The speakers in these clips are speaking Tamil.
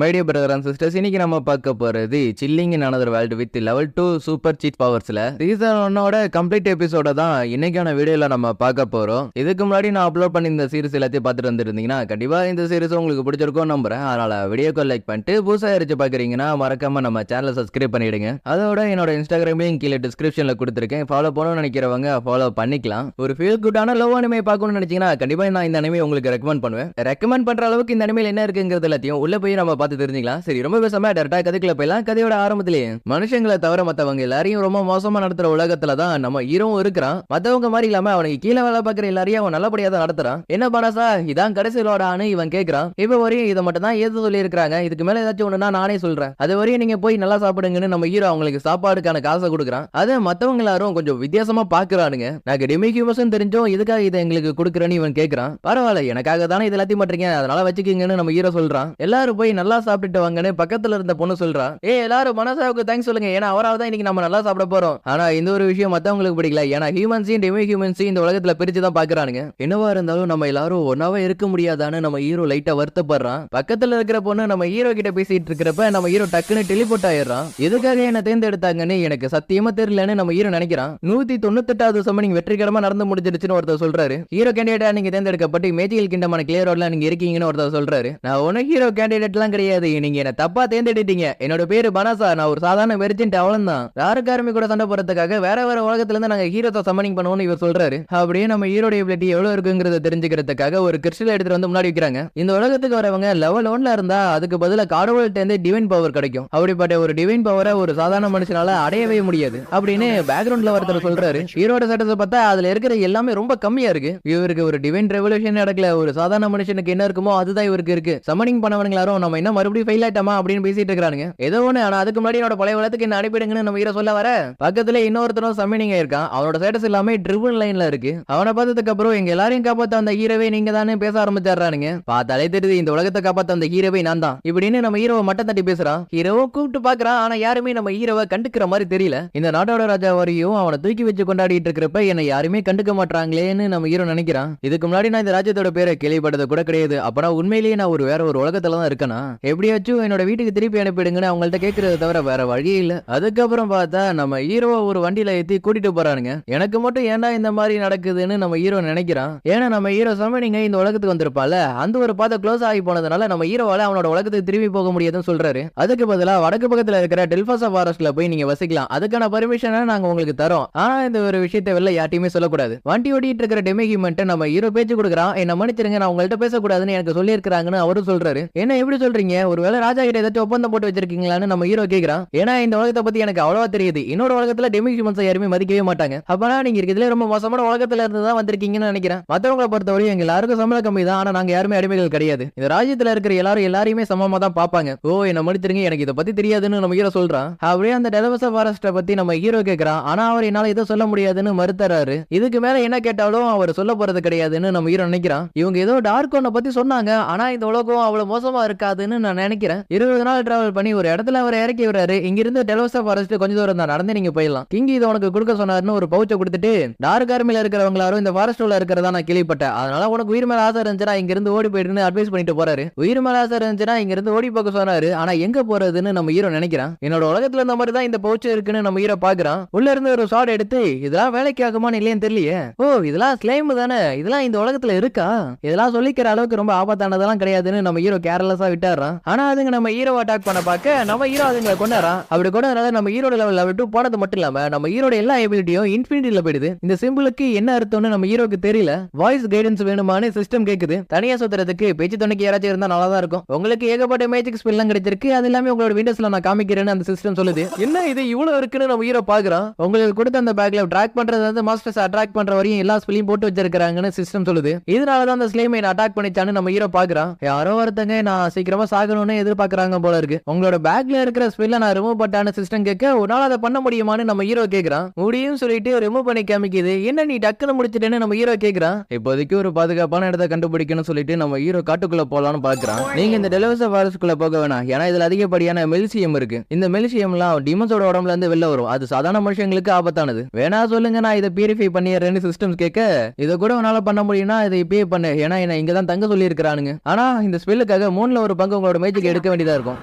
My dear brother and sisters, இன்னைக்கு நம்ம பார்க்க போறது chilling in another world with level 2 super cheat பவர்ஸ்ல சீசன் 1ஓட கம்ப்ளீட் எபிசோட தான் இன்னைக்கான வீடியோல நம்ம பார்க்க போறோம். இதுக்கு முன்னாடி நான் அப்லோட் பண்ணி இந்த சீரிஸ் எல்லாத்தையும் பார்த்துட்டு வந்துருந்தீங்கன்னா கண்டிப்பா இந்த சீரிஸ் உங்களுக்கு பிடிச்சிருக்கும் நம்புறேன். அதனால வீடியோக்கு லைக் பண்ணிட்டு புதுசா யாராச்சும் பாக்குறீங்கன்னா மறக்காம நம்ம சேனலை சப்ஸ்கிரைப் பண்ணிடுங்க. அதோட என்னோட இன்ஸ்டாகிராமையும் கீழே டிஸ்கிரிப்ஷன்ல கொடுத்துருக்கேன். ஃபாலோ பண்ணணும்னு நினைக்கிறவங்க ஃபாலோ பண்ணிக்கலாம். ஒரு ஃபீல் குட்டான லவ் அனிமே பார்க்கணும்னு நினைச்சீங்கன்னா கண்டிப்பா நான் இந்த அனிமே உங்களுக்கு ரெக்கமெண்ட் பண்ணுவேன். ரெக்கமெண்ட் பண்ற அளவுக்கு இந்த அனிமையில் என்ன இருக்குங்கிறது எல்லாத்தையும் உள்ள போய் நம்ம பார்த்து தெரிஞ்சுக்கலாம். சரி, ரொம்ப பேசாம டேரக்டா கதைக்குள்ள போயிடலாம். கதையோட ஆரம்பத்திலேயே மனுஷங்களை தவிர மத்தவங்க எல்லாரையும் ரொம்ப மோசமா நடத்துற உலகத்துல தான் நம்ம ஹீரோவும் இருக்கிறான். மத்தவங்க மாதிரி இல்லாம அவனுக்கு கீழே வேலை பார்க்குற எல்லாரையும் அவன் நல்லபடியா தான் நடத்துறான். என்ன பண்ணாசா இதான் கடைசியிலோடான்னு இவன் கேட்கிறான். இப்ப வரையும் இதை மட்டும் தான் ஏது சொல்லி இருக்காங்க. இதுக்கு மேல ஏதாச்சும் ஒண்ணுனா நானே சொல்றேன். அது வரையும் நீங்க போய் நல்லா சாப்பிடுங்கன்னு நம்ம ஹீரோ அவங்களுக்கு சாப்பாடுக்கான காசை கொடுக்குறான். அதை மத்தவங்க எல்லாரும் கொஞ்சம் வித்தியாசமா பாக்குறானுங்க. நாங்க டெமி ஹியூமன்ஸ் தெரிஞ்சோம், இதுக்காக இதை எங்களுக்கு கொடுக்குறேன்னு இவன் கேட்கிறான். பரவாயில்ல, எனக்காக தானே இது எல்லாத்தையும் பண்றீங்க, அதனால வச்சுக்கீங்கன்னு நம்ம ஹீரோ சொல்றான். எல்லாரும் போய் நல்லா சாப்பிட்டுட்டு வாங்கன்னு பக்கத்துல இருந்த பொண்ணு சொல்றா. எல்லாரும் மனசாவுக்கு தேங்க்ஸ் சொல்லுங்க, ஏன்னா அவரால் தான் இன்னைக்கு நம்ம நல்லா சாப்பிட போறோம். ஆனா இந்த ஒரு விஷயம் மத்தவங்களுக்கு பிடிக்கல. ஏன்னா ஹியூமன்ஸையும் டெமி ஹியூமன்ஸையும் இந்த உலகத்துல பிரிச்சு தான் பாக்குறானுங்க. என்னவா இருந்தாலும் நம்ம எல்லாரும் ஒன்னாவே இருக்க முடியாதான்னு நம்ம ஹீரோ லைட்டா வருத்தப்படுறான். பக்கத்துல இருக்கிற பொண்ணு நம்ம ஹீரோ கிட்ட பேசிட்டு இருக்கிறப்ப நம்ம ஹீரோ டக்குன்னு டெலிபோர்ட் ஆயிடுறான். எதுக்காக என்ன தேர்ந்தெடுத்தாங்கன்னு எனக்கு சத்தியமா தெரியலன்னு நம்ம ஹீரோ நினைக்கிறான். 198வது சம்மனிங் வெற்றிகரமா நடந்து முடிஞ்சிருச்சுன்னு ஒருத்தர் சொல்றாரு. ஹீரோ கேண்டிடேட்டா நீங்க தேர்ந்தெடுக்கப்பட்டு மேஜிக்கல் கிண்டமான கிளியர் ரோட்ல நீங்க இருக்கீங்கன்னு ஒருத்தர் சொல்றாரு. நான் ஒன்னும் ஹீரோ கேண்டிடேட்லாம் கிடையாது, நீங்க என்ன தப்பா தேர்ந்தெடுத்தீங்க. என்னோட பேரு பனாசா, நான் ஒரு சாதாரண வெர்ஜென்ட் அவ்வளவுதான். யாருக்காருமே கூட சண்டை போறதுக்காக வேற வேற உலகத்துல இருந்து நாங்க ஹீரோஸை சம்மனிங் பண்ணுவோம்னு இவர் சொல்றாரு. அப்படியே நம்ம ஹீரோட எபிலிட்டி எவ்வளவு இருக்குங்கிறத தெரிஞ்சுக்கிறதுக்காக ஒரு கிறிஸ்டல் எடுத்துட்டு வந்து முன்னாடி வைக்கிறாங்க. இந்த உலகத்துக்கு வரவங்க லெவல் 1ல இருந்தா அதுக்கு பதிலா கடவுள்கிட்ட இருந்து டிவைன் பவர் கிடைக்கும். அப்படிப்பட்ட ஒரு டிவைன் பவரை ஒரு சாதாரண மனுஷனால அடையவே முடியாது அப்படின்னு பேக்ரவுண்ட்ல ஒருத்தர் சொல்றாரு. ஹீரோட ஸ்டேட்டஸ் பார்த்தா அதுல இருக்கிற எல்லாமே ரொம்ப கம்மியா இருக்கு. இவருக்கு ஒரு டிவைன் ரெவல்யூஷன் நடக்கல, ஒரு சாதாரண மனுஷனுக்கு என்ன இருக்குமோ அதுதான் இவருக்கு இருக்கு. சம்மனிங் பண்ணவங்க எல்லாரும் நம்ம என்ன மறுபடியும் ஃபெயில் ஆயிட்டோமா அப்படின்னு பேசிட்டு இருக்காங்க. ஏதோ ஒண்ணு, ஆனா அதுக்கு முன்னாடி என்னோட பழைய உலகத்துக்கு என்ன அனுப்பிடுங்கன்னு நம்ம ஹீரோ சொல்ல வர பக்கத்துல இன்னொருத்தரும் சம்மனிங் ஆயிருக்கான். அவனோட ஸ்டேட்டஸ் எல்லாமே ட்ரிபிள் லைன்ல இருக்கு. அவனை பார்த்ததுக்கு அப்புறம் எங்க எல்லாரையும் காப்பாத்த அந்த ஹீரோவே நீங்க தானே பேச ஆரம்பிச்சாரானுங்க. பார்த்தாலே தெரியுது இந்த உலகத்தை காப்பாத்த அந்த ஹீரோவே நான் தான் இப்படின்னு நம்ம ஹீரோவை மட்டம் தட்டி பேசுறான். ஹீரோவை கூப்பிட்டு பாக்குறான், ஆனா யாருமே நம்ம ஹீரோவை கண்டுக்கிற மாதிரி தெரியல. இந்த நாட்டோட ராஜா வரையும் அவனை தூக்கி வச்சு கொண்டாடிட்டு இருக்கிறப்ப என்ன யாருமே கண்டுக்க மாட்டாங்களேன்னு நம்ம ஹீரோ நினைக்கிறான். இதுக்கு முன்னாடி நான் இந்த ராஜ்யத்தோட பேரை கேள்விப்பட்டது கூட கிடையாது. அப்பனா உண்மையிலேயே நான் வேற ஒரு உலகத்துல தான் இருக்கேனா? எப்படியாச்சும் என்னோட வீட்டுக்கு திருப்பி அனுப்பிடுங்கன்னு அவங்கள்ட்ட கேட்கறத தவிர வேற வழி இல்ல. அதுக்கப்புறம் பார்த்தா நம்ம ஹீரோ ஒரு வண்டியில ஏத்தி கூட்டிட்டு போறானுங்க. எனக்கு மட்டும் ஏன்டா இந்த மாதிரி நடக்குதுன்னு நம்ம ஹீரோ நினைக்கிறான். ஏன்னா நம்ம ஹீரோ சம்மனிங்க இந்த உலகத்துக்கு வந்திருப்பால, அந்த ஒரு பாதை க்ளோஸ் ஆகி போனதுனால நம்ம ஹீரோவால அவனோட உலகத்துக்கு திரும்பி போக முடியாதுன்னு சொல்றாரு. அதுக்கு பதிலா வடக்கு பக்கத்துல இருக்கிற டெல்பாசா ஃபாரஸ்ட்ல போய் நீங்க வசிக்கலாம், அதுக்கான பர்மிஷனை நாங்க உங்களுக்கு தரோம். ஆனா இந்த ஒரு விஷயத்தை வெளில யார்ட்டையுமே சொல்லக்கூடாது. வண்டி ஓட்டிட்டு இருக்கிற டெமி ஹியூமன் நம்ம ஹீரோ பேச்சு கொடுக்குறான். என்ன மன்னிச்சிருங்க, நான் உங்கள்ட்ட பேசக்கூடாதுன்னு எனக்கு சொல்லி இருக்கிறாங்கன்னு அவரும் சொல்றாரு. என்ன எப்படி சொல்றீங்க, ஒருவேளை ராஜா கிட்ட ஏதாச்சும் ஒப்பந்தம் போட்டு வச்சிருக்கீங்களான்னு நம்ம ஹீரோ கேக்குறான். ஏன்னா இந்த உலகத்தை பத்தி எனக்கு அவ்வளவா தெரியுது. இன்னொரு உலகத்துல டெமி ஹியூமன்ஸ் யாருமே மதிக்கவே மாட்டாங்க. அப்பனா நீங்க இருக்கிறதுல ரொம்ப மோசமான உலகத்துல இருந்து தான் வந்திருக்கீங்கன்னு நினைக்கிறேன். மத்தவங்களை பொறுத்தவரை எங்க எல்லாருக்கும் சம்பளம் கம்மி தான், ஆனா நாங்க யாருமே அடிமைகள் கிடையாது. இந்த ராஜ்யத்துல இருக்கிற எல்லாரையுமே சமமா தான் பாப்பாங்க. ஓ, என்ன மன்னிச்சிருங்க, எனக்கு இதை பத்தி தெரியாதுன்னு நம்ம ஹீரோ சொல்றான். அப்படியே அந்த டெலவசா ஃபாரஸ்ட பத்தி நம்ம ஹீரோ கேக்குறான். ஆனா அவர் என்னால இதை சொல்ல முடியாதுன்னு மறுத்தறாரு. இதுக்கு மேல என்ன கேட்டாலும் அவர் சொல்ல போறது கிடையாதுன்னு நம்ம ஹீரோ நினைக்கிறான். இவங்க ஏதோ டார்க் ஒன்ன பத்தி சொன்னாங்க, ஆனா இந்த உலகம் அவ்வளவு மோசமா இருக்காதுன்னு நான் நினைக்கிறேன். 20 நாள் டிராவல் பண்ணி ஒரு இடத்துல அவர் இறக்கி விடுறாரு. இங்கிருந்து டெலவசா ஃபாரஸ்ட் கொஞ்சம் தூரம் தான் நடந்து நீங்க போயிடலாம். கிங் இதை உனக்கு கொடுக்க சொன்னாருன்னு ஒரு பவுச்சை கொடுத்துட்டு, டார்க் ஆர்மில இருக்கிறவங்க எல்லாரும் இந்த ஃபாரஸ்ட் உள்ள இருக்கிறதா நான் கேள்விப்பட்டேன், அதனால உனக்கு உயிர் மேல ஆசை இருந்துச்சுன்னா இங்க இருந்து ஓடி போயிடுன்னு அட்வைஸ் பண்ணிட்டு போறாரு. உயிர் மேல ஆசை இருந்துச்சுன்னா இங்க இருந்து ஓடி போக சொன்னாரு. ஆனா எங்க போறதுன்னு நம்ம ஹீரோ நினைக்கிறான். என்னோட உலகத்துல இந்த மாதிரி தான் இந்த பவுச் இருக்குன்னு நம்ம ஹீரோ பாக்குறான். உள்ள இருந்து ஒரு ஷாட் எடுத்து இதெல்லாம் வேலைக்கு ஆகுமான்னு இல்லையன்னு தெரியலையே. ஓ, இதெல்லாம் ஸ்லைம் தானே, இதெல்லாம் இந்த உலகத்துல இருக்கா? இதெல்லாம் சொல்லிக்கிற அளவுக்கு ரொம்ப ஆபத்தானதெல்லாம் கிடையாதுன்னு நம்ம ஹீரோ கேர்லெஸ்ஸா விட்டாரான். ஆனா அதுங்க நம்ம ஹீரோ அட்டாக் பண்ண பார்க்க நம்ம ஹீரோ அதுங்களை கொண்டாரான். அப்படி கொண்டதுனால நம்ம ஹீரோட லெவல் 2 போனது மட்டும் இல்லாம நம்ம ஹீரோட எல்லா எபிலிட்டியும் இன்ஃபினிட்டில போயிடுது. இந்த சிம்பிளுக்கு என்ன அர்த்தம்னு நம்ம ஹீரோக்கு தெரியல. வாய்ஸ் கைடன்ஸ் வேணுமான்னு சிஸ்டம் கேக்குது. தனியா சுத்துறதுக்கு பேச்சு துணைக்கு யாராச்சும் இருந்தா நல்லா தான் இருக்கும். உங்களுக்கு ஏகப்பட்ட மேஜிக் ஸ்பெல்லாம் கிடைச்சிருக்கு, அது எல்லாமே உங்களோட விண்டோஸ்ல நான் காமிக்கிறேன்னு அந்த சிஸ்டம் சொல்லுது. என்ன இது இவ்வளவு இருக்குன்னு நம்ம ஹீரோ பாக்குறான். உங்களுக்கு கொடுத்த அந்த பேக்ல ட்ராக் பண்றது வந்து மாஸ்டர்ஸ் அட்ராக்ட் பண்ற வரையும் எல்லா ஸ்பெல்லையும் போட்டு வச்சிருக்காங்கன்னு சிஸ்டம் சொல்லுது. இதனாலதான் அந்த ஸ்லைம் என்ன அட்டாக் பண்ணிச்சான்னு நம்ம ஹீரோ பாக்குறான். யாரோ ஒருத்தங்க நான் சீக்கிரமா சாகணும்னு எதிர்பார்க்கறாங்க போல இருக்கு. உங்களோட பேக்ல இருக்கிற ஸ்பெல்ல நான் ரிமூவ் பண்ணான்னு சிஸ்டம் கேட்க, ஒரு நாள் அதை பண்ண முடியுமான்னு நம்ம ஹீரோ கேக்குறான். முடியும் சொல்லிட்டு ரிமூவ் பண்ணி காமிக்குது. என்ன நீ டக்குன்னு முடிச்சிட்டேன்னு நம்ம ஹீரோ கேக்குறான். இப்போதைக்கு ஒரு பாதுகாப்பான இடத்தை கண்டுபிடிக்கணும்னு சொல்லிட்டு நம்ம ஹீரோ காட்டுக்குள்ள போலான்னு பாக்குறான். நீங்க இந்த டெலவசா ஃபாரஸ்ட்குள்ள போக வேணாம், ஏன்னா இதுல அதிகப்படியான மெல்சியம் இருக்கு. இந்த மெல்சியம்லாம் டிமன்ஸோட உடம்புல இருந்து வெளில வரும், அது சாதாரண மனுஷங்களுக்கு ஆபத்தானது. வேணா சொல்லுங்க, நான் இதை பியூரிஃபை பண்ணிடுறேன்னு சிஸ்டம் கேட்க, இதை கூட உன்னால பண்ண முடியும்னா இதை இப்பயே பண்ணு, ஏன்னா என்ன இங்க தான் தங்க சொல்லி இருக்கிறானுங்க. ஆனா இந்த ஸ்பெல்லுக்காக 3ல ஒரு பங்கு அவங்களோட மேஜிக் எடுக்க வேண்டியதா இருக்கும்.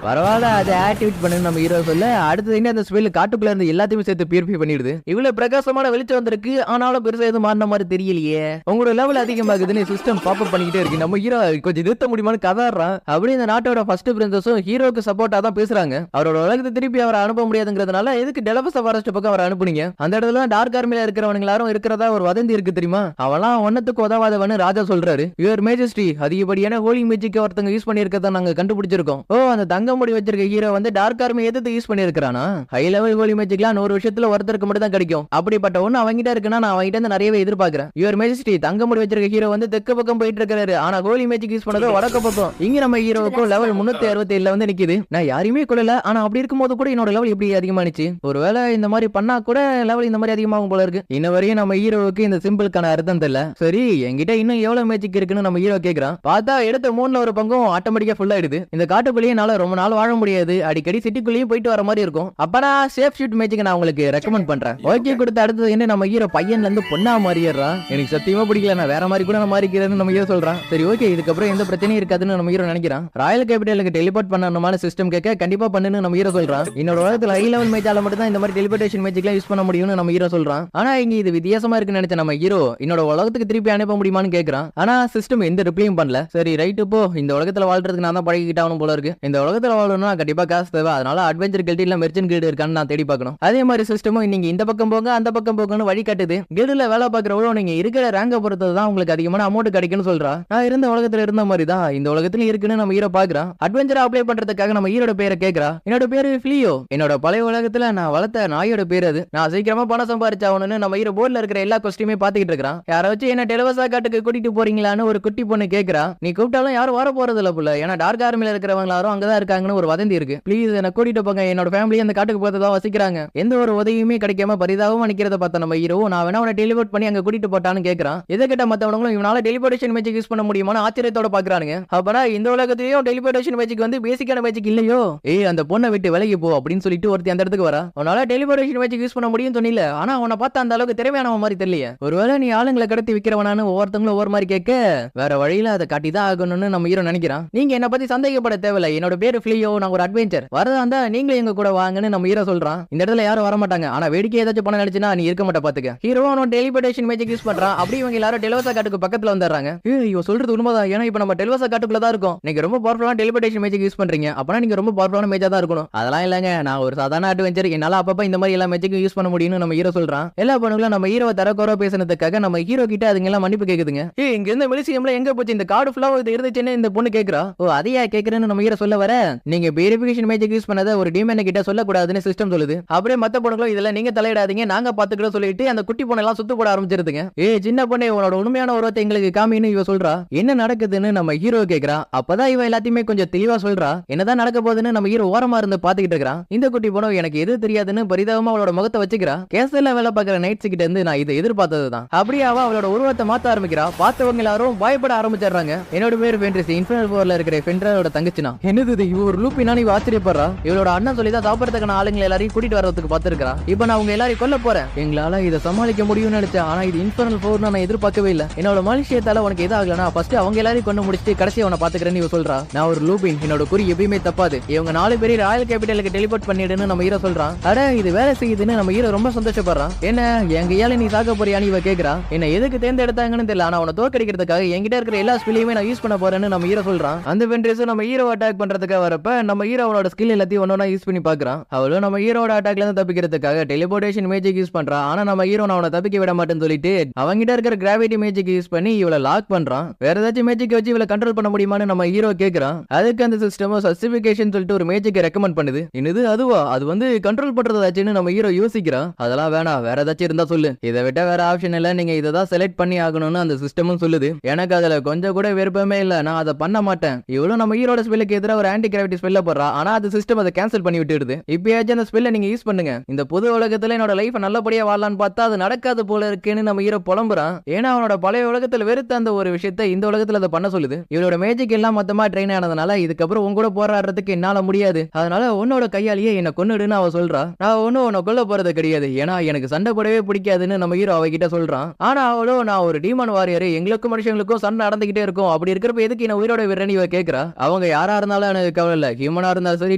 பரவாயில்ல, அதை ஆக்டிவேட் பண்ணு நம்ம ஹீரோ சொல்ல அடுத்தது என்ன அந்த ஸ்பெல் காட்டுக்குள்ள இருந்து எல்லாத்தையுமே சேர்த்து பியூரிஃபை பண்ணிடுது. இவ்வளவு பிரகாசமான வெளிச்சம் வந்திருக்கு, ஆனாலும் பெருசா எதுவும் மாறின மாதிரி தெரியலையே. உங்களோட லெவல் அதிகமாகுதுன்னு சிஸ்டம் பாப்பப் பண்ணிக்கிட்டே இருக்கு. நம்ம ஹீரோ கொஞ்சம் நிறுத்த முடியுமான்னு கதாடுறான். அப்படி இந்த நாட்டோட ஃபர்ஸ்ட் பிரின்சஸும் ஹீரோக்கு சப்போர்ட்டா தான் பேசுறாங்க. அவரோட உலகத்தை திருப்பி அவரை அனுப்ப முடியாதுங்கிறதுனால எதுக்கு டெலபஸ் ஃபாரஸ்ட் பக்கம் அவரை அனுப்புனீங்க? அந்த இடத்துல டார்க் ஆர்மில இருக்கிறவங்க எல்லாரும் இருக்கிறதா ஒரு வதந்தி இருக்கு தெரியுமா? அவெல்லாம் ஒன்னத்துக்கு உதவாதவன்னு ராஜா சொல்றாரு. யுவர் மேஜஸ்டி, அதிகப்படியான ஹோலி மேஜிக் ஒருத்தங்க யூஸ் பண்ணிருக்கத நாங்க கண்டுபிடிச்சிருக்கோம். ஓ, அந்த தங்க முடி வச்சிருக்க ஹீரோ வந்து டார்க் ஆர்மி எதிர்த்து யூஸ் பண்ணிருக்கானா? ஹை லெவல் ஹோலி மேஜிக்லாம் 100 வருஷத்துல ஒருத்தருக்கு மட்டும் தான் கிடைக்கும். அப்படிப்பட்ட ஒண்ணு அவங்கிட்ட இருக்குன்னா நான் அவங்கிட்ட இருந்து நிறையவே எதிர்பார்க்கிறேன். யுவர் மேஜஸ்டி, தங்க முடி வச்சிருக்க ஹீரோ வந்து தெற்கு பக்கம் போயிட்டு இருக்காரு. ஆனா ஹோலி மேஜிக் யூஸ் பண்ணதோ வடக்கு பக்கம். இங்க நம்ம ஹீரோவுக்கும் லெவல் 367 வந்து நிக்குது. நான் யாரையுமே கொள்ளல, ஆனா அப்படி இருக்கும்போது கூட என்னோட லெவல் எப்படி அதிகமானுச்சு? ஒருவேளை இந்த மாதிரி பண்ணா கூட லெவல் இந்த மாதிரி அதிகமாகும் போல இருக்கு. இன்ன வரையும் நம்ம ஹீரோவுக்கு இந்த சிம்பிளுக்கான அர்த்தம் தெரியல. சரி, என்கிட்ட இன்னும் எவ்வளவு மேஜிக் இருக்குன்னு நம்ம ஹீரோ கேக்குறான். பார்த்தா எடுத்த 3 பங்கும் ஆட்டோமேட்டிக்கா ஃபுல் ஆயிடுது. இந்த காட்டுக்குள்ளேயே என்னால ரொம்ப நாள் வாழ முடியாது, அடிக்கடி சிட்டிக்குள்ளேயும் போயிட்டு வர மாதிரி இருக்கும். அப்பனா சேஃப் ஷூட் மேஜிக் நான் உங்களுக்கு ரெக்கமெண்ட் பண்றேன். ஓகே கொடுத்த அடுத்தது என்ன நம்ம ஹீரோ பையன்ல இருந்து பொண்ணா மாறிடுறான். எனக்கு சத்தியமா பிடிக்கல, நான் வேற மாதிரி கூட நான் மாறிக்கிறேன்னு நம்ம ஹீரோ சொல்றான். சரி ஓகே, இதுக்கப்புறம் எந்த பிரச்சனையும் இருக்காதுன்னு நம்ம ஹீரோ நினைக்கிறான். ராயல் கேபிட்டலுக்கு டெலிபோர்ட் பண்ணணுமான சிஸ்டம் கேட்க கண்டிப்பா பண்ணுன்னு நம்ம ஹீரோ சொல்றான். என்னோட உலகத்துல ஹை லெவல் மேஜால மட்டும் தான் இந்த மாதிரி டெலிபோர்டேஷன் மேஜிக்லாம் யூஸ் பண்ண முடியும்னு நம்ம ஹீரோ சொல்றான். ஆனா இங்க இது வித்தியாசமா இருக்குன்னு நினைச்ச நம்ம ஹீரோ என்னோட உலகத்துக்கு திருப்பி அனுப்ப முடியுமான்னு கேக்குறான். ஆனா சிஸ்டம் எந்த ரிப்ளையும் பண்ணல. சரி ரைட், இப்போ இந்த உலகத்துல வாழ்றதுக்கு நான் தான் பழகிக்கிட்டாலும் போல இருக்கு. இந்த உலகத்துல வாழணும்னா கண்டிப்பா காசு தேவை. அதனால அட்வென்ச்சர் கில்ட் இல்ல மெர்ச்சன்ட் கில்ட் இருக்கான்னு நான் தேடி பார்க்கணும். அதே மாதிரி சிஸ்டமும் நீங்க இந்த பக்கம் போங்க அந்த பக்கம் போகணும்னு வழி காட்டுது. கில்டுல வேலை பார்க்கறவங்க நீங்க இருக்கிற ரேங்க பொறுத்தது தான் உங்களுக்கு அதிகமான அமௌண்ட் கிடைக்கும்னு சொல்றா. நான் இருந்த உலகத்துல இருந்த மாதிரி தான் இந்த உலகத்துல இருக்குன்னு நம்ம ஹீரோ பாக்குறான். அட்வென்ச்சர் அப்ளை பண்றதுக்காக நம்ம ஹீரோட பேரை கேக்குறா. என்னோட பேரு ஃபிளியோ. என்னோட பழைய உலகத்துல நான் வளர்த்த நாயோட பேர் அது. நான் சீக்கிரமா பணம் சம்பாரிச்சாவணும்னு நம்ம ஹீரோ போர்ட்ல இருக்கிற எல்லா கொஸ்டியுமே பாத்துக்கிட்டு இருக்கான். யாரை வச்சு என்ன டெலவசா காட்டுக்கு கூட்டிட்டு போறீங்களான்னு ஒரு குட்டி பொண்ணு கேக்குறா. நீ கூப்பிட்டாலும் யாரும் வர போறது இல்ல புள்ள, ஏன்னா டார்க் ஆர்மில இருக்கிறவங்க எல்லாரும் அங்கதான் இருக்காங்கன்னு ஒரு வதந்தி இருக்கு. ப்ளீஸ் என்ன கூட்டிட்டு போங்க, என்னோட ஃபேமிலி அந்த காட்டுக்கு போறதா வசிக்கிறாங்க. எந்த ஒரு உதவியுமே கிடைக்காம பரிதாபமா நிக்கிறத பார்த்த நம்ம ஹீரோ நான் வேணா உன்னை டெலிபோர்ட் பண்ணி அங்க கூட்டிட்டு போட்டான்னு கேக்குறான். இதை கிட்ட மத்தவங்களும் இவனால டெலிபோர்டேஷன் மேஜிக் யூஸ் பண்ண முடியுமான்னு ஆச்சரியத்தோட பாக்குறானுங்க. அப்பனா இந்த உலகத்திலேயும் டெலிபோர்டேஷன் மேஜிக் வந்து பேசிக்கான மேஜிக் இல்லையோ? ஏய், அந்த பொண்ணை விட்டு விலகி போ அப்படின்னு சொல்லிட்டு ஒருத்தி அந்த இடத்துக்கு வரா. உன்னால டெலிபோர்டேஷன் மேஜிக் யூஸ் பண்ண முடியும் சொன்னீல, ஆனா உன்னை பார்த்தா அந்த அளவுக்கு திறமையானவ மாதிரி தெரியல. ஒருவேளை நீ ஆளுங்களை கடத்தி விக்கிறவனான்னு ஒவ்வொருத்தங்களும் ஒவ்வொரு மாதிரி கேட்க வேற வழியில அதை காட்டிதான் ஆகணும்னு நம்ம ஹீரோ நினைக்கிறான். நீங்க என்ன பத்தி சந்தேகப்பட தேவையில்ல, என்னோட பேரு ஃபிளியோ, நான் ஒரு அட்வென்ச்சர். வரதா இருந்தா நீங்களும் எங்க கூட வாங்கன்னு நம்ம ஹீரோ சொல்றான். இந்த இடத்துல யாரும் வர மாட்டாங்க, ஆனா வேடிக்கை ஏதாச்சும் பண்ண நினைச்சுனா நீ இருக்க மாட்ட பாத்துக்க. ஹீரோ அவனோட டெலிபோர்டேஷன் மேஜிக் யூஸ் பண்றான். அப்படி இவங்க எல்லாரும் டெலவசா காட்டுக்கு பக்கத்துல வந்துடுறாங்க. இவன் சொல்றது உண்மைதான், ஏன்னா இப்ப நம்ம டெலவசா காட்டுக்குள்ள தான் இருக்கோம். நீங்க ரொம்ப பவர்ஃபுல்லான டெலிபோர்டேஷன் மேஜிக் யூஸ் பண்றீங்க, அப்பனா நீங்க ரொம்ப பவர்ஃபுல்லான மேஜா தான் இருக்கணும். அதெல்லாம் இல்லங்க, நான் ஒரு சாதாரண அட்வென்ச்சர், என்னால அப்பப்ப இந்த மாதிரி எல்லா மேஜிக்கும் யூஸ் பண்ண முடியும்னு நம்ம ஹீரோ சொல்றான். எல்லா பொண்ணுங்களும் நம்ம ஹீரோவை தரக்குறவா பேசினதுக்காக நம்ம ஹீரோ கிட்ட அதுங்க எல்லாம் மன்னிப்பு கேக்குதுங்க. இங்க இருந்த மிலிசியம்ல எங்க போச்சு, இந்த கார்டு ஃபுல்லா இது இருந்துச்சுன்னு இந்த பொண்ணு கேக்குறா. ஓ, அதையா கேக்குறேன்னு நம்ம ஹீரோ சொல்ல வர, நீங்க பியூரிஃபிகேஷன் மேஜிக் யூஸ் பண்ணத ஒரு டீமன் கிட்ட சொல்லக்கூடாதுன்னு சிஸ்டம் சொல்லுது. அப்படியே மத்த பொண்ணுங்களும் இதெல்லாம் நீங்க தலையிடாதீங்க, நாங்க பாத்துக்கிறோம் சொல்லிட்டு அந்த குட்டி பொண்ணு எல்லாம் சுத்து போட ஆரம்பிச்சிருதுங்க. சின்ன பொண்ணே, உன்னோட உண்மையான உருவத்தை எங்களுக்கு காமின்னு இவ சொல்றா. என்ன நடக்குதுன்னு நம்ம ஹீரோ கேக்குறா. அப்பதான் இவ எல்லாத்தையுமே கொஞ்சம் தெளிவா சொல்றா. என்னதான் நடக்க போகுதுன்னு நம்ம ஹீரோ ஓரமா இருந்து பாத்துக்கிட்டு இருக்கான். இந்த குட்டி பொண்ணு எனக்கு எது தெரியாதுன்னு பரிதாபமா அவளோட முகத்தை வச்சுக்கிறா. கேஸ்ல வேலை பார்க்கிற நைட்ஸ் கிட்ட இருந்து நான் இதை எதிர்பார்த்ததுதான். அப்படியே அவளோட உருவத்தை மாத்த ஆரம்பிக்கிறா. பார்த்தவங்க எல்லாரும் பயப்பட ஆரம்பிச்சிடுறாங்க. என்னோட பேர் ஃபென்ட்ரிஸ், இன்ஃபர்னல் 4ல இருக்கிற ஃபென்ட்ரலோட தங்கச்சினா. என்னது இது, இவ ஒரு லூப்பினா இவ ஆச்சரியப்படுறா. இவளோட அண்ணன் சொல்லி தான் சாப்பிடறதுக்கான ஆளுங்களை எல்லாரையும் கூட்டிட்டு வரதுக்கு பாத்துருக்கா. இப்ப நான் அவங்க எல்லாரையும் கொல்ல போறேன். எங்களால இதை சமாளிக்க முடியும்னு நினைச்சேன், ஆனா இது இன்ஃபர்னல் 4 நான் எதிர்பார்க்கவே இல்லை. என்னோட மனுஷியத்தால உனக்கு எது ஆகலனா ஃபர்ஸ்ட் அவங்க எல்லாரையும் கொண்டு முடிச்சுட்டு கடைசி அவனை பாத்துக்கிறேன்னு இவ சொல்றா. நான் ஒரு லூபின், என்னோட குறி எப்பயுமே தப்பாது. இவங்க 4 பேரை ராயல் கேபிட்டலுக்கு டெலிபோர்ட் பண்ணிடுன்னு நம்ம ஹீரோ சொல்றான். அட, இது வேலை செய்யுதுன்னு நம்ம ஹீரோ ரொம்ப சந்தோஷப்படுறான். என்ன எங்க ஏழை நீ சாக்க போறியான்னு இவ கேக்குறா. என்ன எதுக்கு தேர்ந்தெடுத்தாங்கன்னு தெரியல, ஆனா அவனை தோற்கடிக்கிறதுக்காக என்கிட்ட இருக்கிற எல்லா ஸ்கில்லையுமே நான் யூஸ் பண்ண போறேன்னு நம்ம ஹீரோ சொல்றான். அந்த வென்ட்ரேஸ் நம்ம ஹீரோ அட்டாக் பண்றதுக்காக வரப்ப நம்ம ஹீரோ அவனோட ஸ்கில் எல்லாத்தையும் ஒன்னொன்னா யூஸ் பண்ணி பாக்குறான். அவளும் நம்ம ஹீரோட அட்டாக்ல இருந்து தப்பிக்கிறதுக்காக டெலிபோர்டேஷன் மேஜிக் யூஸ் பண்றான். ஆனா நம்ம ஹீரோ அவனை தப்பிக்க விட மாட்டேன்னு சொல்லிட்டு அவங்கிட்ட இருக்கிற கிராவிட்டி மேஜிக் யூஸ் பண்ணி இவளை லாக் பண்றான். வேற ஏதாச்சும் மேஜிக் வச்சு இவளை கண்ட்ரோல் பண்ண முடியுமான்னு நம்ம ஹீரோ கேக்குறான். அதுக்கு அந்த சிஸ்டம் சஸ்டிபிகேஷன் சொல்லிட்டு ஒரு மேஜிக் ரெக்கமெண்ட் பண்ணுது. என்னது அதுவா, அது வந்து கண்ட்ரோல் பண்றதாச்சுன்னு நம்ம ஹீரோ யோசிக்கிறான். அதெல்லாம் வேணாம், வேற ஏதாச்சும் இருந்தா சொல்லு, இதை விட்ட வேற ஆப்ஷன் இல்ல, நீங்க இதை தான் செலக்ட் பண்ணி ஆகணும்னு அந்த சிஸ்டமும் சொல்லுது. எனக்கு அதுல கொஞ்சம் கூட விருப்பமே இல்ல, நான் அதை பண்ண மாட்டேன். இவ்வளவு நம்ம ஹீரோட ஸ்பெல்லுக்கு எதிராக ஒரு ஆன்டி கிராவிட்டி ஸ்பெல்ல போடுறா. ஆனா அது சிஸ்டம் அதை கேன்சல் பண்ணி விட்டுடுது. இப்பயாச்சும் அந்த ஸ்பெல்ல நீங்க யூஸ் பண்ணுங்க, இந்த புது உலகத்துல என்னோட லைஃப் நல்லபடியா வாழலான்னு பார்த்தா அது நடக்காது போல இருக்குன்னு நம்ம ஹீரோ புலம்புறான். ஏன்னா அவனோட பழைய உலகத்துல வெறுத்த அந்த ஒரு விஷயத்தை இந்த உலகத்துல அதை பண்ண சொல்லுது. இவரோட மேஜிக் எல்லாம் மொத்தமா ட்ரெயின் ஆனதுனால இதுக்கப்புறம் உங்க கூட போராடுறதுக்கு என்னால முடியாது, அதனால உன்னோட கையாலேயே என்ன கொன்னுடுன்னு அவ சொல்றா. நான் ஒன்னும் உன்னை கொல்ல போறது கிடையாது, ஏன்னா எனக்கு சண்டை போடவே பிடிக்காதுன்னு நம்ம ஹீரோ அவகிட்ட சொல்றான். ஆனா அவளோ நான் ஒரு டீமன் வாரியர், எங்களுக்கும் மனுஷங்களுக்கும் சண்டை நடந்துகிட்டே இருக்கும், அப்படி இருக்கிறப்ப எதுக்கு என்ன உயிரோட விடுறேன்னு இவ கேக்குறா. அவ அவங்க யாரா இருந்தாலும் எனக்கு கவலை இல்ல, ஹியூமனா இருந்தாலும் சரி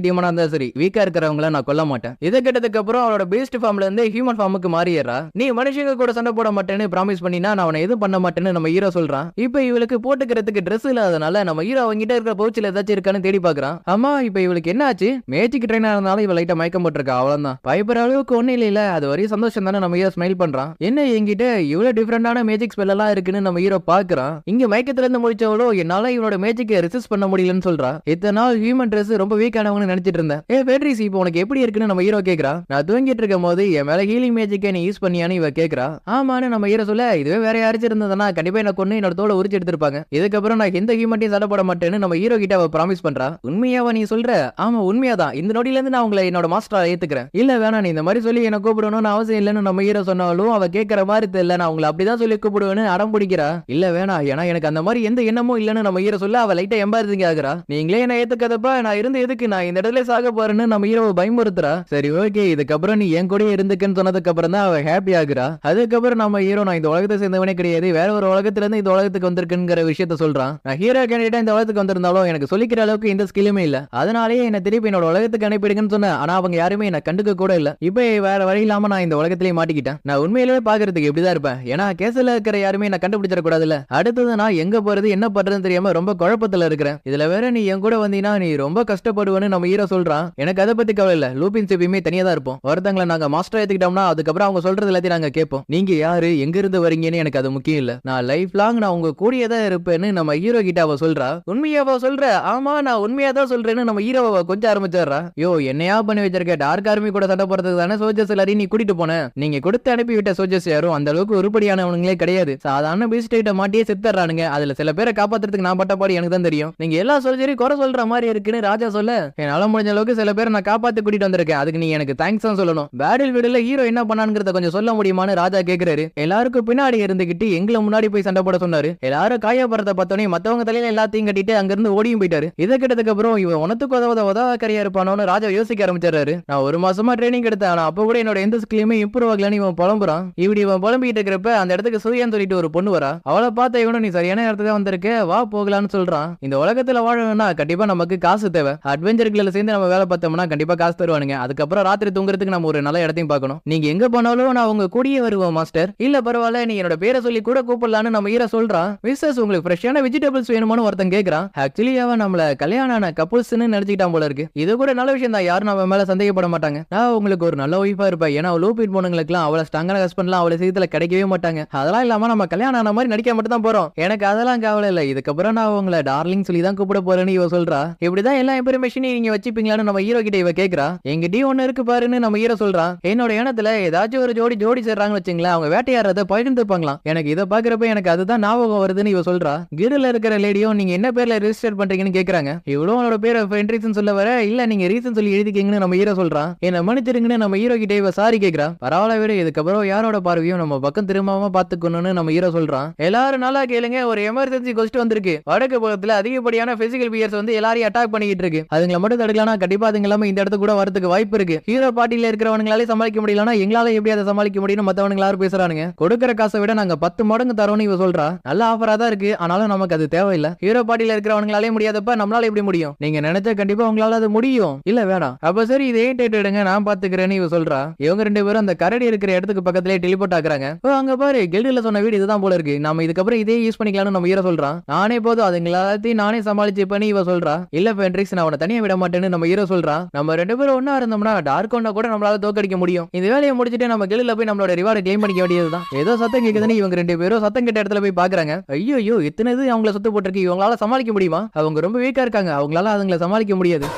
டீமனா இருந்தாலும் சரி, வீக்கா இருக்கிறவங்கள நான் கொல்ல மாட்டேன். இதை கேட்டதுக்கு அப்புறம் அவளோட பீஸ்ட் ஃபார்ம்ல இருந்து ஹியூமன் ஃபார்முக்கு மாறிடுறா. நீ மனுஷங்க கூட சண்டை போட மாட்டேன்னு ப்ராமிஸ் பண்ணினா நான் அவனை எதுவும் பண்ண மாட்டேன்னு நம்ம ஹீரோ சொல்றான். இப்போ இவளுக்கு போட்டுக்கிறதுக்கு ட்ரெஸ் இல்லாதனால நம்ம ஹீரோ அவங்கிட்ட இருக்கிற பவுச்சில் ஏதாச்சும் இருக்கான்னு தேடி பாக்குறான். ஆமா இப்போ இவளுக்கு என்ன ஆச்சு, மேஜிக் ட்ரெயினா இருந்தாலும் இவ லைட்டா மயக்கம் போட்டிருக்கா, அவ்வளவுதான். பயப்படுற அளவுக்கு ஒண்ணு இல்ல, அது வரையும் சந்தோஷம் தானே. நம்ம ஹீரோ ஸ்மைல் பண்றான். என்ன என்கிட்ட இவ்வளவு டிஃபரெண்டான மேஜிக் ஸ்பெல் எல்லாம் இருக்குன்னு நம்ம ஹீரோ பாக்குறான். இங்க மயக்கத்துல இருந்து முடிச்சவளோ என்னால இவனோட மேஜிக்கை ரெசிஸ்ட் பண்ண முடியலன்னு சொல்றா. இத்தனை நாள் ஹியூமன் ட்ரெஸ் ரொம்ப வீக்கானவங்க நினைச்சிட்டு இருந்தேன். ஃபெட்ரிஸ் இப்போ உனக்கு எப்படி இருக்குன்னு நம்ம ஹீரோ கேக்குறா. நான் தூங்கிட்டு இருக்கும் போது என் மேல ஹீலிங் மேஜிக்கை நீ யூஸ் பண்ணியான்னு இவ கேக்குறா. ஆமான்னு நம்ம ஹீரோ சொல்ல, இதுவே வேற யாராச்சும் இருந்ததுன்னா கண்டிப்பா என்ன கொண்டு என்னோட தோலை உரிச்சு எடுத்திருப்பாங்க. இதுக்கப்புறம் நான் எந்த ஹியூமன்டையும் சண்டை போட மாட்டேன்னு நம்ம ஹீரோ கிட்ட அவ ப்ராமிஸ் பண்றா. உண்மையாவா நீ சொல்ற? ஆமா உண்மையாதான், இந்த நொடியில இருந்து நான் உங்களை என்னோட மாஸ்டரா ஏத்துக்கிறேன். இல்ல வேணா நீ இந்த மாதிரி சொல்லி என்ன கூப்பிடணும்னு அவசியம் இல்லைன்னு நம்ம ஹீரோ சொன்னாலும் அவ கேட்கற மாதிரி தெரியல, நான் உங்களை அப்படிதான் சொல்லி கூப்பிடுவேன்னு அடம் பிடிக்கிறா. இல்ல வேணா, ஏன்னா எனக்கு அந்த மாதிரி எந்த எண்ணமும் இல்லைன்னு நம்ம ஹீரோ சொல்ல அவ லைட்டா எம்பாரசிங் ஆகுறா. நீங்களே என்ன ஏத்துக்கதப்பா நான் இருந்து எதுக்கு, நான் இந்த இடத்துல சாக போறேன்னு நம்ம ஹீரோவை பயமுறுத்துறா. சரி ஓகே, இதுக்கப்புறம் நீ என் கூட இருந்துக்குன்னு சொன்னதுக்கு அப்புறம் தான் அவ ஹாப்பி ஆகுறா. அதுக்கப்புறம் நம்ம ஹீரோ நான் இந்த உலகத்தை சேர்ந்தவனே கிடையாது, வேற ஒரு உலகத்துல இருந்து இந்த உலகத்துக்கு வந்திருக்குங்கிற விஷயத்த சொல்றான். நான் ஹீரோ கேண்டிடேட்டா இந்த உலகத்துக்கு வந்திருந்தாலும் எனக்கு சொல்லிக்கிற அளவுக்கு எந்த ஸ்கில்லுமே இல்ல, அதனாலேயே என்ன திருப்பி என்னோட உலகத்துக்கு அனுப்பிடுங்கன்னு சொன்னேன். ஆனா அவங்க யாருமே என்ன கண்டுக்க கூட இல்ல. இப்ப வேற வழி இல்லாம நான் இந்த உலகத்திலேயே மாட்டிக்கிட்டேன். நான் உண்மையிலேயே பாக்குறதுக்கு எப்படிதான் இருப்பேன், ஏன்னா கேஸ்ல இருக்கிற யாருமே என்ன கண்டுபிடிச்சிட கூடாதுல்ல. அடுத்தது நான் எங்க போறது என்ன பண்றதுன்னு தெரியாம ரொம்ப குழப்பத்துல இருக்கிறேன். இதுல வேற நீ என் கூட வந்தீங்கன்னா நீ ரொம்ப கஷ்டப்படுவேன்னு நம்ம ஹீரோ சொல்றான். எனக்கு அதை பத்தி கவலை இல்ல, லூபின் எப்பயுமே தனியா தான் இருப்போம். ஒருத்தங்களை நாங்க மாஸ்டர் ஏத்துக்கிட்டோம்னா அதுக்கப்புறம் அவங்க சொல்றது எல்லாத்தையும் நாங்க கேட்போம். நீங்க யாரு எங்க இருந்து வரீங்கன்னு எனக்கு அது முக்கியம் இல்ல, நான் லைஃப் லாங் நான் உங்க கூடயே தான் இருப்பேன்னு நம்ம ஹீரோ கிட்ட அவ சொல்றா. உண்மையாவா சொல்ற? ஆமா நான் உண்மையா தான் சொல்றேன்னு நம்ம ஹீரோவை கொஞ்சம் ஆரம்பிச்சிடுறா. யோ என்னையா பண்ணி வச்சிருக்க, டார்க் ஆர்மி கூட சண்டை போறதுக்கு தானே சோல்ஜர்ஸ் எல்லாரையும் நீ கூட்டிட்டு போன. நீங்க கொடுத்து அனுப்பி விட்ட சோல்ஜர்ஸ் யாரும் அந்த அளவுக்கு உருப்படியானவங்களே கிடையாது, சாதாரண பீஸ்ட் கிட்ட மாட்டியே செத்துறானுங்க. அதுல சில பேரை காப்பாத்துறதுக்கு நான் பட்ட பாடு எனக்கு தான் தெரியும். நீங்க எல்லா சோல்ஜரையும் குறை சொல்ற மாதிரி இருக்குன்னு ராஜா சொல்ல, என்னால முடிஞ்ச அளவுக்கு சில பேரை நான் காப்பாத்தி கூட்டிட்டு வந்திருக்கேன், அதுக்கு நீ எனக்கு தேங்க்ஸ் தான் சொல்லணும். பேட்டில் வீடுல ஹீரோ என்ன பண்ணாங்கிறத கொஞ்சம் சொல்ல முடியுமான்னு ராஜா கேக்குறாரு. எல்லாருக்கும் பின்னாடி இருந்துகிட்டு எங்களை முன்னாடி போய் சண்டை போட சொன்னாரு. எல்லாரும் காயப்படுறத பார்த்தோன்னே மத்தவங்க தலையில எல்லாத்தையும் கட்டிட்டு அங்க இருந்து ஓடியும் போயிட்டாரு. இதை கேட்டதுக்கு அப்புறம் இவன் உனத்துக்கு உதவாக்கரையா இருப்பானோன்னு ராஜா யோசிக்க ஆரம்பிச்சாரு. நான் ஒரு மாசமா ட்ரைனிங் எடுத்தேன், ஆனா அப்ப கூட என்னோட எந்த ஸ்கில்லுமே இம்ப்ரூவ் ஆகலன்னு இவன் புலம்புறான். இப்படி இவன் புலம்பிட்டு இருக்கிறப்ப அந்த இடத்துக்கு சூர்யான்னு சொல்லிட்டு ஒரு பொண்ணு வரா. அவளை பார்த்த இவனும் நீ சரியான இடத்துல வந்திருக்க, வா போகலான்னு சொல்றான். இந்த உலகத்துல வாழணும்னா கண்டிப்பா நமக்கு காசு தேவை. அட்வென்ச்சர்ல சேர்ந்து நம்ம வேலை பார்த்தோம்னா கண்டிப்பா காசு தருவானுங்க. அதுக்கப்புறம் ராத்திரி தூங்குறதுக்கு நம்ம ஒரு நல்ல இடத்தையும் பார்க்கணும். நீங்க எங்க போனாலும் நான் உங்க கூடயே வருவோம் மாஸ்டர். இல்ல பரவாயில்ல, நீ என்னோட பேரை சொல்லி கூட கூப்பிடலான்னு நம்ம ஹீரோ சொல்றான். மிஸ்ஸஸ் உங்களுக்கு ஃப்ரெஷ்ஷான வெஜிடபிள்ஸ் வேணுமான்னு ஒருத்தன் கேக்குறான். ஆக்சுவலி அவன் நம்மள கல்யாண கப்புள்ஸ்னு நினைச்சிட்டான் போல இருக்கு. இது கூட நல்ல விஷயம் தான், யாரும் நம்ம மேல சந்தேகப்பட மாட்டாங்க. நான் உங்களுக்கு ஒரு நல்ல ஒய்ஃபா இருப்பேன், ஏன்னா லூபிட் பொண்ணுங்களுக்குலாம் அவளை ஸ்ட்ராங்கான ஹஸ்பண்ட்லாம் அவளை சீத்துல கிடைக்கவே மாட்டாங்க. அதெல்லாம் இல்லாம நம்ம கல்யாணம் ஆன மாதிரி நடிக்க மட்டும் தான் போறோம். எனக்கு அதெல்லாம் கவலை இல்லை, இதுக்கப்புறம் நான் உங்களை டார்லிங் சொல்லி தான் கூப்பிட போறேன்னு இவ சொல்றா. இப்படிதான் எல்லா இன்ஃபர்மேஷனையும் நீங்க வச்சுப்பீங்களான்னு நம்ம ஹீரோ கிட்ட இவ கேக்குறா. எங்கிட்டயும் ஒண்ணு இருக்கு பாருன்னு நம்ம ஹீரோ சொல்றான். என்னோட இனத்துல ஏதாச்சும் ஒரு ஜோடி சேர்றாங்கன்னு வச்சுங்களேன், அவங்க வேட்டையாடுறத பகிர்ந்துப்பாங்களாம். எனக்கு இதை பாக்குறப்ப எனக்கு அதுதான் ஞாபகம் வருதுன்னு இவ சொல்றா. கிரில இருக்கிற லேடியும் நீங்க என்ன பேர்ல ரெஜிஸ்டர் பண்றீங்கன்னு கேக்குறாங்க. இவ்வளவு அவனோட பேரை என்ட்ரிஸ்னு சொல்ல வர, இல்ல நீங்க ரீசன் சொல்லி எழுதிக்கீங்கன்னு நம்ம ஹீரோ சொல்றான். என்ன மன்னிச்சிருங்கன்னு நம்ம ஹீரோ கிட்ட இவ சாரி கேக்குறா. பரவாயில்ல விட, இதுக்கப்புறம் யாரோட பார்வையும் நம்ம பக்கம் திரும்பாம பாத்துக்கணும்னு நம்ம ஹீரோ சொல்றான். எல்லாரும் நல்லா கேளுங்க, ஒரு எமர்ஜென்சி கொஸ்ட் வந்திருக்கு. வடக்கு பக்கத்துல அதிகப்படியான பிசிக்கல் பியர்ஸ் வந்து எல்லாரையும் அட்டாக் பண்ணிட்டு இருக்கு. அதுங்களை மட்டும் தடுக்கலாம், கண்டிப்பா அதுங்க எல்லாமே இந்த இடத்துக்கு கூட வரதுக்கு வாய்ப்பு இருக்கு. ஹீரோ பார்ட்டியில இருக்கிறவங்களாலே சமாளிக்க முடியலன்னா எங்களால எப்படி அதை சமாளிக்க முடியும் மத்தவங்க எல்லாரும் பேசுறானுங்க. கொடுக்கிற காசை விட நாங்க 10 மடங்கு தரோம்னு இவ சொல்றா. நல்ல ஆஃபரா தான் இருக்கு, ஆனாலும் நமக்கு அது தேவையில்லை. ஹீரோ பார்ட்டியில இருக்கிறவங்களாலே முடியாதப்ப நம்மளால எப்படி முடியும்? நீங்க நினைச்சா கண்டிப்பா உங்களால அது முடியும். இல்ல வேணாம், அப்ப சரி இதை ஏன் எடுங்க, நான் பாத்துக்கிறேன்னு இவ சொல்றா. இவங்க 2 பேரும் அந்த கரடி இருக்கிற இடத்துக்கு பக்கத்திலே டெலிபோர்ட் ஆகுறாங்க. அங்க பாரு, கெல்டுல சொன்ன வீடு இதுதான் போல இருக்கு, நாம இதுக்கப்புறம் இதே யூஸ் பண்ணிக்கலாம்னு நம்ம ஹீரோ சொல்றான். நானே போதும், அதுங்க எல்லாத்தையும் நானே சமாளிச்சு பண்ணி இவ சொல்றா. இல்ல ஃபென்ட்ரிக்ஸ், நான் அவனை தனியா விட மாட்டேன்னு நம்ம ஹீரோ சொல்றான். நம்ம 2 பேரும் ஒண்ணா இருந்தோம்னா டார்க் ஒன்னா கூட நம்மளால தோக்கடிக்க முடியும். இந்த வேலையை முடிச்சிட்டு நம்ம கெல்டுல போய் நம்மளோட ரிவார்டு கிளைம் பண்ணிக்க வேண்டியதுதான். ஏதோ சத்தம் கேக்குதுன்னு இவங்க 2 பேரும் சத்தம் கேட்ட இடத்துல போய் பாக்குறாங்க. ஐயோ இத்தனை இது அவங்கள சுத்து போட்டிருக்கு, இவங்களால சமாளிக்க முடியுமா? அவங்க ரொம்ப வீக்கா இருக்காங்க, அவங்களால அதுங்களை சமாளிக்க முடியாது.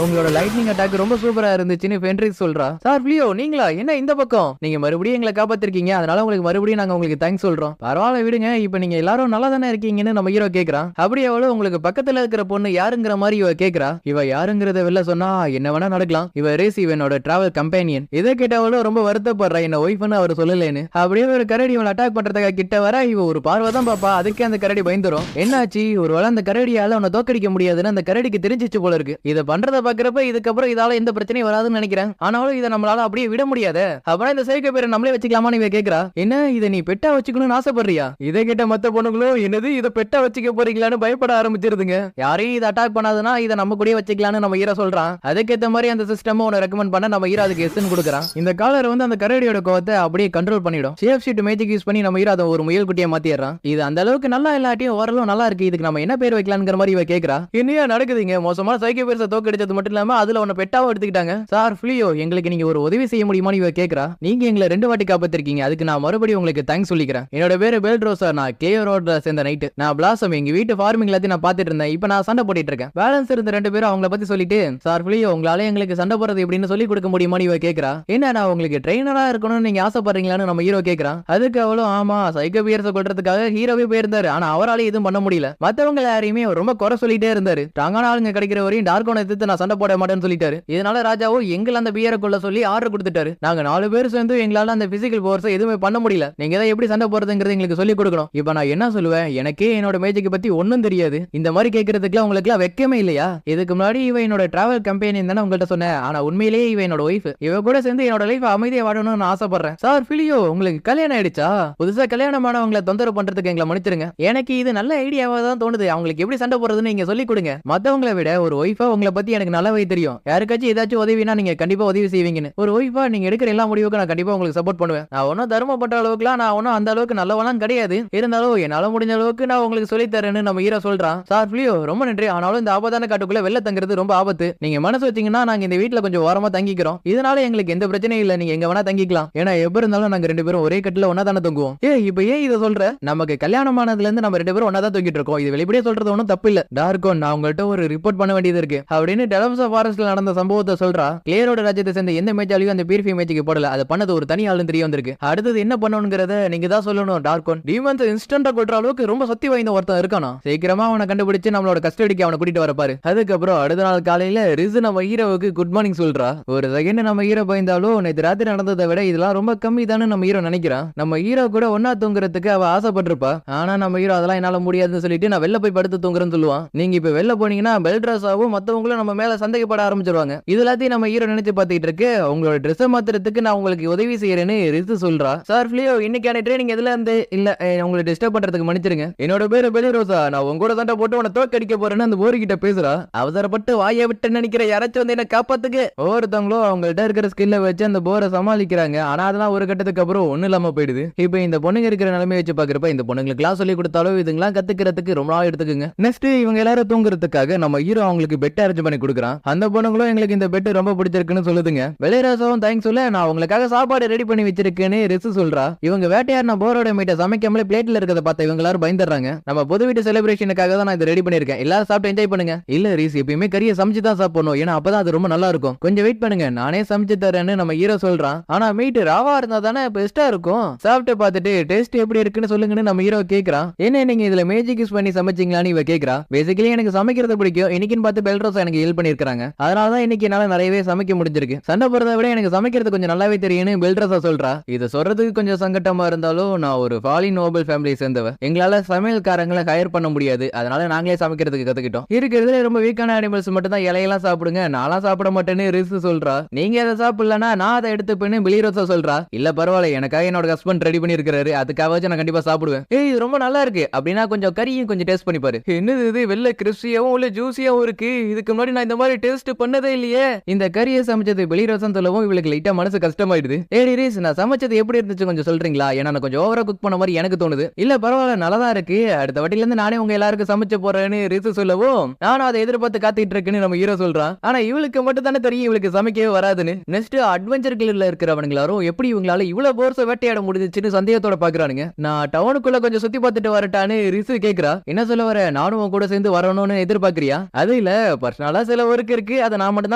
உங்களோட லைட்னிங் அட்டாக் ரொம்ப சூப்பரா இருந்துச்சுன்னு ஃபென்ட்ரிக்ஸ் சொல்றா. சார் ஃப்ளியோ நீங்களா, என்ன இந்த பக்கம்? நீங்க மறுபடியும் எங்களை காப்பாத்திருக்கீங்க, அதனால உங்களுக்கு மறுபடியும் நாங்க உங்களுக்கு தேங்க்ஸ் சொல்றோம். பரவாயில்ல விடுங்க, இப்போ நீங்க எல்லாரும் நல்லா தானே இருக்கீங்கன்னு நம்ம ஹீரோ கேக்குறான். அப்படியே அவளும் உங்களுக்கு பக்கத்துல இருக்கிற பொண்ணு யாருங்கிற மாதிரி இவ கேக்குறா. இவ யாருங்கிறத வெளில சொன்னா என்ன வேணா நடக்கலாம். இவ ரேஸ் இவனோட டிராவல் கம்பேனியன். இதை கேட்டவளும் ரொம்ப வருத்தப்படுறா, என்ன ஒய்ஃப்னு அவர் சொல்லலேன்னு. அப்படியே ஒரு கரடி இவன் அட்டாக் பண்றதுக்காக கிட்ட வர இவ ஒரு பார்வை தான் பாப்பா, அதுக்கே அந்த கரடி பயந்துரும். என்னாச்சு, ஒருவேளை அந்த கரடியால அவனை தோக்கடிக்க முடியாதுன்னு அந்த கரடிக்கு தெரிஞ்சிச்சு போல இருக்கு. இதை பண்றத பாக்குறப்ப இதுக்கப்புறம் இதால எந்த பிரச்சனையும் வராதுன்னு நினைக்கிறேன். ஆனாலும் இதை நம்மளால அப்படியே விட முடியாது. அப்புறம் இந்த சைக்கோ பேரை நம்மளே வச்சுக்கலாமான்னு இவ கேக்குறா. என்ன இதை நீ பெட்டா வச்சுக்கணும்னு ஆசைப்படுறியா? இதை கேட்ட மத்த பொண்ணுங்களும் என்னது இதை பெட்டா வச்சுக்க போறீங்களான்னு பயப்பட ஆரம்பிச்சிருதுங்க. யாரையும் இதை அட்டாக் பண்ணாதுன்னா இதை நம்ம கூட வச்சுக்கலாம்னு நம்ம ஹீரோ சொல்றான். அதுக்கேற்ற மாதிரி அந்த சிஸ்டம் உன ரெக்கமெண்ட் பண்ண நம்ம ஹீரோ அதுக்கு எஸ்ன்னு கொடுக்குறான். இந்த காலர் வந்து அந்த கரடியோட கோவத்தை அப்படியே கண்ட்ரோல் பண்ணிடும். சேஃப் ஷீட் மேஜிக் யூஸ் பண்ணி நம்ம ஹீரோ அதை ஒரு முயல் குட்டியை மாத்திடுறான். இது அந்த அளவுக்கு நல்லா இல்லாட்டியும் ஓரளவு நல்லா இருக்கு. இதுக்கு நம்ம என்ன பேர் வைக்கலாம்ங்கிற மாதிரி இவ கேக்குறா. என்னையா நடக்குதுங்க? மோசமான சைக்கோ பேர்ஸை தோக்கடிச்சது மட்டும் இல்லாம அதுல உன்னை பெட்டாவும் எடுத்துக்கிட்டாங்க. சார் ஃபிலியோ, எங்களுக்கு நீங்க ஒரு உதவி செய்ய முடியுமான்னு இவ கேக்குறா. நீங்க எங்களை 2 வாட்டி காப்பாத்திருக்கீங்க, அதுக்கு நான் மறுபடியும் உங்களுக்கு தேங்க்ஸ் சொல்லிக்கிறேன். என்னோட பேரு பெல்ட்ரோசா, நான் கிளியோ ரோட்ல சேர்ந்த நைட் நான் பிளாசம் எங்க வீட்டு ஃபார்மிங் எல்லாத்தையும் நான் பாத்துட்டு இருந்தேன். இப்போ நான் சண்டை போட்டுட்டு இருக்கேன். பேலன்ஸ் இருந்த 2 பேரும் அவங்கள பத்தி சொல்லிட்டு, சார் ஃபிலியோ, உங்களால எங்களுக்கு சண்டை போறது எப்படின்னு சொல்லி கொடுக்க முடியுமான்னு இவ கேக்குறா. என்ன நான் உங்களுக்கு ட்ரெயினரா இருக்கணும்னு நீங்க ஆசைப்படுறீங்களான்னு நம்ம ஹீரோ கேக்குறான். அதுக்கு அவளும் ஆமா, சைக்கோ பியர்ஸை கொல்றதுக்காக ஹீரோவே போயிருந்தாரு, ஆனா அவரால எதுவும் பண்ண முடியல. மத்தவங்க யாரையுமே ரொம்ப குறை சொல்லிட்டே இருந்தாரு. ஸ்ட்ராங்கான ஆளுங்க கிடைக்கிற வரையும் டார்கோனை எதிர்த்து நான் சண்டை போட மாட்டேன்னு சொல்லிட்டாரு. இதனால ராஜாவும் எங்களை அந்த பியரை கொள்ள சொல்லி ஆர்டர் கொடுத்துட்டாரு. நாங்க 4 பேர் சேர்ந்து எங்களால அந்த பிசிக்கல் போர்ஸை எதுவுமே பண்ண முடியல. நீங்க தான் எப்படி சண்டை போறதுங்கிறது எங்களுக்கு சொல்லி கொடுக்கணும். இப்போ நான் என்ன சொல்லுவேன்? எனக்கே என்னோட மேஜிக் பத்தி ஒன்னும் தெரியாது. இந்த மாதிரி கேட்கறதுக்குலாம் உங்களுக்கு எல்லாம் வெக்கமே இல்லையா? இதுக்கு முன்னாடி இவ என்னோட டிராவல் கம்பெனி தானே உங்கள்கிட்ட சொன்னேன். ஆனா உண்மையிலேயே இவ என்னோட ஒய்ஃப். இவ கூட சேர்ந்து என்னோட லைஃப் அமைதியா வாழணும்னு ஆசைப்படுறேன். சார் ஃபிலியோ, உங்களுக்கு கல்யாணம் ஆயிடுச்சா? புதுசா கல்யாணமானவங்களை தொந்தரவு பண்றதுக்கு எங்களை மன்னிச்சிருங்க. எனக்கு இது நல்ல ஐடியாவா தான் தோணுது. அவங்களுக்கு எப்படி சண்டை போறதுன்னு நீங்க சொல்லி கொடுங்க. மத்தவங்களை விட ஒரு ஒய்ஃபா உங்களை பத்தி எனக்கு நல்லாவே தெரியும். யாருக்காச்சும் ஏதாச்சும் உதவினா நீங்க கண்டிப்பா உதவி செய்வீங்கன்னு. ஒரு ஒய்ஃபா நீங்க எடுக்கிற எல்லா முடிவுக்கும் நான் கண்டிப்பா உங்களுக்கு சப்போர்ட் பண்ணுவேன். நான் ஒன்னும் தர்மப்பட்ட அளவுக்குலாம் நான் ஒன்னும் அந்த அளவுக்கு நல்லவெல்லாம் கிடையாது. இருந்தாலும் என்னால முடிஞ்ச அளவுக்கு நான் உங்களுக்கு சொல்லி தரேன்னு நம்ம ஹீரோ சொல்றான். சார் ஃபிலியோ, ரொம்ப நன்றி. ஆனாலும் இந்த ஆபத்தான காட்டுக்குள்ள வெளில தங்குறது ரொம்ப ஆபத்து. நீங்க மனசு வச்சீங்கன்னா நாங்க இந்த வீட்டுல கொஞ்சம் ஓரமா தங்கிக்கிறோம். இதனால எங்களுக்கு எந்த பிரச்சனையும் இல்ல. நீங்க எங்க வேணா தங்கிக்கலாம். ஏன்னா எப்ப இருந்தாலும் நாங்க 2 பேரும் ஒரே கட்டில ஒன்னா தானே தங்குவோம். இப்ப ஏன் இதை சொல்ற? நமக்கு கல்யாணமானதுல இருந்து நம்ம 2 பேரும் ஒன்னா தான் தூக்கிட்டு இருக்கோம். இது வெளிப்படையா சொல்றது ஒன்றும் தப்பு இல்ல. டார்கோன், நான் உங்கள்கிட்ட ஒரு ரிப்போர்ட் பண்ண வேண்டியது இருக்கு அப்படின்னு டெலம்சா ஃபாரஸ்ட்ல நடந்த சம்பவத்தை சொல்றா. கிளியரோட ராஜ்யத்தை சேர்ந்த எந்த மேட்சாலையும் அந்த பியூரிஃபை மேட்சுக்கு போடல. அது பண்ணது ஒரு தனி ஆளுன்னு தெரிய வந்திருக்கு. அடுத்தது என்ன பண்ணணுங்கிறத நீங்க தான் சொல்லணும். டார்கோன் டீமன்ஸ் இன்ஸ்டன்டா கொல்ற அளவுக்கு ரொம்ப சக்தி வாய்ந்த ஒருத்தன் இருக்கானா? சீக்கிரமா அவனை கண்டுபிடிச்சு நம்மளோட கஸ்டடிக்கு அவனை கூட்டிட்டு வரப்பாரு. அதுக்கப்புறம் அடுத்த நாள் காலையில ரிஸ் நம்ம ஹீரோவுக்கு குட் மார்னிங் சொல்றா. ஒரு செகண்ட் நம்ம ஹீரோ பயந்தாலும் நேற்று ராத்திரி நடந்ததை விட இதெல்லாம் ரொம்ப கம்மி தானே நம்ம ஹீரோ நினைக்கிறான். நம்ம ஹீரோ கூட ஒன்னா தூங்குறதுக்கு அவ ஆசைப்பட்டிருப்பா. ஆனா நம்ம ஹீரோ அதெல்லாம் என்னால முடியாதுன்னு சொல்லிட்டு நான் வெளில போய் படுத்து தூங்குறேன்னு சொல்லுவான். நீங்க இப்ப வெளில போனீங்கன்னா பெல்ட்ராஸாவும் மத்தவங்களும் நம்ம மேல சந்தேகப்பட ஆரம்பிச்சிருவாங்க. இது எல்லாத்தையும் நம்ம ஹீரோ நினைச்சு பார்த்துட்டு இருக்கு. உங்களோட ட்ரெஸ் மாத்துறதுக்கு நான் உங்களுக்கு உதவி செய்யறேன்னு ரிஸ் சொல்றா. சார் ஃபிலியோ, இன்னைக்கான ட்ரெயினிங் எதுல இருந்து இல்ல உங்களை டிஸ்டர்ப் பண்றதுக்கு மன்னிச்சிருங்க. என்னோட பேரு பெலிரோசா. நான் உங்க கூட சண்டை போட்டு உன தோக்கடிக்க போறேன்னு அந்த போர் கிட்ட பேசுறா. அவசரப்பட்டு வாயை விட்டு நினைக்கிற யாராச்சும் வந்து என்ன காப்பாத்துக்கு. ஒவ்வொருத்தவங்களும் அவங்கள்ட்ட இருக்கிற ஸ்கில்ல வச்சு அந்த போரை சமாளிக்கிறாங்க. ஆனா அதெல்லாம் ஒரு கட்டத்துக்கு அப்புறம் ஒண்ணு இல்லாம போயிடுது. இப்ப இந்த பொண்ணுங்க இருக்கிற நிலைமை வச்சு பாக்குறப்ப இந்த பொண்ணுங்களுக்கு கிளாஸ் சொல்லி கொடுத்தாலும் இதுங்களாம் கத்துக்கிறதுக்கு ரொம்ப நாள் எடுத்துக்குங்க. நெக்ஸ்ட் இவங்க எல்லாரும் தூங்குறதுக்காக நம்ம ஹீரோ அவங்களுக்கு பெட் அரேஞ்ச் பண்ணி கொடுக்குறான். அந்த பொண்ணுங்களும் எங்களுக்கு இந்த பெட் ரொம்ப பிடிச்சிருக்குன்னு சொல்லுதுங்க. வெளிராசாவும் தேங்க்ஸ் சொல்ல, நான் உங்களுக்காக சாப்பாடு ரெடி பண்ணி வச்சிருக்கேன்னு ரிஸ் சொல்றா. இவங்க வேட்டையாடின போரோட மீட்டை சமைக்காமலே பிளேட்ல இருக்கிறத பார்த்து இவங்க எல்லாரும் பயந்துறாங்க. நம்ம புது வீட்டு செலிப்ரேஷனுக்காக தான் நான் இதை ரெடி பண்ணிருக்கேன். எல்லாரும் சாப்பிட்டு என்ஜாய் பண்ணுங்க. இல்ல ரிஸ், எப்பயுமே கறியை சமைச்சு தான் சாப்பிடணும். ஏன்னா அப்பதான் அது ரொம்ப நல்லா இருக்கும். கொஞ்சம் வெயிட் பண்ணுங்க, நானே சமைச்சு தரேன்னு நம்ம ஹீரோ சொல்றான். ஆனா மீட் ராவா இருந்தா தானே பெஸ்டா இருக்கும். சாப்பிட்டு பார்த்துட்டு டேஸ்ட் எப்படி இருக்குன்னு சொல்லுங்கன்னு நம்ம ஹீரோ கேக்குறான். என்ன நீங்க இதுல மேஜிக் யூஸ் பண்ணி சமைச்சீங்களான்னு இவ கேக்குறா. பேசிக்கலி எனக்கு சமைக்கிறது பிடிக்கும். இன்னைக்குன்னு பார்த்து பெல்ட்ரோஸா எனக்கு ஹெல்ப் பண்ணிருக்காங்க. அதனாலதான் இன்னைக்கு என்னால நிறையவே சமைக்க முடிஞ்சிருக்கு. சண்டை போறதை விட எனக்கு சமைக்கிறது கொஞ்சம் நல்லாவே தெரியும்னு பெல்ட்ரோஸா சொல்றா. இதை சொல்றதுக்கு கொஞ்சம் சங்கட்டமா இருந்தாலும் நான் ஒரு ஃபாலின் நோபல் ஃபேமிலியை சேர்ந்தவ. எங்களால சமையல்காரங்களை ஹையர் பண்ண முடியாது. அதனால நாங்களே சமைக்கிறதுக்கு கத்துக்கிட்டோம். இருக்கிறதுல ரொம்ப வீக்கான அனிமல்ஸ் மட்டும் தான் இலையெல்லாம் சாப்பிடுங்க, நான்லாம் சாப்பிட மாட்டேன்னு ரிஸ் சொல்றா. நீங்க அதை சாப்பிடலன்னா நான் அதை எடுத்துப்பேன்னு பெலிரோஸா சொல்றா. இல்ல பரவாயில்ல, எனக்காக என்னோட ஹஸ்பண்ட் ரெடி பண்ணி இருக்காரு, அதுக்காக நான் கண்டிப்பா சாப்பிடுவேன். இது ரொம்ப நல்லா இருக்கு அப்படின்னா கொஞ்சம் கறியும் கொஞ்சம் டேஸ்ட் பண்ணி பாரு. என்னது இது, வெள்ளை கிறிஸ்பியாவும் உள்ள ஜூசியாவும் இருக்கு. இதுக்கு முன்னாடி நான் இந்த மாதிரி டேஸ்ட் பண்ணதே இல்லையே. இந்த கறியை சமைச்சது பெலிரோசன் சொல்லவும் இவளுக்கு லைட்டா மனசு கஷ்டமாயிடுது. ரிஸ், நான் சமைச்சது எப்படி இருந்துச்சு கொஞ்சம் சொல்றீங்களா? ஏன்னா நான் கொஞ்சம் ஓவரா குக் பண்ண மாதிரி எனக்கு தோணுது. இல்ல பரவாயில்ல, நல்லதா இருக்கு. அடுத்த வாட்டில இருந்து நானே உங்க எல்லாருக்கும் சமைச்சு போறேன்னு ரிஸ் சொல்லவும் நானும் அதை எதிர்பார்த்து காத்துட்டு இருக்கேன்னு நம்ம ஹீரோ சொல்றான். ஆனா இவளுக்கு மட்டும் தானே தெரியும் இவளுக்கு சமைக்கவே வராதுன்னு. நெக்ஸ்ட் அட்வென்ச்சர் கிளர்ல இருக்கிறவங்களாரும் எப்படி இவங்களால இவ்வளவு போர்ஸ வேட்டையாட முடிஞ்சுன்னு சந்தேகத்தோட பாக்குறானுங்க. நான் டவுனுக்குள்ள கொஞ்சம் சுத்தி பார்த்துட்டு வரட்டான்னு ரிஸ் கேக்குறா. என்ன சொல்ல வர, நானும் உன் கூட சேர்ந்து வரணும்னு எதிர்பார்க்கறியா? அது இல்ல, பர்சனலா சில ஒர்க் இருக்கு, அதை நான் மட்டும்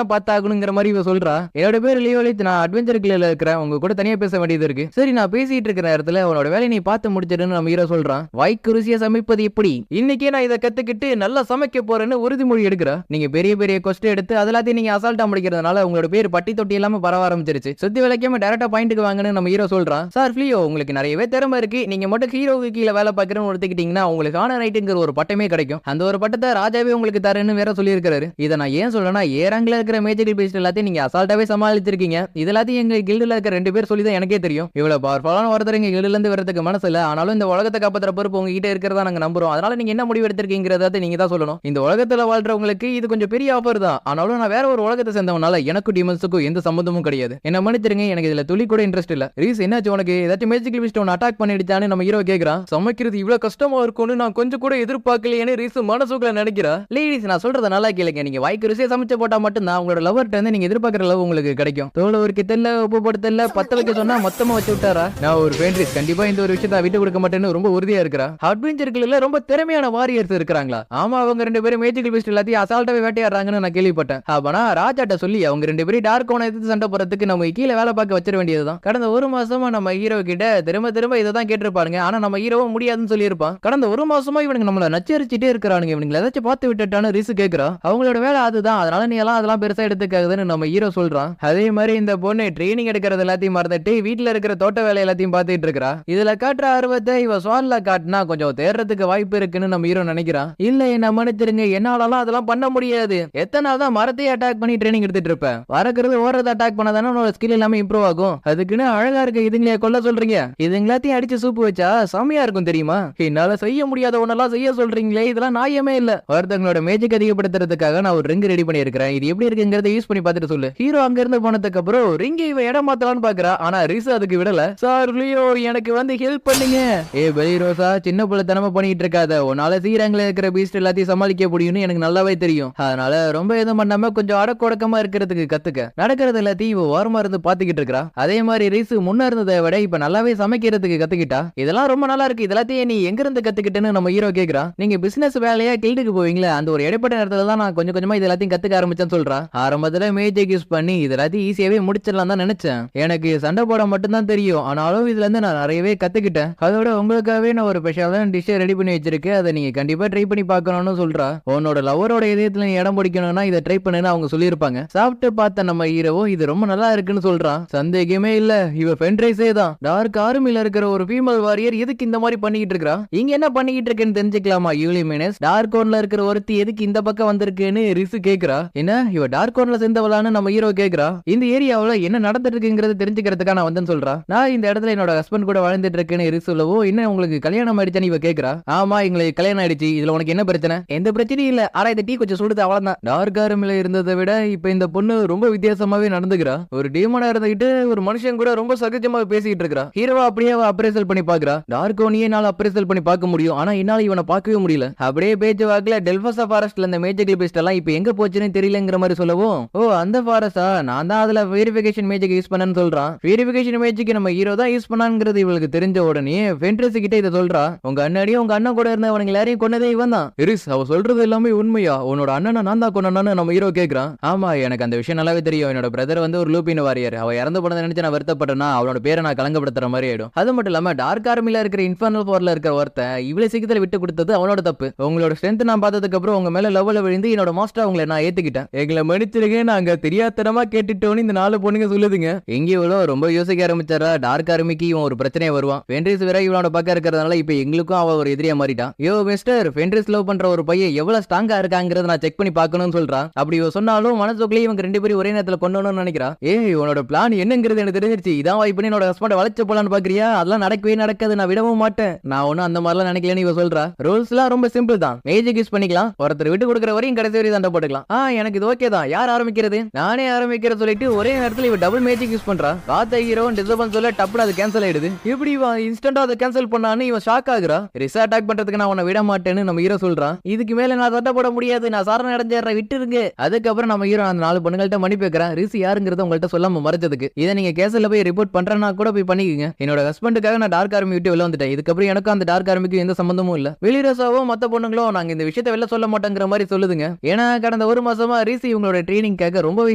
தான் பார்த்தாகணுங்கிற மாதிரி இவ சொல்றா. என்னோட பேர் லியோலித், நான் அட்வென்ச்சர் கிளர்ல இருக்கிறேன். உங்க கூட தனியா பேச வேண்டியது இருக்கு. சரி, நான் பேசிட்டு இருக்கிற இடத்துல உன்னோட வேலையை நீ பார்த்து முடிச்சிடுன்னு நம்ம ஹீரோ சொல்றான். வாய்க்கு ருசியா சமைப்பது எப்படி, இன்னைக்கே நான் இதை கத்துக்கிட்டு நல்லா சமைக்க போறேன்னு உறுதிமொழி எடுக்கிறா. நீங்க பெரிய பெரிய கொஸ்ட் எடுத்து அதெல்லாத்தையும் நீங்க அசால்ட்டா முடிக்கிறதுனால உங்களோட பேர் பட்டி தொட்டி இல்லாம பரவ ஆரம்பிச்சிருச்சு. சுத்தி விளக்காம டைரக்டா பாயிண்ட்க்கு வாங்கன்னு நம்ம ஹீரோ சொல்றான். சார் ஃபிலியோ, உங்களுக்கு நிறையவே திறமை இருக்கு. நீங்க மட்டும் ஹீரோவுக்கு கீழே வேலை பார்க்கறேன்னு ஒருத்திக்கிட்டீங்கன்னா உங்களுக்கு ஆன ரைட்டுங்கிற ஒரு பட்டமே கிடைக்கும். அந்த ஒரு பட்டத்தை ராஜாவே உங்களுக்கு தரேன்னு வேற சொல்லியிருக்காரு. இதை நான் ஏன் சொல்லனா ஏராங்கில இருக்கிற மேஜிக்கல் பீஸ்ட் எல்லாத்தையும் நீங்க அசால்ட்டாவே சமாளிச்சிருக்கீங்க. இது எல்லாத்தையும் எங்க கில்டுல இருக்க 2 பேர் சொல்லி தான் எனக்கே தெரியும். இவ்வளவு பவர்ஃபுல்லான ஒருத்தர் எங்க கில்டுல இருந்து வரதுக்கு மனசு இல்ல. ஆனாலும் இந்த உலகத்தை காப்பாத்துற பொறுப்பு உங்ககிட்ட இருக்கிறதா நாங்க நம்புறோம். அதனால நீங்க என்ன முடிவு எடுத்திருக்கீங்கறத நீங்க தான் சொல்லணும். இந்த உலகத்துல வாழ்றவங்களுக்கு இது கொஞ்சம் பெரிய ஆஃபர் தான். ஆனாலும் நான் வேற ஒரு உலகத்தை சேர்ந்தவனால எனக்கு டீமன்ஸுக்கும் எந்த சம்பந்தமும் கிடையாது. என்ன மன்னிச்சிருங்க, எனக்கு இதுல துளி கூட இன்ட்ரெஸ்ட் இல்ல. ரீஸ் என்னாச்சு உனக்கு? ஏதாச்சும் மேஜிக்கல் பீஸ்ட் ஒன்னு அட்டாக் பண்ணிடுச்சான்னு நம்ம ஹீரோ கேக்குறான். சமைக்கிறது இவ்வளவு கஷ்டமா இருக்கும்னு நான் கொஞ்சம் கூட எதிர்பார்க்கலையேன்னு ரீஸ் மனசுக்குள்ள நினைக்கிறா. லேடிஸ் நான் சொல்றத நல்லா கேளுங்க. நீங்க வாய்க்கு ருசியா சமைச்சு போட்டா மட்டும் தான் உங்களோட லவர்ட்ட இருந்து நீங்க எதிர்பார்க்கிற லவ் உங்களுக்கு கிடைக்கும். தோல ஒரு கித்தல்ல உப்பு போடுதல்ல பத்த வைக்க சொன்னா மொத்தமா வச்சு விட்டாரா? நான் ஒரு ஃபேன்ட்ரிஸ் கண்டிப்பா இந்த ஒரு விஷயத்தை விட்டு கொடுக்க மாட்டேன்னு ரொம்ப உறுதியா இருக்கிறா. அட்வென்ச்சர்ல ரொம்ப திறமையான வாரியர்ஸ் இருக்காங்களா? ஆமா, அவங்க 2 பேரும் மேஜிக்கல் பீஸ்ட் எல்லாத்தையும் அசால்ட்டாவே வேட்டையாடுறாங்கன்னு நான் கேள்விப்பட்டேன். அப்பனா ராஜாட்ட சொல்லி அவங்க 2 பேரும் டார்க் கோனை எதிர்த்து சண்டை போறதுக்கு நம்ம கீழே வேலை பார்க்க வச்சிட வேண்டியதுதான். கடந்த 1 மாசமா நம்ம ஹீரோ கிட்ட திரும்ப இதை தான் கேட்டிருப்பாங்க. ஆனா நம்ம ஹீரோவும் முடியாதுன்னு சொல்லியிருப்பான். கடந்த 1 மாசமா இவனுக்கு நம்மள நச்சரிச்சுட்டே இருக்கிறானுங்க. இவனுங்களை ஏதாச்சும் பார்த்து விட்டுட்டான்னு ரிசு கேட்கிறா. அவங்களோட வேலை அதுதான், அதனால நீ எல்லாம் அதெல்லாம் பெருசா எடுத்துக்காதுன்னு நம்ம ஹீரோ சொல்றான். அதே மாதிரி இந்த பொண்ணு ட்ரைனிங் எடுக்கிறது எல்லாத்தையும் மறந்துட்டு வீட்டுல இருக்கிற தோட்ட வேலை எல்லாத்தையும் பார்த்துட்டு இருக்கா. இதுல காட்டுற ஆர்வத்தை இவ ஸ்வான்ல காட்டினா கொஞ்சம் தேர்றதுக்கு வாய்ப்பு இருக்குன்னு நம்ம ஹீரோ நினைக்கிறான். இல்ல என்ன மன்னிச்சிருங்க, என்னாலலாம் அதெல்லாம் பண்ண முடியாது. எத்தனை நாள் தான் மரத்தையே அட்டாக் பண்ணி ட்ரைனிங் எடுத்துட்டு இருப்பேன். வரக்கிறது ஓரத்தை அட்டாக் பண்ணாதானே உன்னோட ஸ்கில் எல்லாமே இம்ப்ரூவ் ஆகும். அதுக்குன்னு அழகா இருக்க இதுங்களே கொல்ல சொல்றீங்க. இதுங்களாத்தையும் அடிச்சு சூப்பு வச்சா செமையா இருக்கும் தெரியுமா? என்னால செய்ய முடியாத ஒன்னெல்லாம் செய்ய சொல்றீங்களே, இதெல்லாம் நியாயமே இல்ல. ஒருத்தங்களோட மேஜிக் அதிகப்படுத்துறதுக்காக நான் ஒரு ரிங் ரெடி பண்ணி இருக்கிறேன். இது எப்படி இருக்குங்கிறத யூஸ் பண்ணி பார்த்துட்டு சொல்லு. ஹீரோ அங்க இருந்து போனதுக்கு அப்புறம் ரிங்கை இவ இடம் மாத்தலாம்னு பாக்குறா. ஆனா ரிசு அதுக்கு விடல. சார் லியோ எனக்கு வந்து ஹெல்ப் பண்ணுங்க. ஏ பெலி ரோசா, சின்ன புள்ள தனமா பண்ணிட்டு இருக்காத. உன்னால சீரங்கல இருக்கிற பீஸ்ட் எல்லாத்தையும் சமாளிக்க முடியும்னு எனக்கு நல்லாவே தெரியும். அதனால ரொம்ப எதுவும் பண்ணாம கொஞ்சம் அடக்கொடக்கமா இருக்கிறதுக்கு கத்துக்க. நடக்கிறது எல்லாத்தையும் இவ ஓரமா இருந்து பாத்துக்கிட்டு இருக்கா. அதே மாதிரி ரிசு முன்ன இருந்ததை விட இப்ப நல்லாவே சமைக்கிறதுக்கு கத்துக்கிட்டா. இதெல்லாம் ரொம்ப நல்லா இருக்கு. இதெல்லாத்தையும் நீ எங்க இருந்து கத்துக்கிட்டேன்னு நம்ம ஹீரோ கேக்குறா. நீங்க பிசினஸ் வேலையா கில்டுக்கு போவீங்களா, அந்த ஒரு இடைப்பட்ட நேரத்துல தான் நான் கொஞ்சம் கொஞ்சமா இது எல்லாத்தையும் கத்துக்க ஆரம்பிச்சேன்னு சொல்றா. ஆரம்பத்துல மேஜிக் யூஸ் பண்ணி இது எல்லாத்தையும் ஈஸியாவே முடிச்சிடலாம் தான் நினைச்சேன். எனக்கு சண்டை போட மட்டும் தான் தெரியும். ஆனாலும் இதுல இருந்து நான் நிறையவே கத்துக்கிட்டேன். அதோட உங்களுக்காகவே நான் ஒரு ஸ்பெஷலான டிஷ் ரெடி பண்ணி வச்சிருக்கேன். அதை நீங்க கண்டிப்பா ட்ரை பண்ணி பார்க்கணும்னு சொல்றா. உன்னோட லவரோட இதயத்துல நீ இடம் பிடிக்கணும்னா இதை ட்ரை பண்ணுன்னு அவங்க சொல்லியிருப்பாங்க. சாப்பிட்டு பார்த்த நம்ம ஹீரோவோ இது ரொம்ப நல்லா இருக்குன்னு சொல்றான். சந்தேகமே இல்ல, இவ ஃபென்ட்ரைஸே தான். டார்க் ஆர்மில இருக்கிற ஒரு ஃபீமேல் வாரியர் எதுக்கு இந்த மாதிரி பண்ணிக்கிட்டு இருக்கா? இங்க என்ன பண்ணிக்கிட்டு இருக்கேன்னு தெரிஞ்சுக்கலாமா யூலிமினஸ்? டார்க் கோன்ல இருக்கிற ஒருத்தி எதுக்கு இந்த பக்கம் வந்திருக்குன்னு ரிசு கேக்குறா. என்ன இவ டார்க் கோன்ல சேர்ந்தவளான்னு நம்ம ஹீரோ கேக்குறா. இந்த ஏரியாவுல என்ன நடந்துட்டு இருக்குங்கிறது தெரிஞ்சுக்கிறதுக்காக நான் வந்தேன்னு சொல்றா. நான் இந்த இடத்துல என்னோட ஹஸ்பண்ட் கூட வாழ்ந்துட்டு இருக்கேன்னு ரிசு சொல்லவோ, என்ன உங்களுக்கு கல்யாணம் ஆயிடுச்சான்னு இவ கேக்குறா. ஆமா, எங்களுக்கு கல்யாணம் ஆயிடுச்சு. இதுல உனக்கு என்ன பிரச்சனை? எந்த பிரச்சனையும் இல்ல. ஆனா இந்த டீ கொஞ்சம் சுடுது அவ்வளவுதான். டார்க் ஆர்மில இருந்ததை விட இப்ப இந்த பொண்ணு ரொம்ப வித்தியாசமாவே நடந்துக்கிறா. ஒரு டீமனா இருந்துகிட்டு ஒரு மனுஷன் கூட ரொம்ப சகஜமா பேசிட்டு இருக்கா. ஹீரோவா அப்படியே அப்ரேசல் பண்ணி பாக்குறா. டார்க் ஓனியே என்னால அப்ரேசல் பண்ணி பார்க்க முடியும். ஆனா என்னால இவனை பார்க்கவே முடியல. அப்படியே பேச்சு வாக்குல டெல்போசா ஃபாரஸ்ட்ல இந்த மேஜிக் பீஸ்ட் எல்லாம் இப்ப எங்க போச்சுன்னு தெரியலங்கிற மாதிரி சொல்லவும், ஓ அந்த ஃபாரஸ்டா, நான் தான் அதுல வெரிஃபிகேஷன் மேஜிக் யூஸ் பண்ணேன்னு சொல்றான். வெரிஃபிகேஷன் மேஜிக் நம்ம ஹீரோ தான் யூஸ் பண்ணாங்கிறது இவளுக்கு தெரிஞ்ச உடனே ஃபென்ட்ரஸ் கிட்ட இதை சொல்றா. உங்க அண்ணாடியும் உங்க அண்ணன் கூட இருந்தவங்க எல்லாரையும் கொன்னதே இவன் தான். இரிஸ், அவ சொல்றது எல்லாமே உண்மையா? உன்னோட அண்ணனை நான் தான் கொன்னேன்னு நம்ம ஹீரோ கேக்குறான். ஆமா, எனக்கு அந்த விஷயம் நல்லாவே தெரியும். என்னோட பிரதர் வந்து ஒரு லூபின் வாரியர். அவ இறந்து போனதை நினைச்சு நான் வருத்தப்பட்டேன்னா அவனோட பேரை நான் கலங்கப்படுத்துற மாதிரி ஆயிடும். அது மட்டும் இல்லாம டார்க் ஆர்மில இருக்கிற இன்ஃபர்னல் போர்ல இருக்கிற ஒருத்த இவ்வளவு சீக்கிரத்துல விட்டு கொடுத்தது அவனோட தப்பு. உங்களோட ஸ்ட்ரென்த் நான் பார்த்ததுக்கு அப்புறம் உங்க மேல லெவல்ல விழுந்து என்னோட மாஸ்டர் உங்களை நான் ஏத்துக்கிட்டேன். எங்களை மன்னிச்சிருக்கேன், நாங்க தெரியாதனமா கேட்டுட்டோன்னு இந்த 4 பொண்ணுங்க சொல்லுதுங்க. எங்கேயோ ரொம்ப யோசிக்க ஆரம்பிச்சாரா. டார்க் ஆர்மிக்கு இவன் ஒரு பிரச்சனையே வருவான். ஃபென்ட்ரிஸ் வேற இவனோட பக்கம் இருக்கிறதுனால இப்ப எங்களுக்கும் அவ ஒரு எதிரியா மாறிட்டான். யோ மிஸ்டர், ஃபென்ட்ரிஸ் லவ் பண்ற ஒரு பையன் எவ்வளவு ஸ்ட்ராங்கா இருக்காங்கிறத நான் செக் பண்ணி பார்க்கணும்னு சொல்றான். அப்படி இவ சொன்னாலும் மனசுக்குள்ளே இவங்க 2 பேரும் ஒரே நேரத்துல கொண்டணும்னு நினைக்கிறா. ஏய், உன்னோட பிளான் என்னங்கிறது எனக்கு தெரிஞ்சிருச்சு. இதான் வாய்ப்பு என்னோட ஹஸ்பண்ட் வளைச்சு போலான்னு பாக்குறியா? அதெல்லாம் நடக்கவே நடக்காது, நான் விடவும் மாட்டேன். நான் ஒன்னும் அந்த மாதிரிலாம் நினைக்கலன்னு இவ சொல்றா. ரூல்ஸ் எல்லாம் ரொம்ப சிம்பிள் தான். மேஜிக் யூஸ் பண்ணிக்கலாம். ஒருத்தர் விட்டு கொடுக்குற வரையும் கடைசி வரையும் சண்டை போட்டுக்கலாம். எனக்கு இது ஓகே தான். யார் ஆரம்பிக்கிறது? நானே ஆரம்பிக்கிற சொல்லிட்டு ஒரே நேரத்துல இவ டபுள் மேஜிக் யூஸ் பண்றா. காத்த ஹீரோ டிஸ்டர்பன்ஸ் சொல்ல டப்புனு அது கேன்சல் ஆயிடுது. இப்படி இன்ஸ்டன்டா அதை கேன்சல் பண்ணான்னு இவன் ஷாக் ஆகுறா. ரிசா அட்டாக் பண்றதுக்கு நான் உன்னை விட மாட்டேன்னு நம்ம ஹீரோ சொல்றான். இதுக்கு மேல நான் சண்டை போட முடியாது, நான் சாரணம் அடைஞ்சிடுறேன், விட்டுருங்க. அதுக்கப்புறம் நம்ம ஹீரோ அந்த 4 பொண்ணுங்கள்ட்ட மன்னிப்பு கேக்குறான். ரிசி யாருங்கிறத உங்கள்ட்ட சொல்லாம மறைச்சதுக்கு. இதை நீங்க கேஸ்ல போய் ரிப்போர்ட் பண்றேன்னா கூட போய் பண்ணிக்கங்க. என்னோட ஹஸ்பண்டுக்காக நான் டார்க் ஆர்மி விட்டு வெளில வந்துட்டேன். இதுக்கப்புறம் எனக்கும் அந்த டார்க் ஆர்மிக்கு எந்த சம்பந்தமும் இல்ல. வெளிரசாவோ மத்த பொண்ணுங்களோ நாங்க இந்த விஷயத்தை வெளில சொல்ல மாட்டோங்கிற மாதிரி சொல்லுதுங்க. ஏன்னா கடந்த 1 மாசமா ரிசி இவங்களோட ட்ரைனிங்காக ரொம்பவே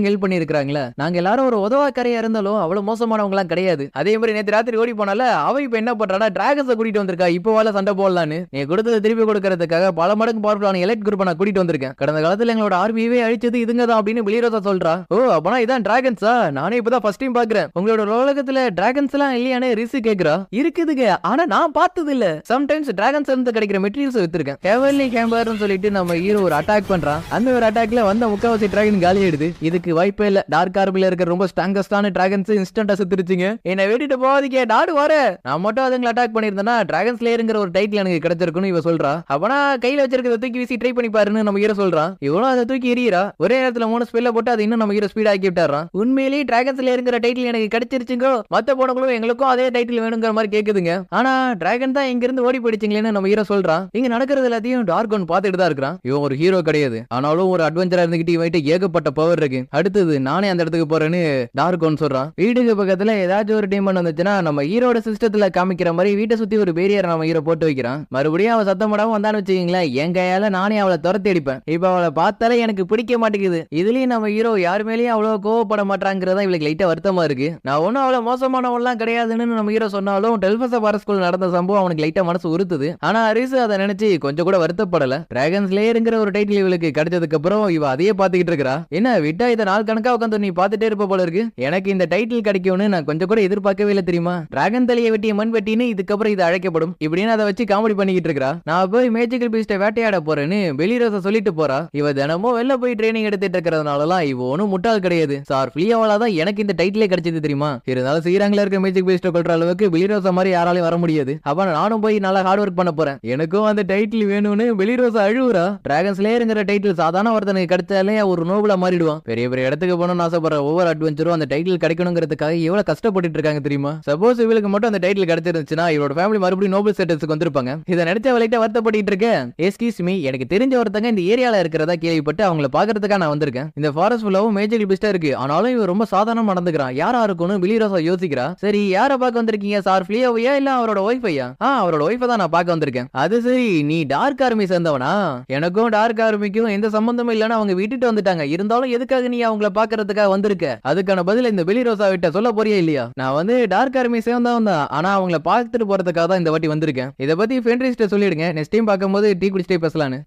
ஹெல்ப் பண்ணிருக்காங்களா. நாங்க எல்லாரும் ஒரு உதவாக்கரையா இருந்தாலும் அவ்வளவு மோசமானவங்களாம் கிடையாது. அதே மாதிரி நேத்து ராத்திரி ஓடி போனால அவ இப்ப என்ன பண்றானா டிராகன்ஸை கூட்டிட்டு வந்திருக்கா. இப்போ வாழ சண்டை போடலான்னு. நீ கொடுத்ததை திருப்பி கொடுக்கறதுக்காக பல மடங்கு பவர்ஃபுல்லான எலைட் குரூப் நான் கூட்டிட்டு வந்திருக்கேன். கடந்த காலத்துல எங்களோட ஆர்மியவே அழிச்சது இதுங்க தான் அப்படின்னு வெளிரோசா சொல்றா. ஓ அப்பனா இதான் டிராகன்ஸா? நானே இப்பதான் ஃபர்ஸ்ட் டைம் பாக்குறேன். உங்களோட உலகத்துல டிராகன்ஸ் எல்லாம் இல்லையானே ரிசி கேக்குறா. இருக்குதுங்க, ஆனா நான் பார்த்தது இல்ல. சம்டைம்ஸ் டிராகன்ஸ் இருந்து கிடைக்கிற மெட்டீரியல்ஸ் வித்துருக்கேன். ஹெவன்லி கேம்பர்னு சொல்லிட்டு நம்ம ஹீரோ ஒரு அட்டாக் பண்றான். அந்த ஒரு அட்டாக்ல வந்த முக்காவாசி டிராகன் காலி ஆயிடுது. இதுக்கு வாய்ப்பே இல்ல. டார்க் ஆர்மில இருக்க ரொம்ப ஸ்ட்ராங்கஸ்டான டிராகன்ஸ் இன்ஸ்டன்டா செத்துருச்சுங்க. என்ன வெட்டிட்டு போவாதீங்க டாடு வர. நான் மட்டும் அதுங்களை அட்டாக் பண்ணிருந்தேன்னா டிராகன் ஸ்லேயர்ங்கிற ஒரு டைட்டில் எனக்கு கிடைச்சிருக்குன்னு இவ சொல்றா. அப்பனா கையில வச்சிருக்கிறத தூக்கி வீசி ட்ரை பண்ணி பாருன்னு நம்ம ஹீரோ சொல்றான். இவனும் அதை தூக்கி எறியறா. ஒரே நேரத்துல 3 ஸ்பெல்ல போட்டு அது இன்னும் நம்ம ஹீரோ ஸ்பீட் ஆக்கி விட்டாரான். உண்மையிலேயே டிராகன் ஸ்லேயர்ங்கிற டைட்டில் எனக்கு கிடைச்சிருச்சுங்க. மத்த போனவங்களும் எங்களுக்கும் அதே டைட்டில் வேணுங்கிற மாதிரி கேக்குதுங்க. ஆனா டிராகன் தான் இங்க இருந்து ஓடி போயிடுச்சுங்களேன்னு நம்ம ஹீரோ சொல்றான். இங்க நடக்கிறது எல்லாத்தையும் டார்க் ஒன் பாத்துட்டு தான் இருக்கான். இவன் ஒரு ஹீரோ கிடையாது, ஆனாலும் ஒரு அட்வென்ச்சரா இருந்துகிட்டு இவன்கிட்ட ஏகப்பட்ட பவர் இருக்கு. அடுத்தது நானே அந்த இடத்துக்கு போறேன்னு டார்க் ஒன் சொல்றான். வீட்டுக்கு பக்கத்துல ஏதாச்சும் ஒரு டீமன் வந்துச்சுன்னா நம்ம ஹீரோட சிஸ்டத்துல காமிக்கிற மாதிரி வீட்டை சுத்தி ஒரு பேரியர் நம்ம ஹீரோ போட்டு வைக்கிறான். மறுபடியும் அவ சத்தம் போடாம வந்தான்னு வச்சுக்கீங்களேன், என் கையால நானே அவளை துரத்தி அடிப்பேன். இப்ப அவளை பார்த்தாலே எனக்கு பிடிக்க மாட்டேங்குது. இதுலயும் நம்ம ஹீரோ யாரு மேலேயும் அவ்வளவு கோவப்பட மாட்டாங்கிறதா இவளுக்கு லைட்டா வருத்தமா இருக்கு. நான் ஒன்னும் அவ்வளவு மோசமானவெல்லாம் கிடையாதுன்னு நம்ம ஹீரோ சொன்னாலும் டெல்பஸ பாரஸ்குள்ள நடந்த சம்பவம் அவனுக்கு லைட்டா மனசு உறுத்துது. ஆனா அரிசு அதை நினைச்சு கொஞ்சம் கூட வருத்தப்படல. டிராகன் ஸ்லேயர்ங்கிற ஒரு டைட்டில் இவளுக்கு கிடைச்சதுக்கு அப்புறம் இவ அதையே பாத்துக்கிட்டு இருக்கா. என்ன விட்டா இதை நாள் கணக்கா உட்காந்து நீ பாத்துட்டே இருப்ப போல இருக்கு. எனக்கு இந்த டைட்டில் கிடைக்கும்னு நான் கொஞ்சம் கூட எதிர்பார்க்கவே இல்லை தெரியுமா. டிராகன் தலையை வெட்டிய மண் வெட்டின்னு இதுக்கப்புறம் இது அழைக்கப்படும் இப்படின்னு அதை வச்சு காமெடி பண்ணிக்கிட்டு இருக்கா. நான் போய் மேஜிக்கல் பீஸ்ட வேட்டையாட போறேன்னு பெலிரோஸ சொல்லிட்டு போறா. இவ தினமும் வெளில போய் ட்ரைனிங் எடுத்துட்டு இருக்கிறதுனாலலாம் இவ ஒன்னும் முட்டாள் கிடையாது. சார் ஃபிளியாவால தான் எனக்கு இந்த டைட்டிலே கிடைச்சது தெரியுமா. இருந்தாலும் ஸ்ரீரங்கில இருக்க மேஜிக் பீஸ்ட கொள்ற அளவுக்கு பெலிரோஸ மாதிரி யாராலையும் வர முடியாது. அப்ப நானும் போய் நல்லா ஹார்ட் ஒர்க் பண்ண போறேன். எனக்கும் அந்த டைட்டில் வேணும்னு பெலிரோஸ அழுவுறா. டிராகன் ஸ்லேயர்ங்கிற டைட்டில் சாதாரண ஒருத்தனுக்கு கிடைச்சாலே ஒரு நோபலா மாறிடுவான். பெரிய பெரிய இடத்துக்கு போகணும்னு ஆசைப்படுற ஒவ்வொரு அட்வென்ச்சரும் அந்த டைட்டில் கிடைக்கணுங்கிறதுக்காக எவ்வளவு கஷ்டப்பட்டு இருக்காங்க தெரியுமா. சப்போஸ் இவளுக்கு மட்டும் அந்த டைட்டில் கிடைச்சிருந்துச்சுன்னா இவரோட ஃபேமிலி மறுபடியும் நோபல் ஸ்டேட்டஸ்க்கு வந்திருப்பாங்க. இதை நினைச்ச அவளைட்ட வருத்தப்பட்டு இருக்கேன். எஸ்கியூஸ் மீ, எனக்கு தெரிஞ்ச ஒருத்தங்க இந்த ஏரியால இருக்கிறதா கேள்விப்பட்டு அவங்கள பாக்குறதுக்காக நான் வந்திருக்கேன். இந்த ஃபாரஸ்ட் ஃபுல்லாவும் மேஜிக் பீஸ்டா இருக்கு, ஆனாலும் இவன் ரொம்ப சாதாரணமா நடந்துக்கிறான். யாரா இருக்கும்னு பெலிரோஸா யோசிக்கிறா. சரி, யார பார்க்க வந்திருக்கீங்க சார்? ஃபிளியோவையா இல்ல அவரோட ஒய்ஃபையா? அவரோட ஒய்ஃபை தான் நான் பார்க்க வந்திருக்கேன். அது சரி, நீ டார்க் ஆர்மி சேர்ந்தவனா? எனக்கும் டார்க் ஆர்மிக்கும் எந்த சம்பந்தமும் இல்லைன்னு அவங்க விட்டுட்டு வந்துட்டாங்க. இருந்தாலும் எதுக்காக நீ அவங்கள பாக்குறதுக்காக வந்திருக்க? அதுக்கான பதில் இந்த பெலிரோஸா விட்ட சொல்ல போறியா இல்லையா? நான் வந்து டார்க் ஆர்மி சேர்ந்தவன் தான், ஆனா அவங்கள பார்த்துட்டு போறதுக்காக தான் இந்த வாட்டி வந்திருக்கேன். இத பத்தி ஃபென்ட்ரிஸ்ட சொல்லிடுங்க, நெக்ஸ்ட் டைம் பார்க்கும்போது டீ குடிச்சிட்டே பேசலான்னு.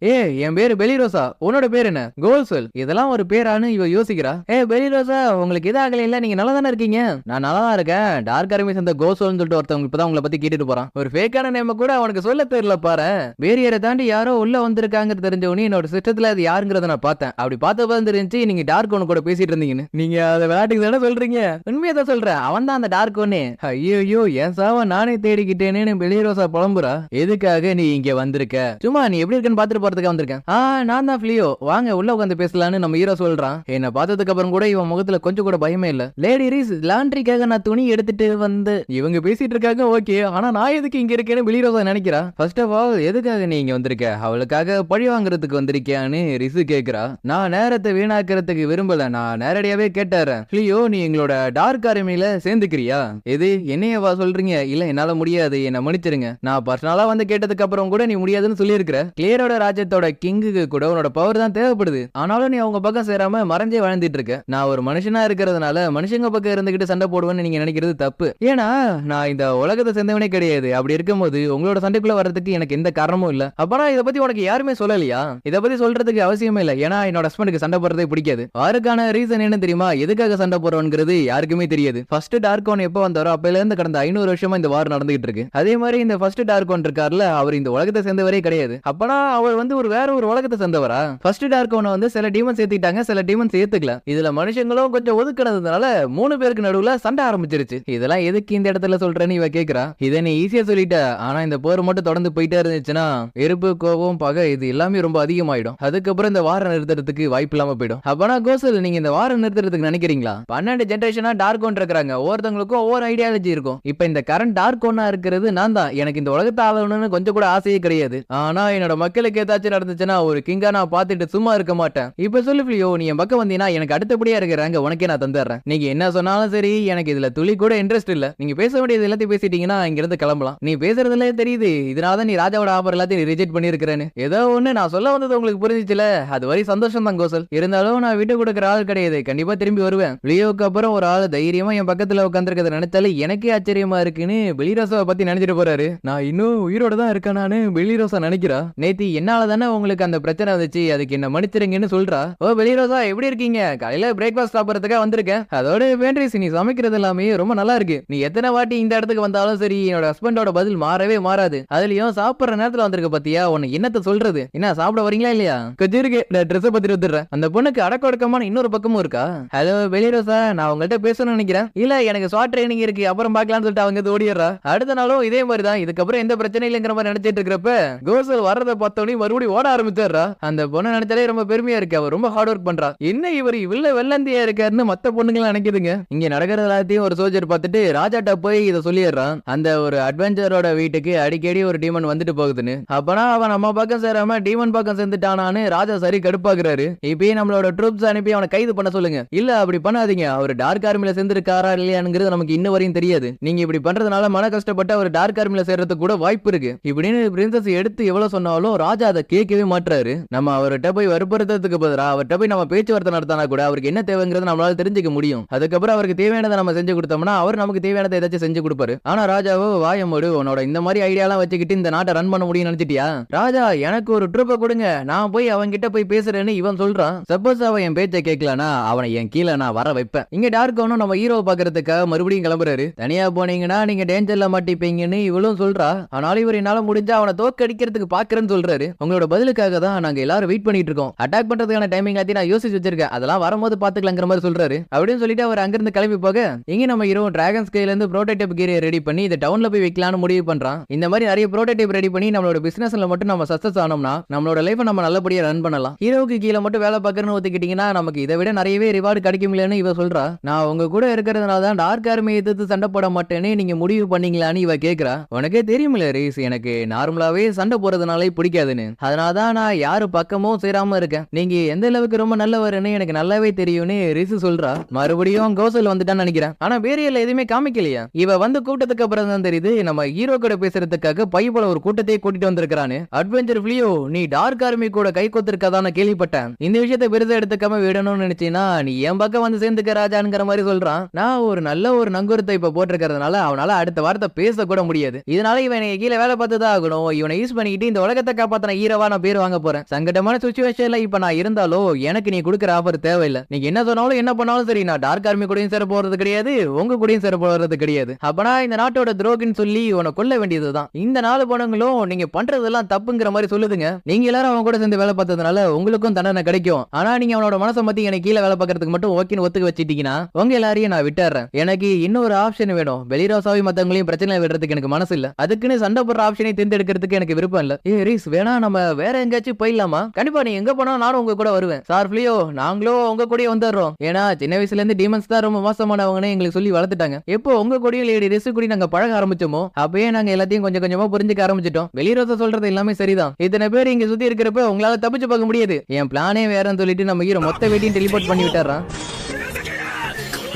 என் பேரு பெலிரோஸா, உன்னோட பேர் என்ன? கோல்சல். இதெல்லாம் ஒரு பேரான்னு இவ யோசிக்கிறா. பெலிரோஸா, உங்களுக்கு எதாகல இல்ல, நீங்க நல்லா தானே இருக்கீங்க? நான் நல்லா தான் இருக்கேன். டார்க் ஆர்மி சேர்ந்த கோல்சல்னு சொல்லிட்டு ஒருத்தவங்க இப்பதான் உங்களை பத்தி கேட்டுட்டு போறான். ஒரு ஃபேக்கான நேம் கூட அவனுக்கு சொல்ல தெரியல பாரு. பேரியரை தாண்டி யாரோ உள்ள வந்திருக்காங்க தெரிஞ்சவனே என்னோட சிஸ்டத்துல அது யாருங்கிறத நான் பார்த்தேன். அப்படி பார்த்தப்ப தெரிஞ்சு நீங்க டார்க் ஒன்னு கூட பேசிட்டு இருந்தீங்கன்னு. நீங்க அதை விளையாட்டுக்கு தானே சொல்றீங்க? உண்மையை தான் சொல்றேன், அவன் தான் அந்த டார்க் ஒன்னு. ஐயோ, என் சாவ நானே தேடிக்கிட்டேன்னு பெலிரோஸா புலம்புறா. எதுக்காக நீ இங்க வந்திருக்க? சும்மா நீ எப்படி இருக்கன்னு பாத்துட்டு போறதுக்காக வந்திருக்கேன். நான் தான் ஃபிளியோ, வாங்க உள்ள உட்காந்து பேசலான்னு நம்ம ஹீரோ சொல்றான். என்ன பார்த்ததுக்கு அப்புறம் கூட இவன் முகத்துல கொஞ்சம் கூட பயமே இல்ல. லேடி ரீஸ், லாண்ட்ரிக்காக நான் துணி எடுத்துட்டு வந்து இவங்க பேசிட்டு இருக்காங்க. ஓகே, ஆனா நான் எதுக்கு இங்க இருக்கேன்னு பெலிரோஸா நினைக்கிறா. ஃபர்ஸ்ட் ஆஃப் ஆல், எதுக்காக நீ இங்க வந்திருக்க? அவளுக்காக பழி வாங்குறதுக்கு வந்திருக்கியான்னு ரிசு கேக்குறா. நான் நேரத்தை வீணாக்கிறதுக்கு விரும்பல, நான் நேரடியாவே கேட்டாரன். ஃபிளியோ, நீ எங்களோட டார்க் ஆர்மியில சேர்ந்துக்கிறியா? எது என்னையவா சொல்றீங்க? இல்ல, என்னால முடியாது, என்ன மன்னிச்சிருங்க. நான் பர்சனலா வந்து கேட்டதுக்கு அப்புறம் கூட நீ முடியாதுன்னு சொல்லியிருக்கிற. கிளியரோட ராஜ்யத்தோட கிங்குக்கு கூட உன்னோட பவர் தான் தேவைப்படுது, ஆனாலும் நீ அவங்க பக்கம் சேராம மறைஞ்சே வாழ்ந்துட்டு இருக்க. நான் ஒரு மனுஷனா இருக்கிறதுனால மனுஷங்க பக்கம் இருந்துகிட்டு சண்டை போடுவேன்னு நீங்க நினைக்கிறது தப்பு. ஏன்னா நான் இந்த உலகத்தை சேர்ந்தவனே கிடையாது. அப்படி இருக்கும்போது உங்களோட சண்டைக்குள்ள வர்றதுக்கு எனக்கு எந்த காரணமும் இல்ல. அப்பனா இதை பத்தி உனக்கு யாருமே சொல்லலையா? இதை பத்தி சொல்றதுக்கு அவசியமே இல்ல, ஏன்னா என்னோட ஹஸ்பண்டுக்கு சண்டை போடுறதே பிடிக்காது. அவருக்கான ரீசன் என்ன தெரியுமா? எதுக்காக சண்டை போடுறோங்கிறது யாருக்குமே தெரியாது. ஃபர்ஸ்ட் டார்க் ஒன் எப்போ வந்தாரோ அப்பையில இருந்து கடந்த 500 வருஷமா இந்த வார் நடந்துகிட்டு இருக்கு. அதே மாதிரி இந்த ஃபர்ஸ்ட் டார்க் ஒன் இருக்கார்ல, அவர் இந்த உலகத்தை சேர்ந்தவரே கிடையாது. அப்பனா அவர் வந்து வேற ஒரு உலகத்தை சேர்ந்தவரா? ஃபர்ஸ்ட் டார்க் ஒன் வந்து சில டீமன்ஸ் ஏத்திட்டாங்க, சில டீமன்ஸ் ஏத்துக்கல. இதுல மனுஷங்களும் கொஞ்சம் ஒதுக்கினதுனால 3 பேருக்கு நடுவுல சண்டை ஆரம்பிச்சிருச்சு. இதெல்லாம் எதுக்கு இந்த இடத்துல சொல்றேன்னு இவ கேக்குறா. இதை நீ ஈஸியா சொல்லிட்ட, ஆனா இந்த போர் மட்டும் தொடர்ந்து போயிட்டே இருந்துச்சுன்னா வெறுப்பு, கோபம், பகை இது எல்லாமே ரொம்ப அதிகமாயிடும். அதுக்கப்புறம் இந்த வாரம் நிறுத்துறதுக்கு வாய்ப்பு இல்லாம போயிடும். அப்பனா கோசல், நீங்க இந்த வாரம் நிறுத்துறதுக்கு நினைக்கிறீங்களா? 12 ஜெனரேஷனா டார்க் ஒன் இருக்கிறாங்க, ஒவ்வொருத்தவங்களுக்கும் ஒவ்வொரு ஐடியாலஜி இருக்கும். இப்ப இந்த கரண்ட் டார்க் ஒன்னா இருக்கிறது நான் தான். எனக்கு இந்த உலகத்தை ஆளணும்னு கொஞ்சம் கூட ஆசையே கிடையாது. ஆனா என்னோட மக்களுக்கு ஏதாச்சும் நடந்துச்சுன்னா ஒரு கிங்கா நான் பார்த்துட்டு சும்மா இருக்க மாட்டேன். இப்ப சொல்லு ஃபிளியோ, நீ என் பக்கம் வந்தீங்கன்னா எனக்கு அடுத்தபடியா இருக்கிறாங்க உனக்கே நான் தந்துடுறேன். நீங்க என்ன சொன்னாலும் சரி, எனக்கு இதுல துளி கூட இன்ட்ரெஸ்ட் இல்ல. நீங்க பேச வேண்டியது எல்லாத்தையும் பேசிட்டீங்கன்னா இங்க இருந்து கிளம்பலாம். நீ பேசுறதுல தெரியுது, இதனாலதான் நீ ராஜாவோட ஆஃபர் எல்லாத்தையும் ரிஜெக்ட் பண்ணிருக்கிறேன்னு. ஏதோ ஒண்ணு நான் சொல்ல வந்தது உங்களுக்கு புரிஞ்சிச்சுல, அது வரை சந்தோஷம் தான் கோசல். இருந்தாலும் நான் விட்டு கொடுக்குற ஆள் கிடையாது, கண்டிப்பா திரும்பி வருவேன். லியோவுக்கு அப்புறம் ஒரு ஆள் தைரியமா என் பக்கத்துல உட்காந்துருக்கத நினைச்சாலே எனக்கே ஆச்சரியமா இருக்குன்னு பெலிரோஸாவை பத்தி நினைச்சிட்டு போறாரு. நான் இன்னும் உயிரோட தான் இருக்கானு பெலிரோஸா நினைக்கிறா. நேத்தி என்னால தானே உங்களுக்கு அந்த பிரச்சனை வந்துச்சு, அதுக்கு என்ன மன்னிச்சிருங்கன்னு சொல்றா. ஓ பெலிரோஸா, எப்படி இருக்கீங்க? காலையில பிரேக்ஃபாஸ்ட் சாப்பிடறதுக்காக வந்திருக்கேன். அதோட வேண்ட்ரிஸ், நீ சமைக்கிறது எல்லாமே ரொம்ப நல்லா இருக்கு. நீ எத்தனை வாட்டி இந்த இடத்துக்கு வந்தாலும் சரி, என்னோட ஹஸ்பண்டோட பதில் மாறவே மாறாது. அதுலயும் சாப்பிடுற நேரத்துல வந்திருக்க பத்தியா, உனக்கு என்னத்த சொல்றது? என்ன சாப்பிட வரீங்களா இல்லையா? கொஞ்சம் இருக்கு, அந்த ட்ரெஸ் பத்தி வந்துடுறேன். அந்த பொண்ணுக்கு அடக்கொடுக்கமான இன்னொரு பக்கமும் இருக்கா? ஹலோ வெளிரோசா, நான் உங்கள்கிட்ட பேசணும்னு நினைக்கிறேன். இல்ல எனக்கு ஷார்ட் ட்ரைனிங் இருக்கு, அப்புறம் பாக்கலாம்னு சொல்லிட்டு அவங்க ஓடிடுறா. அடுத்த நாளும் இதே மாதிரி தான். இதுக்கப்புறம் எந்த பிரச்சனையும் இல்லைங்கிற மாதிரி நினைச்சிட்டு இருக்கிறப்ப கோசல் வர்றதை பார்த்தோன்னே மறுபடியும் ஓட ஆரம்பிச்சிடுறா. அந்த பொண்ணு நினைச்சாலே ரொம்ப பெருமையா இருக்கு. அவர் ரொம்ப ஹார்ட் ஒர்க் பண்றா. என்ன இவர் இவ்வளவு வெள்ளந்தியா இருக்காருன்னு மத்த பொண்ணுங்க நினைக்குதுங்க. இங்க நடக்கிறது எல்லாத்தையும் ஒரு சோல்ஜர் பார்த்துட்டு ராஜாட்ட போய் இதை சொல்லிடுறான். அந்த ஒரு அட்வென்ச்சரோட வீட்டுக்கு அடிக்கடி ஒரு டீமன் வந்துட்டு போகுதுன்னு. அப்பனா அவன் நம்ம பக்கம் சேராம டீமன் பக்கம் சேர்ந்துட்டானான்னு ராஜா சரி கடுப்பாக்குறாரு. இப்பயே நம்மளோட ட்ரூப்ஸ் அனுப்பி அவனை கைது பண்ண சொல்லுங்க. இல்ல அப்படி பண்ணாதீங்க, அவர் டார்க் ஆர்மில சேர்ந்திருக்காரா இல்லையாங்கிறது நமக்கு இன்ன வரையும் தெரியாது. நீங்க இப்படி பண்றதுனால மன கஷ்டப்பட்டு அவர் டார்க் ஆர்மில சேர்றதுக்கு கூட வாய்ப்பு இருக்கு இப்படின்னு பிரின்சஸ் எடுத்து எவ்வளவு சொன்னாலும் ராஜா அதை கேட்கவே மாட்டாரு. நம்ம அவர்கிட்ட போய் வற்புறுத்ததுக்கு பதிலா அவர்கிட்ட போய் நம்ம பேச்சுவார்த்தை நடத்தினா கூட அவருக்கு என்ன தேவைங்கிறது நம்மளால தெரிஞ்சுக்க முடியும். அதுக்கப்புறம் அவருக்கு தேவையானதை நம்ம செஞ்சு கொடுத்தோம்னா அவர் நமக்கு தேவையானதை ஏதாச்சும் செஞ்சு கொடுப்பாரு. ஆனா ராஜாவோ வாயமோடு உன்னோட இந்த மாதிரி ஐடியாலாம் வச்சுக்கிட்டு இந்த நாட்டை ரன் பண்ண முடியும் நினைச்சிட்டியா? ராஜா எனக்கு ஒரு ட்ரூப்பை கொடுங்க, நான் போய் அவன் கிட்ட போய் பேசுறேன்னு இவன் சொல்றான். சப்போஸ் அவன் என் பேச்சை கேட்கலனா அவனை என் கீழே நான் வர வைப்பேன். இங்க டார்க் ஒன்னும் நம்ம ஹீரோ பாக்குறதுக்காக மறுபடியும் கிளம்புறாரு. தனியா போனீங்கன்னா நீங்க டேஞ்சர்ல மாட்டிப்பீங்கன்னு இவளும் சொல்றா. ஆனாலும் இவர் என்னால முடிஞ்சா அவனை தோக்கடிக்கிறதுக்கு பாக்குறேன்னு சொல்றாரு. உங்களோட பதிலுக்காக தான் நாங்க எல்லாரும் வெயிட் பண்ணிட்டு இருக்கோம். அட்டாக் பண்றதுக்கான டைமிங் எல்லாத்தையும் நான் யோசிச்சு வச்சிருக்கேன், அதெல்லாம் வரும்போது பாத்துக்கலாங்கிற மாதிரி சொல்றாரு. அப்படின்னு சொல்லிட்டு அவர் அங்கிருந்து கிளம்பி போக இங்க நம்ம ஹீரோ டிராகன் ஸ்கைல இருந்து புரோட்டோடைப் கீரை ரெடி பண்ணி இந்த டவுன்ல போய் வைக்கலாம்னு முடிவு பண்றான். இந்த மாதிரி நிறைய புரோட்டோடைப் ரெடி பண்ணி நம்மளோட பிசினஸ்ல மட்டும் நம்ம சக்சஸ் ஆனோம்னா நம்மளோட லைஃபை நம்ம நல்லபடியா ரன் பண்ணலாம். ஹீரோவுக்கு கீழே மட்டும் வேலை பார்க்கறன்னு ஒத்துக்கிட்டீங்கன்னா நமக்கு இதை விட நிறையவே ரிவார்டு கிடைக்கும்லன்னு இவ சொல்றா. நான் உங்க கூட இருக்கிறதுனால தான் டார்க் ஆர்மியை எதிர்த்து சண்டை போட மாட்டேன்னு நீங்க முடிவு பண்ணீங்களான்னு இவ கேக்குறா. உனக்கே தெரியுமில்ல ரீஸ், எனக்கு நார்மலாவே சண்டை போறதுனாலே பிடிக்காதுன்னு. அதனாலதான் நான் யாரு பக்கமும் சேராம இருக்கேன். நீங்க எந்த அளவுக்கு ரொம்ப நல்லவருன்னு எனக்கு நல்லாவே தெரியும்னு ரிசு சொல்றா. மறுபடியும் கோசல் வந்துட்டான்னு நினைக்கிறேன். ஆனா வேரியல்ல எதுவுமே காமிக்கலையா? இவ வந்து கூட்டத்துக்கு அப்புறம் தான் தெரியுது நம்ம ஹீரோ கூட பேசுறதுக்காக பை போல ஒரு கூட்டத்தையே கூட்டிட்டு வந்திருக்கானு. அட்வென்ச்சர் ஃபிளியோ நீ டார்க் ஆர்மி கூட கை கொத்திருக்கதான கேள்விப்பட்டேன். இந்த விஷயத்தை பெருசா எடுத்துக்காம விடணும்னு நினைச்சீனா நீ என் பக்கம் வந்து சேர்ந்துக்க ராஜாங்கிற மாதிரி சொல்றான். நான் ஒரு நல்ல ஒரு நங்கூரத்தை இப்ப போட்டிருக்கிறதுனால அவனால அடுத்த வார்த்தை பேச கூட முடியாது. இதனால இவன் கீழே வேலை பார்த்துதான் ஆகணும். இவனை யூஸ் பண்ணிக்கிட்டு இந்த உலகத்தை காப்பாத்தின ஹீரோவா நான் பேர் வாங்க போறேன். சங்கடமான சுச்சுவேஷன்ல இப்ப நான் இருந்தாலோ எனக்கு நீ கொடுக்குற ஆஃபர் தேவையில்லை. நீங்க என்ன சொன்னாலும் என்ன பண்ணாலும் சரி, நான் டார்க் ஆர்மி கூடயும் சேர போறது கிடையாது, உங்க கூடயும் சேர போறது கிடையாது. அப்பனா இந்த நாட்டோட துரோகின்னு சொல்லி உன்னை கொல்ல வேண்டியதுதான். இந்த 4 பணங்களும் நீங்க பண்றதெல்லாம் தப்புங்கிற மாதிரி சொல்லுதுங்க. நீங்க எல்லாரும் அவன் கூட சேர்ந்து வேலை பார்த்ததுனால உங்களுக்கும் தண்டனை கிடைக்கும். ஆனா நீங்க அவனோட மனசை மத்தி எனக்கு கீழே வேலை பார்க்கறதுக்கு மட்டும் ஓகேன்னு ஒத்துக்க வச்சிட்டீங்கன்னா உங்க எல்லாரையும் நான் விட்டுறேன். எனக்கு இன்னொரு ஆப்ஷன் வேணும். வெளிரோசாவி மத்தவங்களையும் பிரச்சனை விடுறதுக்கு எனக்கு மனசு இல்ல. அதுக்குன்னு சண்டை போடுற ஆப்ஷனை தேர்ந்தெடுக்கிறதுக்கு எனக்கு விருப்பம் இல்ல. ஏ ரீஸ் வேணா நம்ம வேற எங்கேயாச்சும் போயிடலாமா? கண்டிப்பா நீ எங்க போனா நானும் உங்க கூட வருவேன். சார் ஃபிளியோ நாங்களும் உங்க கூட வந்துடுறோம். ஏன்னா சின்ன வயசுல இருந்து டீமன்ஸ் தான் ரொம்ப மோசமானவங்கன்னு எங்களுக்கு சொல்லி வளர்த்துட்டாங்க. எப்போ உங்க கூடயும் லேடி ரிசு கூட நாங்க பழக ஆரம்பிச்சோமோ அப்பயே நாங்க எல்லாத்தையும் கொஞ்சம் கொஞ்சமா புரிஞ்சுக்க ஆரம்பிச்சிட்டோம். வெளிரோசா சொல்றது எல்லாமே சரிதான். இத்தனை பேர் இங்க சுத்தி இருக்கிறப்ப உங்களால தப்பிச்சு பார்க்க முடியாது. என் பிளானே வேறன்னு சொல்லிட்டு நம்ம ஹீரோ மொத்த வெட்டியும் டெலிபோர்ட் பண்ணி விட்டாரான்.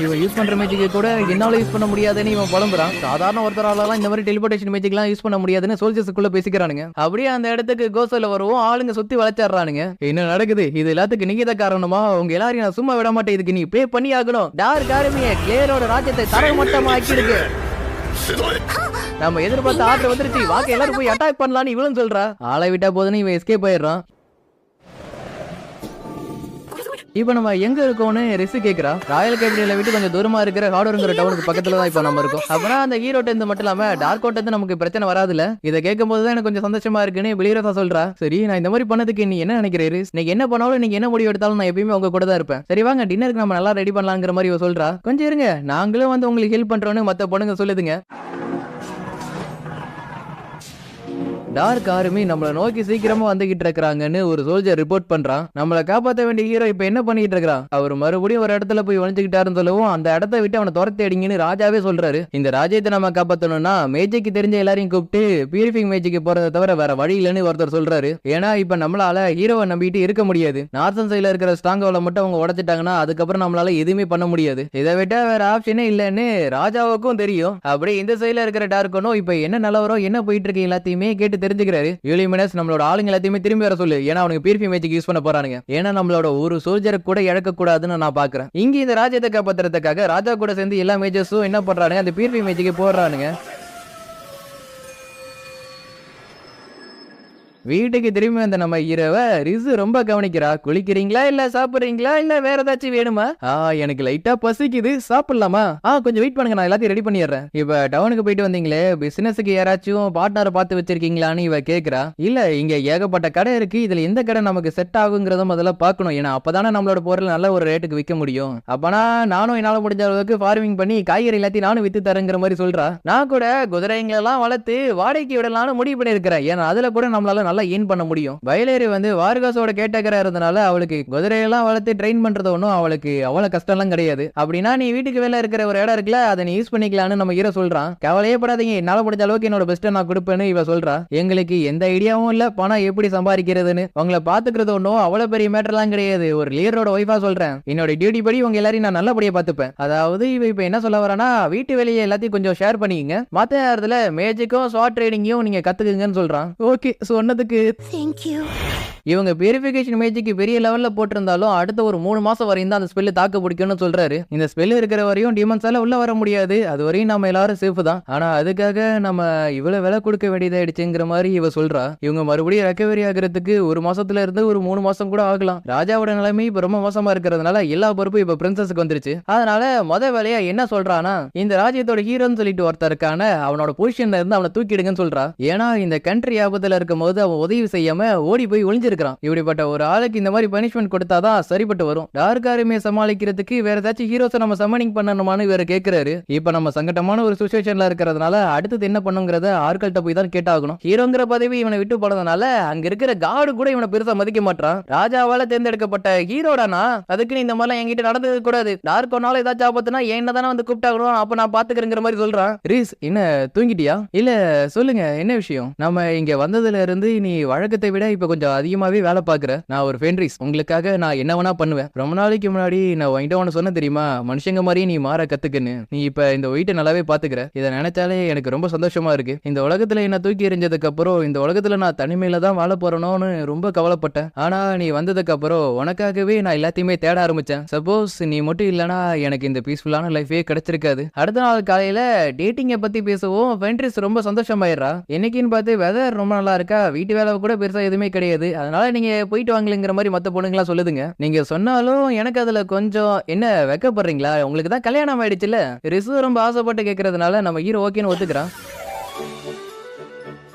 இவன் யூஸ் பண்ற மேஜிக்கை கூட என்னால யூஸ் பண்ண முடியாதுன்னு இவன் புலம்புறான். சாதாரண ஒருத்தராலாம் இந்த மாதிரி டெலிபோர்டேஷன் மேஜிக்லாம் யூஸ் பண்ண முடியாதுன்னு சோல்ஜர்ஸ்க்குள்ள பேசிக்கிறானுங்க. அப்படியே அந்த இடத்துக்கு கோசல்ல வரவும் ஆளுங்க சுத்தி வளைச்சாடுறானுங்க. என்ன நடக்குது? இது எல்லாத்துக்கு நீங்க தான் காரணமா? உங்க எல்லாரையும் நான் சும்மா விட மாட்டேன். இதுக்கு நீ பே பண்ணி ஆகணும். டார்க் ஆர்மியை கிளியரோட ராஜ்யத்தை தரமட்டமா ஆக்கிருக்கு. நம்ம எதிர்பார்த்த ஆர்டர் வந்துருச்சு. வாக்க எல்லாரும் போய் அட்டாக் பண்ணலாம்னு இவளும் சொல்றா. ஆளை விட்டா போதுன்னு இவன் எஸ்கேப் ஆயிடுறான். இப்ப நம்ம எங்க இருக்கோம்னு ரிசு கேக்குறா. ராயல் கேபிட்டல விட்டு கொஞ்சம் தூரமா இருக்கிற ஹார்டர்ங்கிற டவுனுக்கு பக்கத்துல தான் இப்ப நம்ம இருக்கோம். அப்பனா அந்த ஹீரோட்ட இருந்து மட்டும் இல்லாம டார்க் கோட்ட இருந்து நமக்கு பிரச்சனை வராதுல. இதை கேட்கும் போதுதான் எனக்கு கொஞ்சம் சந்தோஷமா இருக்குன்னு வெளிரோசா சொல்றா. சரி நான் இந்த மாதிரி பண்ணதுக்கு நீ என்ன நினைக்கிற ரிஸ்? நீங்க என்ன பண்ணாலும் நீங்க என்ன முடிவு எடுத்தாலும் நான் எப்பயுமே உங்க கூட தான் இருப்பேன். சரி வாங்க டின்னருக்கு நம்ம நல்லா ரெடி பண்ணலாங்கிற மாதிரி சொல்றா. கொஞ்சம் இருங்க, நாங்களும் வந்து உங்களுக்கு ஹெல்ப் பண்றோம்னு மத்த பொண்ணுங்க சொல்லுதுங்க. டார்க் ஆர்மி நம்மளை நோக்கி சீக்கிரமா வந்துகிட்டு இருக்காங்கன்னு ஒரு சோல்ஜர் ரிப்போர்ட் பண்றான். நம்மளை காப்பாற்ற வேண்டிய ஹீரோ இப்ப என்ன பண்ணிட்டு இருக்கான்? அவர் மறுபடியும் ஒரு இடத்துல போய் ஒளிஞ்சுக்கிட்டாருன்னு சொல்லவும் அந்த இடத்த விட்டு அவனை துரத்தி அடிங்கன்னு ராஜாவே சொல்றாரு. இந்த ராஜ்யத்தை நம்ம காப்பாற்றணும்னா மேஜிக்கு தெரிஞ்ச எல்லாரையும் கூப்பிட்டு பியூரிஃபைங் மேஜிக்கு போறதை தவிர வேற வழி இல்லைன்னு ஒருத்தர் சொல்றாரு. ஏன்னா இப்ப நம்மளால ஹீரோவை நம்பிட்டு இருக்க முடியாது. நார்த்தன் சைட்ல இருக்கிற ஸ்ட்ராங்கோல மட்டும் அவங்க உடைச்சிட்டாங்கன்னா அதுக்கப்புறம் நம்மளால எதுவுமே பண்ண முடியாது. இதை விட்டா வேற ஆப்ஷனே இல்லைன்னு ராஜாவுக்கும் தெரியும். அப்படியே இந்த சைட்ல இருக்கிற டார்க்கனும் இப்ப என்ன நிலவரம் என்ன போயிட்டு இருக்கு எல்லாத்தையுமே கேட்டு தெரிஞ்சுக்கிறாரு. யூலிமினஸ் நம்மளோட ஆளுங்க எல்லாத்தையுமே திரும்பி வர சொல்லு. ஏன்னா அவனுக்கு பியூரிஃபை மேஜிக் யூஸ் பண்ண போறானுங்க. ஏன்னா நம்மளோட ஒரு சோல்ஜரை கூட இழக்க கூடாதுன்னு நான் பாக்குறேன். இங்க இந்த ராஜ்யத்தை காப்பாத்துறதுக்காக ராஜா கூட சேர்ந்து எல்லா மேஜர்ஸும் என்ன பண்றானுங்க? அந்த பியூரிஃபை மேஜிக்கு போடுறானுங்க. வீட்டுக்கு திரும்பி வந்த நம்ம ஹீரோவை ரிசு ரொம்ப கவனிக்கிறா. குளிக்கிறீங்களா இல்ல சாப்பிடுறீங்களா இல்ல வேற ஏதாச்சும் வேணுமா? எனக்கு லைட்டா பசிக்குது, சாப்பிடலாமா? கொஞ்சம் வெயிட் பண்ணுங்க, நான் எல்லாத்தையும் ரெடி பண்ணிடுறேன். இப்ப டவுனுக்கு போயிட்டு வந்தீங்களே, பிசினஸுக்கு யாராச்சும் பார்ட்னர் பார்த்து வச்சிருக்கீங்களான்னு இவ கேக்குறா. இல்ல, இங்க ஏகப்பட்ட கடை இருக்கு, இதுல எந்த கடை நமக்கு செட் ஆகுங்கிறத முதல்ல பார்க்கணும். ஏன்னா அப்பதானே நம்மளோட பொருள் நல்ல ஒரு ரேட்டுக்கு விற்க முடியும். அப்பனா நானும் என்னால முடிஞ்ச அளவுக்கு ஃபார்மிங் பண்ணி காய்கறி எல்லாத்தையும் நானும் வித்து தரேங்கிற மாதிரி சொல்றா. நான் கூட குதிரைங்களெல்லாம் வளர்த்து வாடகைக்கு விடலாம்னு முடிவு பண்ணிருக்கிறேன். ஏன்னா அதுல கூட நம்மளால நல்லா ஏன் பண்ண முடியும். வயலேரி வந்து வார்காஸோட கேட்டகரா இருந்தனால அவளுக்கு குதிரையெல்லாம் வளர்த்து ட்ரெயின் பண்றது ஒன்றும் அவளுக்கு அவ்வளவு கஷ்டம்லாம் கிடையாது. அப்படின்னா நீ வீட்டுக்கு வேலை இருக்கிற ஒரு இடம் இருக்குல்ல, அதை நீ யூஸ் பண்ணிக்கலாம்னு நம்ம ஹீரோ சொல்றான். கவலையே படாதீங்க, என்னால முடிஞ்ச அளவுக்கு என்னோட பெஸ்ட்டை நான் கொடுப்பேன்னு இவ சொல்றா. எங்களுக்கு எந்த ஐடியாவும் இல்ல பணம் எப்படி சம்பாதிக்கிறதுன்னு. உங்களை பாத்துக்கிறது ஒன்றும் அவ்வளவு பெரிய மேட்டர்லாம் கிடையாது. ஒரு லீடரோட ஒய்ஃபா சொல்றேன். என்னோட டியூட்டி படி உங்க எல்லாரையும் நான் நல்லபடியா பாத்துப்பேன். அதாவது இவ இப்ப என்ன சொல்ல வரனா, வீட்டு வேலையை எல்லாத்தையும் கொஞ்சம் ஷேர் பண்ணிக்கங்க, மத்த நேரத்துல மேஜிக்கும் ஷார்ட் ட்ரேடிங்கையும் நீங்க கத்துக்குங்கன்னு சொல்றான். ஓகே சொன்னதுக்கு தேங்க்யூ. இவங்க பியூரிஃபிகேஷன் மேஜிக் பெரிய லெவல்ல போட்டிருந்தாலும் அடுத்த ஒரு 3 மாசம் வரையும் தான் அந்த ஸ்பெல் தாக்கு பிடிக்கும்னு சொல்றாரு. இந்த ஸ்பெல் இருக்கிற வரையும் டிமன்ஸால உள்ள வர முடியாது, அது வரையும் நம்ம எல்லாரும் சேஃப் தான். ஆனா அதுக்காக நம்ம இவ்வளவு விலை கொடுக்க வேண்டியதாயிடுச்சுங்கிற மாதிரி இவ சொல்றா. இவங்க மறுபடியும் ரெக்கவரி ஆகிறதுக்கு 1 மாசத்துல இருந்து ஒரு 3 மாசம் கூட ஆகலாம். ராஜாவோட நிலைமை இப்ப ரொம்ப மோசமா இருக்கிறதுனால எல்லா பொறுப்பும் இப்ப பிரின்சஸ்க்கு வந்துருச்சு. அதனால வேலையா என்ன சொல்றானா, இந்த ராஜ்யத்தோட ஹீரோன்னு சொல்லிட்டு ஒருத்தர் இருக்கான, அவனோட பொசிஷன்ல இருந்து அவனை தூக்கிடுங்கன்னு சொல்றா. ஏன்னா இந்த கண்ட்ரி ஆபத்துல இருக்கும் போது அவன் உதவி செய்யாம ஓடி போய் ஒளிஞ்சிருக்கான். இப்படிப்பட்ட ஒரு ஆளுக்கு இந்த மாதிரி பனிஷ்மெண்ட் கொடுத்தாதான் சரிப்பட்டு வரும். டார்க் ஆர்மியை சமாளிக்கிறதுக்கு வேற ஏதாச்சும் ஹீரோஸை நம்ம சம்மனிங் பண்ணணுமான்னு வேற கேட்கிறாரு. இப்ப நம்ம சங்கடமான ஒரு சிச்சுவேஷன்ல இருக்கிறதுனால அடுத்தது என்ன பண்ணுங்கிறத ஆட்கள்கிட்ட போய் தான் கேட்டாகணும். ஹீரோங்கிற பதவி இவனை விட்டு போனதுனால அங்க இருக்கிற காடு கூட இவனை பெருசா மதிக்க மாட்டான். ராஜாவால தேர்ந்தெடுக்கப்பட்ட ஹீரோடானா, அதுக்கு இந்த மாதிரிலாம் என்கிட்ட நடந்தது கூடாது. டார்க் ஒன்னால ஏதாச்சும் ஆபத்துனா என்னதானே வந்து கூப்பிட்டாகணும், அப்ப நான் பாத்துக்கிறேங்கிற மாதிரி சொல்றான். ரீஸ், என்ன தூங்கிட்டியா? இல்ல சொல்லுங்க, என்ன விஷயம்? நம்ம இங்க வந்ததுல இருந்து நீ வழக்கத்தை விட இப்ப கொஞ்சம் அதிகமாவே வேலை பாக்குற. நான் ஒரு ஃபென்ரிஸ், உங்களுக்காக நான் என்ன வேணா பண்ணுவேன். ரொம்ப நாளைக்கு முன்னாடி நான் உன்கிட்ட ஒன்னு சொன்ன தெரியுமா, மனுஷங்க மாதிரி நீ மாற கத்துக்குன்னு. நீ இப்ப இந்த வெயிட்டை நல்லாவே பாத்துக்கிற. இதை நினைச்சாலே எனக்கு ரொம்ப சந்தோஷமா இருக்கு. இந்த உலகத்துல என்ன தூக்கி எறிஞ்சதுக்கு அப்புறம் இந்த உலகத்துல நான் தனிமையில தான் வாழ போறேனோன்னு ரொம்ப கவலைப்பட்டேன். ஆனா நீ வந்ததுக்கு அப்புறம் உனக்காகவே நான் எல்லாத்தையுமே தேட ஆரம்பிச்சேன். சப்போஸ் நீ மட்டும் இல்லனா எனக்கு இந்த பீஸ்ஃபுல்லான லைஃபே கிடைச்சிருக்காது. அடுத்த நாள் காலையில டேட்டிங்கை பத்தி பேசவும் ஃபென்ரிஸ் ரொம்ப சந்தோஷமாயிடுறா. என்னைக்குன்னு பார்த்து வெதர் ரொம்ப நல்லா இருக்கா, வீட்டு வேலை கூட பெருசா எதுவுமே கிடையாது, அதனால நீங்க போயிட்டு வாங்கலுங்கிற மாதிரி மத்த பொண்ணுங்களா சொல்லுதுங்க. நீங்க சொன்னாலும் எனக்கு அதுல கொஞ்சம் என்ன வெக்கப்படுறீங்களா, உங்களுக்கு தான் கல்யாணம் ஆயிடுச்சுல. ரிசு ரொம்ப ஆசைப்பட்டு கேட்கறதுனால நம்ம ஹீரோ ஓகேன்னு ஒத்துக்கிறான்.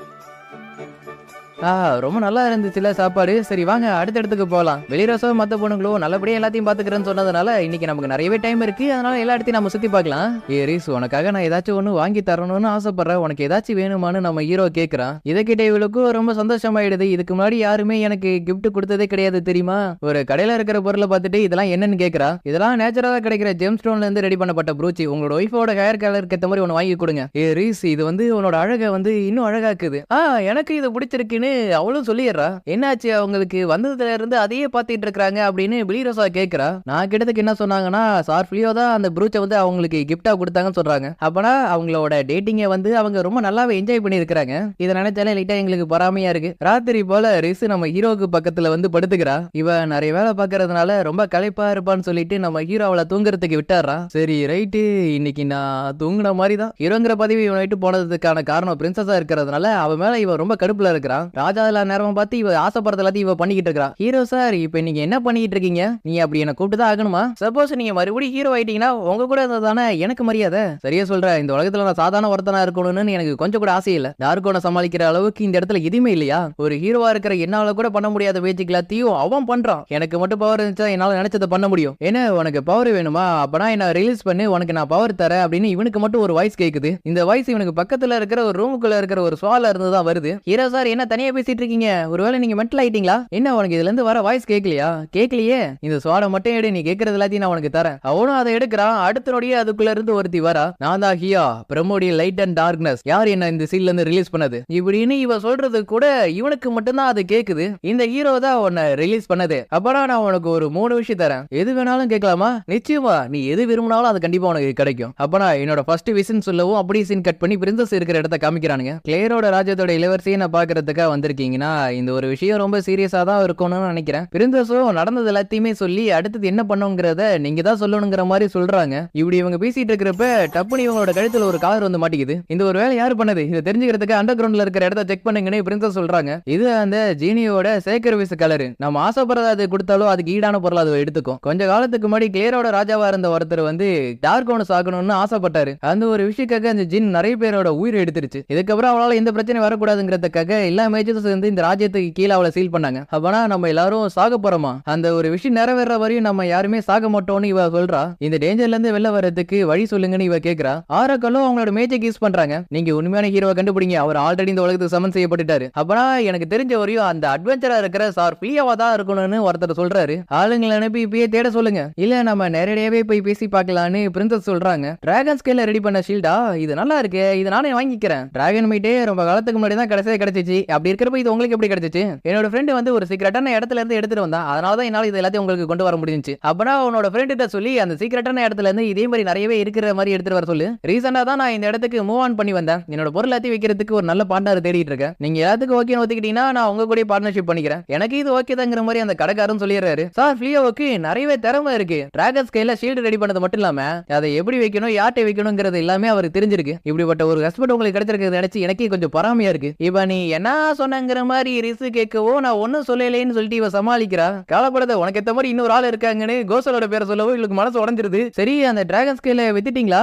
ரொம்ப நல்லா இருந்துச்சுல சாப்பாடு. சரி வாங்க அடுத்த இடத்துக்கு போகலாம். வெளிரசோ மத்த பொண்ணுங்களோ நல்லபடியா எல்லாத்தையும் பாத்துக்கிறேன்னு சொன்னதுனால இன்னைக்கு நமக்கு நிறையவே டைம் இருக்கு, அதனால எல்லா இடத்தையும் நம்ம சுத்தி பார்க்கலாம். ரீஸ், உனக்காக நான் ஏதாச்சும் ஒண்ணு வாங்கி தரணும்னு ஆசைப்படுறேன், உனக்கு ஏதாச்சும் வேணுமான்னு நம்ம ஹீரோ கேட்கறான். இதை கிட்ட இவளுக்கும் ரொம்ப சந்தோஷமாயிடுது. இதுக்கு முன்னாடி யாருமே எனக்கு கிஃப்ட் கொடுத்ததே கிடையாது தெரியுமா. ஒரு கடையில இருக்கிற பொருளை பார்த்துட்டு இதெல்லாம் என்னன்னு கேட்கறா. இதெல்லாம் நேச்சுரலா கிடைக்கிற ஜெம் ஸ்டோன்ல இருந்து ரெடி பண்ணப்பட்ட ப்ரூச்சி, உங்களோட ஒய்ஃபோட ஹேர் கலருக்கு ஏற்ற மாதிரி ஒன்னு வாங்கி கொடுங்க. ரீஸ், இது வந்து உன்னோட அழகை வந்து இன்னும் அழகாக்குது. எனக்கு இது பிடிச்சிருக்குன்னு அவளும் சொல்லிடுறா. என்னாச்சு, அவங்களுக்கு வந்ததுல இருந்து அதையே பாத்துட்டு இருக்காங்க அப்படின்னு பிலிரோசா கேக்குறா. நான் கிட்டத்துக்கு என்ன சொன்னாங்கன்னா, சார்ஃபிலியோ தான் அந்த ப்ரூச்சை வந்து அவங்களுக்கு கிஃப்டா கொடுத்தாங்கன்னு சொல்றாங்க. அப்பனா அவங்களோட டேட்டிங்கை வந்து அவங்க ரொம்ப நல்லாவே என்ஜாய் பண்ணி இருக்காங்க. இதை நினைச்சாலே லைட்டா எங்களுக்கு பொறாமையா இருக்கு. ராத்திரி போல ரிஸ் நம்ம ஹீரோக்கு பக்கத்துல வந்து படுத்துக்கிறா. இவ நிறைய வேலை பாக்குறதுனால ரொம்ப களைப்பா இருப்பான்னு சொல்லிட்டு நம்ம ஹீரோ அவளை தூங்குறதுக்கு விட்டாரா. சரி ரைட்டு, இன்னைக்கு நான் தூங்குன மாதிரி தான். ஹீரோங்கிற பதவி இவன் விட்டு போனதுக்கான காரணம் பிரின்சஸா இருக்கிறதுனால அவன் மேல இவன் ரொம்ப கடுப்புல இருக்கிறான். ராஜா நேரம் பார்த்து இவ ஆசைப்படுறது எல்லாத்தையும் இவ பண்ணிக்கிட்டு இருக்கா. ஹீரோ சார், இப்ப நீங்க என்ன பண்ணிட்டு இருக்கீங்க? நீ அப்படி என்ன கூப்பிட்டு தான் ஆகணுமா? சப்போஸ் நீங்க மறுபடியும் ஹீரோ ஆயிட்டீங்கன்னா உங்க கூட தானே எனக்கு மரியாதை. சரியா சொல்ற, இந்த உலகத்துல நான் சாதாரண ஒருத்தனா இருக்கணும்னு எனக்கு கொஞ்சம் கூட ஆசை இல்ல. டார்கோனை சமாளிக்கிற அளவுக்கு இந்த இடத்துல எதுவுமே இல்லையா? ஒரு ஹீரோவா இருக்கிற என்னால கூட பண்ண முடியாத பேச்சுக்கு எல்லாத்தையும் அவன் பண்றான். எனக்கு மட்டும் பவர் இருந்துச்சா என்னால நினைச்சதை பண்ண முடியும். என்ன உனக்கு பவர் வேணுமா? அப்பனா என்ன ரிலீஸ் பண்ணு, உனக்கு நான் பவர் தரேன் அப்படின்னு இவனுக்கு மட்டும் ஒரு வாய்ஸ் கேக்குது. இந்த வாய்ஸ் இவனுக்கு பக்கத்துல இருக்கிற ஒரு ரூமுக்குள்ள இருக்கிற ஒரு ஸ்வால இருந்து தான் வருது. ஹீரோ சார், என்ன தனியா பேசிட்டு இருக்கீங்க? ஒருவேளை நீங்க மென்டல் ஆயிட்டீங்களா? என்ன உனக்கு இதுல இருந்து வர வாய்ஸ் கேட்கலையா? கேட்கலையே, இந்த ஸ்வாட மட்டும் எடு, நீ கேட்கறது எல்லாத்தையும் நான் உனக்கு தரேன். அவனும் அதை எடுக்கிறான். அடுத்த நொடியே அதுக்குள்ள இருந்து ஒருத்தி வரா. நான் தான் ஹியா, பிரமோடிய லைட் அண்ட் டார்க்னஸ். யார் என்ன இந்த சீல்ல இருந்து ரிலீஸ் பண்ணது இப்படின்னு இவ சொல்றது கூட இவனுக்கு மட்டும்தான் அது கேக்குது. இந்த ஹீரோ தான் உன்னை ரிலீஸ் பண்ணது. அப்படா நான் உனக்கு ஒரு 3 விஷயம் தரேன், எது வேணாலும் கேட்கலாமா? நிச்சயமா, நீ எது விரும்பினாலும் அது கண்டிப்பா உனக்கு கிடைக்கும். அப்பனா என்னோட ஃபர்ஸ்ட் விஷன் சொல்லவும் அப்படியே சீன் கட் பண்ணி பிரின்சஸ் இருக்கிற இடத்த காமிக்கிறானுங்க. கிளேரோட ராஜ்யத்தோட இளவரசியை நான் பாக்குறதுக்காக வந்திருக்கீங்கன்னா இந்த ஒரு விஷயம் ரொம்ப சீரியஸா தான் இருக்கணும்னு நினைக்கிறேன். பிரின்சஸும் நடந்தது எல்லாத்தையுமே சொல்லி அடுத்தது என்ன பண்ணுங்கிறத நீங்க தான் சொல்லணுங்கிற மாதிரி சொல்றாங்க. இப்படி இவங்க பேசிட்டு இருக்கிறப்ப டப்புனு இவங்களோட கழுத்துல ஒரு கார் வந்து மாட்டிக்குது. இந்த ஒரு வேலை யாரு பண்ணது, இதை தெரிஞ்சுக்கிறதுக்கு அண்டர் கிரவுண்ட்ல இருக்கிற இடத்த செக் பண்ணுங்கன்னு பிரின்சஸ் சொல்றாங்க. இது அந்த ஜீனியோட சேக்கர்விஸ் கலர். நம்ம ஆசைப்படுறத அது கொடுத்தாலும் அதுக்கு ஈடான பொருள் அது எடுத்துக்கும். கொஞ்ச காலத்துக்கு முன்னாடி கிளியரோட ராஜாவா இருந்த ஒருத்தர் வந்து டார்க் ஒன்ஸ் ஆகணும்னு ஆசைப்பட்டாரு. அந்த ஒரு விஷயத்துக்காக அந்த ஜின் நிறைய பேரோட உயிரை எடுத்துருச்சு. இதுக்கப்புறம் அவளால எந்த பிரச்சனை வரக்கூடாதுங்கிறதுக்காக எல்லா மேஜர்ஸ் வந்து இந்த ராஜ்யத்துக்கு கீழே அவளை சீல் பண்ணாங்க. அப்பனா நம்ம எல்லாரும் சாக போறோமா, அந்த ஒரு விஷயம் நிறைவேற வரையும் நம்ம யாருமே சாக மாட்டோம்னு இவ சொல்றா. இந்த டேஞ்சர்ல இருந்து வெளில வரதுக்கு வழி சொல்லுங்கன்னு இவ கேக்குறா. ஆரக்கலும் அவங்களோட மேஜிக் யூஸ் பண்றாங்க. நீங்க உண்மையான ஹீரோவை கண்டுபிடிங்க, அவர் ஆல்ரெடி இந்த உலகத்துக்கு சமன் செய்யப்பட்டுட்டாரு. அப்பனா எனக்கு தெரிஞ்ச வரையும் அந்த அட்வென்ச்சரா இருக்கிற சார் ஃப்ரீயாவா தான் இருக்கணும்னு ஒருத்தர் சொல்றாரு. ஆளுங்களை அனுப்பி இப்பயே தேட சொல்லுங்க, இல்ல நம்ம நேரடியாவே போய் பேசி பார்க்கலான்னு பிரின்சஸ் சொல்றாங்க. டிராகன் ஸ்கேல ரெடி பண்ண ஷீல்டா, இது நல்லா இருக்கு, இது நானே வாங்கிக்கிறேன். டிராகன் மீட்டே ரொம்ப காலத்துக்கு முன்னாடி தான் கடைசியா கிடைச்சிச்சு. அப்படி இருக்கிறப்ப இது உங்களுக்கு எப்படி கிடைச்சிச்சு? என்னோட ஃப்ரெண்ட் வந்து ஒரு சீக்கிரட்டான இடத்துல இருந்து எடுத்துட்டு வந்தா, அதனால தான் என்னால இது எல்லாத்தையும் உங்களுக்கு கொண்டு வர முடிஞ்சுச்சு. அப்பனா உன்னோட ஃப்ரெண்ட் கிட்ட சொல்லி அந்த சீக்கிரட்டான இடத்துல இருந்து இதே மாதிரி நிறையவே இருக்கிற மாதிரி எடுத்துட்டு வர சொல்லு. ரீசெண்டா தான் நான் இந்த இடத்துக்கு மூவ் ஆன் பண்ணி வந்தேன். என்னோட பொருள் எல்லாத்தையும் வைக்கிறதுக்கு ஒரு நல்ல பார்ட்னர் தேடிட்டு இருக்கேன். நீங்க எல்லாத்துக்கும் ஓகே ஒத்துக்கிட்டீங்கன்னா நான் உங்க கூட பார்ட்னர்ஷிப் பண்ணிக்கிறேன். எனக்கு இது ஓகே தாங்கிற மாதிரி அந்த கடைக்காரன் சொல்லிடுறாரு. சார் ஃப்ளியோவுக்கு நிறையவே திறமை இருக்கு. டிராகன் ஸ்கேல ஷீல்டு ரெடி பண்ணது மட்டும் இல்லாம அதை எப்படி வைக்கணும், யார்ட்ட வைக்கணும்ங்கிறது எல்லாமே அவருக்கு தெரிஞ்சிருக்கு. இப்படிப்பட்ட ஒரு ஹஸ்பண்ட் உங்களுக்கு கிடைச்சிருக்கிறது நினைச்சு எனக்கே கொஞ்சம் பொறாமையா இருக்கு. இப்ப நீ என்ன சொன்னங்கிற மாதிரி ரிசு கேட்கவோ நான் ஒன்னும் சொல்லலைன்னு சொல்லிட்டு இவ சமாளிக்கிறா. காலப்படாத, உனக்கு ஏத்த மாதிரி இன்னொரு ஆள் இருக்காங்கன்னு கோசலோட பேரை சொல்லவோ இவளுக்கு மனசு உடைஞ்சிருது. சரி, அந்த டிராகன் ஸ்கேல வித்துட்டீங்களா?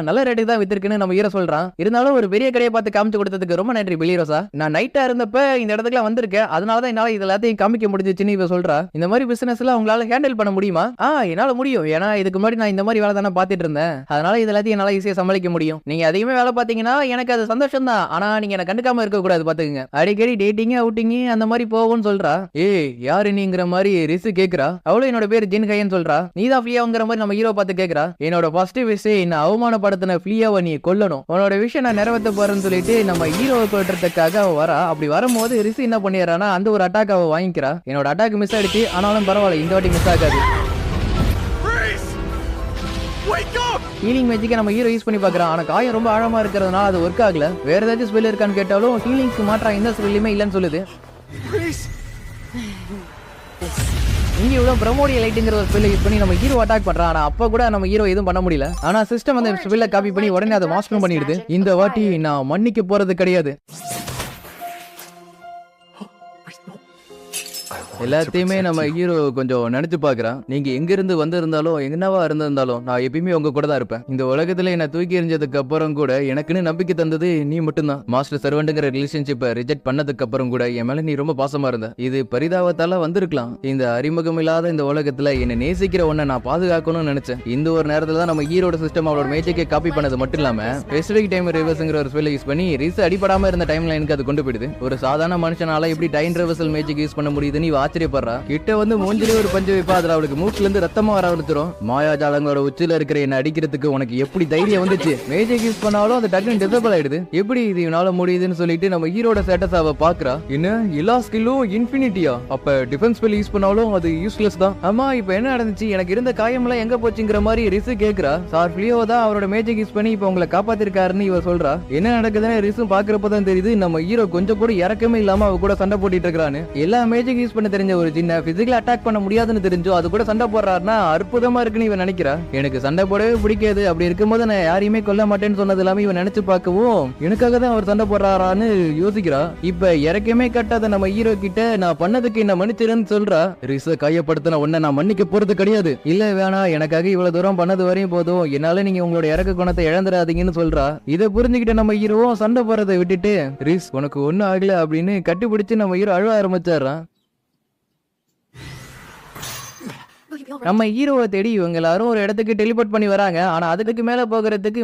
நல்ல ரேட்டுக்கு தான் வித்திருக்குன்னு நம்ம ஹீரோ சொல்றான். இருந்தாலும் ஒரு பெரிய கடையை பார்த்து காமிச்சு கொடுத்ததுக்கு ரொம்ப நன்றி பிலிரோசா. நான் நைட்டா இருந்தப்ப இந்த இடத்துக்கு வந்திருக்கேன், அதனாலதான் என்னால இது எல்லாத்தையும் காமிக்க முடிஞ்சிச்சுன்னு இவ சொல்றா. இந்த மாதிரி பிசினஸ் எல்லாம் உங்களால ஹேண்டில் பண்ண முடியுமா? என்னால முடியும். ஏன்னா இதுக்கு முன்னாடி நான் இந்த மாதிரி வேலை தானே பார்த்துட்டு இருந்தேன். அதனால இது எல்லாத்தையும் என்னால ஈஸியா சமாளிக்க முடியும். நீங்க அதிகமே வேலை பாத்தீங்கன்னா எனக்கு அது சந்தோஷம் தான். ஆனா நீங்க என்ன கண்டுக்காம இருக்க கூடாது பாத்துக்கங்க. அடிக்கடி டேட்டிங் அவுட்டிங் அந்த மாதிரி போகும்னு சொல்றா. யாரு நீங்கிற மாதிரி ரிசு கேக்குறா. அவளும் என்னோட பேர் ஜின் கைன்னு சொல்றா. நீதான் ஃப்ளியாங்கிற மாதிரி நம்ம ஹீரோ பார்த்து கேக்குறா. என்னோட ஃபர்ஸ்ட் விஷயம் என்ன அவமானப்படுத்தின ஃப்ளியாவை நீ கொல்லணும், உன்னோட விஷயம் நான் நிறைவேற்ற போறேன்னு சொல்லிட்டு நம்ம ஹீரோவை கொல்றதுக்காக அவ வரா. அப்படி வரும்போது ரிசு என்ன பண்ணிடுறானா அந்த ஒரு அட்டாக் அவ வாங்கிக்கிறா. என்னோட அட்டாக் மிஸ் ஆயிடுச்சு, ஆனாலும் பரவாயில்ல, இந்த வாட்டி மிஸ் ஆகாது. ஹீலிங் மேஜிக்கை நம்ம ஹீரோ யூஸ் பண்ணி பார்க்கறான். ஆனா காயம் ரொம்ப ஆழமா இருக்கிறதுனால அது ஒர்க் ஆகல. வேற ஏதாச்சும் ஸ்பெல் இருக்கான்னு கேட்டாலும் ஹீலிங்க்கு மாற்றா எந்த ஸ்பெல்லுமே இல்லைன்னு சொல்லுது. இங்க இவ்வளவு பிரமோடிய லைட்டுங்கிற ஒரு ஸ்பெல்லை யூஸ் பண்ணி நம்ம ஹீரோ அட்டாக் பண்றான். ஆனா அப்ப கூட நம்ம ஹீரோ எதுவும் பண்ண முடியல. ஆனா சிஸ்டம் அந்த ஸ்பெல்லை காப்பி பண்ணி உடனே அதை மாஸ்டர் பண்ணிடுது. இந்த வாட்டி நான் மன்னிக்க போறது கிடையாது. எல்லாத்தையுமே நம்ம ஹீரோ கொஞ்சம் நினைச்சு பாக்குறான். நீங்க எங்க இருந்து வந்திருந்தாலும் என்னவா இருந்திருந்தாலும் நான் எப்பயுமே உங்க கூட தான் இருப்பேன். இந்த உலகத்துல என்ன தூக்கி எறிஞ்சதுக்கு அப்புறம் கூட எனக்குன்னு நம்பிக்கை தந்தது நீ மட்டும்தான். மாஸ்டர் சர்வெண்ட்ங்கிற ரிலேஷன்ஷிப்பை ரிஜெக்ட் பண்ணதுக்கு அப்புறம் கூட என் மேல நீ ரொம்ப பாசமா இருந்த. இது பரிதாபத்தால வந்திருக்கலாம். இந்த அறிமுகம் இல்லாத இந்த உலகத்துல என்ன நேசிக்கிற ஒன்ன நான் பாதுகாக்கணும்னு நினைச்சேன். இந்த ஒரு நேரத்துல தான் நம்ம ஹீரோட சிஸ்டம் அவளோட மேஜிக்கை காப்பி பண்ணது மட்டும் இல்லாம ஸ்பெசிபிக் டைம் ரிவர்ஸ்ங்கிற ஒரு ஸ்பெல்லை யூஸ் பண்ணி ரிஸ் அடிபடாம இருந்த டைம் லைனுக்கு அது கொண்டு போயிடுது. ஒரு சாதாரண மனுஷனால எப்படி டைம் ரிவர்சல் மேஜிக் யூஸ் பண்ண முடியுதுன்னு ஆச்சரியப்படுறா. கிட்ட வந்து மூஞ்சிலே ஒரு பஞ்சு வைப்பா, அதுல அவளுக்கு மூக்குல இருந்து ரத்தமா வர ஆரம்பிச்சிரும். மாயாஜாலங்களோட உச்சில இருக்கிற என்ன அடிக்கிறதுக்கு உனக்கு எப்படி தைரியம் வந்துச்சு? மேஜிக் யூஸ் பண்ணாலும் அது டக்குனு டிசபிள் ஆயிடுது. எப்படி இது இவனால முடியுதுன்னு சொல்லிட்டு நம்ம ஹீரோட ஸ்டேட்டஸ் அவ பாக்குறா. என்ன எல்லா ஸ்கில்லும் இன்ஃபினிட்டியா? அப்ப டிஃபென்ஸ் ஸ்பெல் யூஸ் பண்ணாலும் அது யூஸ்லெஸ் தான். ஆமா, இப்ப என்ன நடந்துச்சு? எனக்கு இருந்த காயம்லாம் எங்க போச்சுங்கிற மாதிரி ரிசு கேக்குறா. சார் ஃப்ளியோ தான் அவரோட மேஜிக் யூஸ் பண்ணி இப்ப உங்களை காப்பாத்திருக்காருன்னு இவ சொல்றா. என்ன நடக்குதுன்னு ரிசு பாக்குறப்பதான் தெரியுது நம்ம ஹீரோ கொஞ்சம் கூட இறக்கமே இல்லாம அவ கூட சண்டை போட்டுட்டு இருக்கான்னு. எல்லா மேஜிக் யூஸ் பண்ண தெரிஞ்ச ஒரு சின்ன பிசிக்கலா அட்டாக் பண்ண முடியாதுன்னு தெரிஞ்சோ அது கூட சண்டை போடுறாருன்னா அற்புதமா இருக்குன்னு இவன் நினைக்கிறா. எனக்கு சண்டை போடவே பிடிக்காது, அப்படி இருக்கும்போது நான் யாரையுமே கொல்ல மாட்டேன்னு சொன்னது எல்லாமே இவன் நினைச்சு பார்க்கவும் எனக்காக தான் அவர் சண்டை போடுறாரான்னு யோசிக்கிறா. இப்ப இறக்கமே கட்டாத நம்ம ஹீரோ கிட்ட நான் பண்ணதுக்கு என்ன மன்னிச்சிருன்னு சொல்றா. ரிச கையப்படுத்தின உன்னை நான் மன்னிக்க போறது கிடையாது. இல்ல வேணா, எனக்காக இவ்வளவு தூரம் பண்ணது வரையும் போதும், என்னால நீங்க உங்களோட இறக்க குணத்தை இழந்துடாதீங்கன்னு சொல்றா. இதை புரிஞ்சுக்கிட்ட நம்ம ஹீரோவும் சண்டை போறதை விட்டுட்டு ரிஸ் உனக்கு ஒன்னும் ஆகல அப்படின்னு கட்டிப்பிடிச்சு நம்ம ஹீரோ அழுவ ஆரம்பிச்சாரான். நம்ம ஹீரோவை தேடி இவங்க எல்லாரும் ஒரு இடத்துக்கு டெலிபோர்ட் பண்ணி வராங்க. ஆனா அதுக்கு மேல போகிறதுக்கு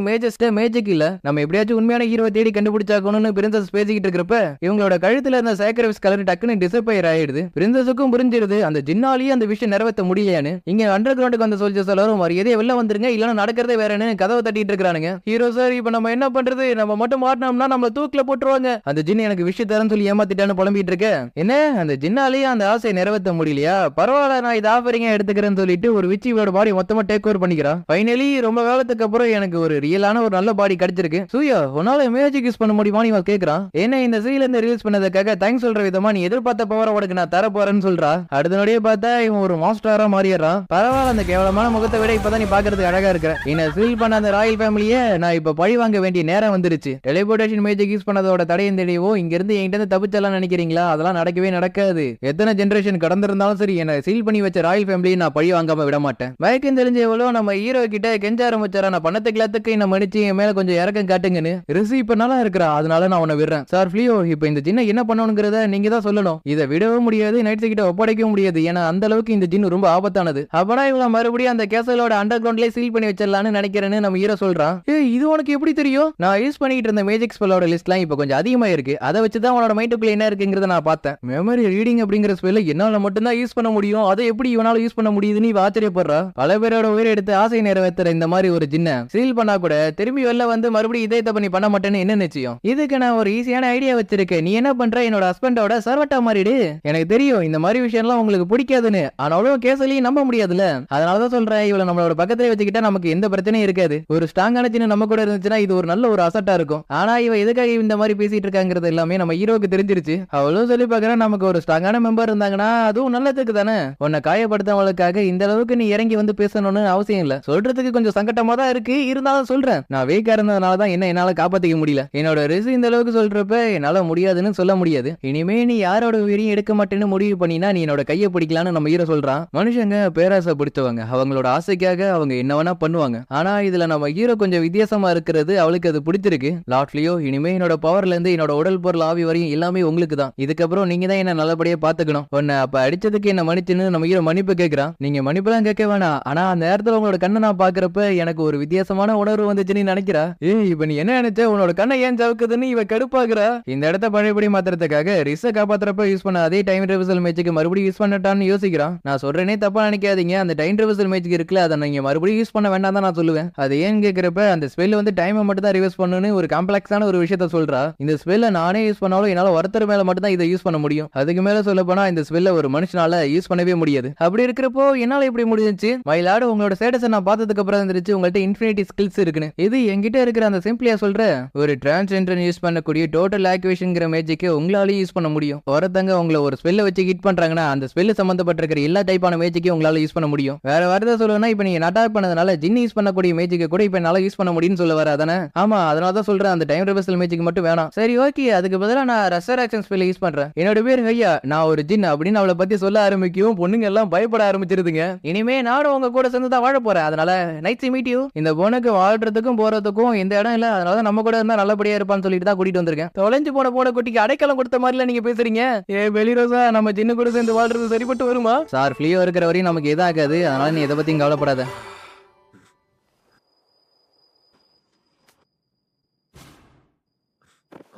மேஜிக் இல்ல. நம்ம எப்படியாச்சும் உண்மையான ஹீரோவை தேடி கண்டுபிடிச்சாக்கணும்னு பிரின்சஸ் பேசிக்கிட்டு இருக்கிறப்ப இவங்களோட கழுத்துல இருந்த சேக்ரிஃபைஸ் கலர் டக்குன்னு டிசப்பயர் ஆயிடுது. பிரின்சஸுக்கும் புரிஞ்சிருது அந்த ஜின்னாலேயே அந்த விஷயம் நிறைவேற்ற முடியலையான்னு. இங்க அண்டர் கிரவுண்டுக்கு வந்த சோல்ஜர்ஸ் எல்லாரும் எதே வெளில வந்துருங்க, இல்லன்னா நடக்கிறதே வேறன்னு கதவை தட்டிட்டு இருக்கானுங்க. ஹீரோ சார், இப்ப நம்ம என்ன பண்றது? நம்ம மட்டும் மாட்டினோம்னா நம்ம தூக்கில போட்டுருவாங்க. அந்த ஜின் எனக்கு விஷயம் தரேன்னு சொல்லி ஏமாத்திட்டான்னு புலம்பிட்டு இருக்க. என்ன அந்த ஜின்னாலேயே அந்த ஆசையை நிறைவேற்ற முடியலையா? பரவாயில்ல, நான் இது ஆஃபரிங்கா எடுத்துக்கிறேன் பாத்துக்கிறேன்னு சொல்லிட்டு ஒரு விச்சி இவளோட பாடி மொத்தமா டேக் ஓவர் பண்ணிக்கிறா. ஃபைனலி ரொம்ப காலத்துக்கு அப்புறம் எனக்கு ஒரு ரியலான ஒரு நல்ல பாடி கிடைச்சிருக்கு. சூயா உன்னால மேஜிக் யூஸ் பண்ண முடியுமா நீ கேக்குறான். என்ன இந்த சீல இருந்து ரிலீஸ் பண்ணதுக்காக தேங்க்ஸ் சொல்ற விதமா நீ எதிர்பார்த்த பவரை உனக்கு நான் தர போறேன்னு சொல்றா. அடுத்த நொடியே பார்த்தா இவன் ஒரு மாஸ்டரா மாறிடுறான். பரவாயில்ல, அந்த கேவலமான முகத்தை விட இப்பதான் நீ பாக்குறதுக்கு அழகா இருக்கிற. என்ன சீல் பண்ண அந்த ராயல் ஃபேமிலியே நான் இப்ப பழி வாங்க வேண்டிய நேரம் வந்துருச்சு. டெலிபோர்டேஷன் மேஜிக் யூஸ் பண்ணதோட தடையும் தெரியவோ இங்க இருந்து என்கிட்ட இருந்து தப்பிச்சலாம் நினைக்கிறீங்களா? அதெல்லாம் நடக்கவே நடக்காது. எத்தனை ஜெனரேஷன் கடந்திருந்தாலும் சரி, என்ன சீல் பண்ணி வச்ச ராயல் ஃபேமிலியை நான் பழி வாங்காம விட மாட்டேன். வயக்கம் தெரிஞ்ச எவ்வளவு நம்ம ஹீரோ கிட்ட கெஞ்ச ஆரம்பிச்சாரா, நான் பண்ணத்துக்கு எல்லாத்துக்கு என்ன மன்னிச்சு என் மேல கொஞ்சம் இறக்கம் காட்டுங்கன்னு. ரிசி இப்ப நல்லா இருக்கிறா, அதனால நான் உன்னை விடுறேன். சார் ஃபிளியோ, இப்ப இந்த ஜின்னை என்ன பண்ணணுங்கிறத நீங்க தான் சொல்லணும். இதை விடவும் முடியாது, நைட்ஸ் கிட்ட ஒப்படைக்கவும் முடியாது. ஏன்னா அந்த அளவுக்கு இந்த ஜின்னு ரொம்ப ஆபத்தானது. அப்பனா இவங்க மறுபடியும் அந்த கேசலோட அண்டர் கிரவுண்ட்லயே சீல் பண்ணி வச்சிடலாம்னு நினைக்கிறேன்னு நம்ம ஹீரோ சொல்றான். இது உனக்கு எப்படி தெரியும்? நான் யூஸ் பண்ணிட்டு இருந்த மேஜிக் ஸ்பெல்லோட லிஸ்ட்லாம் இப்ப கொஞ்சம் அதிகமா இருக்கு. அதை வச்சுதான் உனோட மைண்டுக்குள்ள என்ன இருக்குங்கிறத நான் பார்த்தேன். மெமரி ரீடிங் அப்படிங்கிற ஸ்பெல்ல என்னால மட்டும்தான் யூஸ் பண்ண முடியும். அதை எப்படி இவனால யூஸ் பண்ண முடியுதுன்னு இவ ஆச்சரியப்படுறா. பல பேரோட உயிரை எடுத்து ஆசை நிறைவேற்றுற இந்த மாதிரி ஒரு ஜின்ன சீல் பண்ணா கூட திரும்பி வெளில வந்து மறுபடியும் இதே தப்பு நீ பண்ண மாட்டேன்னு என்ன நிச்சயம்? இதுக்கு நான் ஒரு ஈஸியான ஐடியா வச்சிருக்கேன். நீ என்ன பண்ற, என்னோட ஹஸ்பண்டோட சர்வட்டா மாறிடு. எனக்கு தெரியும் இந்த மாதிரி விஷயம்லாம் உங்களுக்கு பிடிக்காதுன்னு, ஆனாலும் கேசலையும் நம்ப முடியாதுல. அதனாலதான் சொல்றேன், இவளை நம்மளோட பக்கத்துல வச்சுக்கிட்டா நமக்கு எந்த பிரச்சனையும் இருக்காது. ஒரு ஸ்ட்ராங்கான ஜின்னு நம்ம கூட இருந்துச்சுன்னா இது ஒரு நல்ல ஒரு அசட்டா இருக்கும். ஆனா இவ எதுக்காக இந்த மாதிரி பேசிட்டு இருக்காங்கிறது எல்லாமே நம்ம ஹீரோக்கு தெரிஞ்சிருச்சு. அவளும் சொல்லி பாக்குறேன், நமக்கு ஒரு ஸ்ட்ராங்கான மெம்பர் இருந்தாங்கன்னா அதுவும் நல்லதுக்கு தானே. உன்னை காயப்படுத்தவங்களுக்காக இந்த அளவுக்கு நீ இறங்கி வந்து பேசணும்னு அவசியம் இல்ல. சொல்றதுக்கு கொஞ்சம் சங்கட்டமா தான் இருக்கு, இருந்தாலும் சொல்றேன். நான் வீக்கா இருந்ததுனாலதான் என்ன என்னால காப்பாத்திக்க முடியல. என்னோட ரிசி இந்த அளவுக்கு சொல்றப்ப என்னால முடியாதுன்னு சொல்ல முடியாது. இனிமே நீ யாரோட உயிரையும் எடுக்க மாட்டேன்னு முடிவு பண்ணினா நீ என்னோட கையை பிடிக்கலான்னு நம்ம ஹீரோ சொல்றான். மனுஷங்க பேராசை பிடிச்சவங்க, அவங்களோட ஆசைக்காக அவங்க என்ன வேணா பண்ணுவாங்க. ஆனா இதுல நம்ம ஹீரோ கொஞ்சம் வித்தியாசமா இருக்கிறது அவளுக்கு அது பிடிச்சிருக்கு. லார்ட் லியோ, இனிமே என்னோட பவர்ல இருந்து என்னோட உடல் பொருள் ஆவி வரையும் எல்லாமே உங்களுக்கு தான். இதுக்கப்புறம் நீங்க தான் என்ன நல்லபடியா பாத்துக்கணும். உன்னை அப்ப அடிச்சதுக்கு என்ன மன்னிச்சுன்னு நம்ம ஹீரோ மன்னிப்பு கேட்கிறான். நீங்க மன்னிப்புலாம் கேட்க வேணாம், ஆனா அந்த நேரத்துல உங்களோட கண்ணை நான் பாக்குறப்ப எனக்கு ஒரு வித்தியாசமான உணர்வு வந்துச்சுன்னு நினைக்கிறா. இப்ப நீ என்ன நினைச்ச, உன்னோட கண்ணை ஏன் சவுக்குதுன்னு இவ கடுப்பாக்குறா. இந்த இடத்த பழையபடி மாத்துறதுக்காக ரிஸ காப்பாத்துறப்ப யூஸ் பண்ண அதே டைம் ரிவர்சல் மேட்சுக்கு மறுபடியும் யூஸ் பண்ணட்டான்னு யோசிக்கிறான். நான் சொல்றேனே தப்பா நினைக்காதீங்க, அந்த டைம் ரிவர்சல் மேட்சுக்கு இருக்குல்ல, அதை நீங்க மறுபடியும் யூஸ் பண்ண வேண்டாம் தான் நான் சொல்லுவேன். அது ஏன்னு கேட்கிறப்ப அந்த ஸ்பெல் வந்து டைமை மட்டும் தான் ரிவர்ஸ் பண்ணுன்னு ஒரு காம்ப்ளெக்ஸான ஒரு விஷயத்த சொல்றா. இந்த ஸ்பெல்ல நானே யூஸ் பண்ணாலும் என்னால ஒருத்தர் மேல மட்டும் தான் இதை யூஸ் பண்ண முடியும். அதுக்கு மேல சொல்ல போனா இந்த ஸ்பெல்ல ஒரு மனுஷனால யூஸ் பண்ணவே முடியாது. அப்படி இருக்கிறப்போ என்னால எப்படி முடிஞ்சிச்சு? மயிலாடு, உங்களோட ஸ்டேட்டஸை நான் பார்த்ததுக்கு அப்புறம் இருந்துச்சு உங்கள்ட்ட இன்ஃபினிட்டி ஸ்கில்ஸ் இருக்குன்னு. இது என்கிட்ட இருக்கிற அந்த சிம்பிளியா சொல்ற ஒரு டிரான்ஸ்ஜெண்டர் யூஸ் பண்ணக்கூடிய டோட்டல் ஆக்டிவேஷன்ங்கிற மேஜிக்கை உங்களாலேயும் யூஸ் பண்ண முடியும். ஒருத்தங்க உங்களை ஒரு ஸ்பெல்ல வச்சு ஹிட் பண்றாங்கன்னா அந்த ஸ்பெல் சம்பந்தப்பட்டிருக்கிற எல்லா டைப்பான மேஜிக்கையும் உங்களால யூஸ் பண்ண முடியும். வேற வார்த்தை சொல்லணும்னா இப்ப நீங்க அட்டாக் பண்ணதுனால ஜின் யூஸ் பண்ணக்கூடிய மேஜிக்கை கூட இப்ப என்னால யூஸ் பண்ண முடியும்னு சொல்ல வர அதானே? ஆமா, அதனால தான் சொல்றேன் அந்த டைம் ரிவர்சல் மேஜிக் மட்டும் வேணாம். சரி ஓகே, அதுக்கு பதிலா நான் ரெசரக்ஷன் ஸ்பெல் யூஸ் பண்றேன். என்னோட பேர் ஹையா, நான் ஒரு ஜின் அப்படின்னு அவளை பத்தி சொல்ல ஆரம்பிக்கும். பொண்ணுங்க எல்லாம் பயப்பட ஆரம்பிச்சிருதுங்க. இனிமே நானும் உங்க கூட சேர்ந்து தான் வாழ போறேன். அதனால நைட் மீட் யூ. இந்த பொண்ணுக்கு வாழ்றதுக்கும் போறதுக்கும் எந்த இடம் இல்ல, அதனால நம்ம கூட இருந்தா நல்லபடியா இருப்பான்னு சொல்லிட்டு தான் கூட்டிட்டு வந்திருக்கேன். தொலைஞ்சு போன குட்டிக்கு அடைக்கலம் கொடுத்த மாதிரில நீங்க பேசுறீங்க. வெளிரோசா, நம்ம ஜின்னு கூட சேர்ந்து வாழ்றது சரிப்பட்டு வருமா? சார் ஃபிளியோ இருக்கிற வரையும் நமக்கு எதாகாது, அதனால நீ எதை பத்தியும் கவலைப்படாத.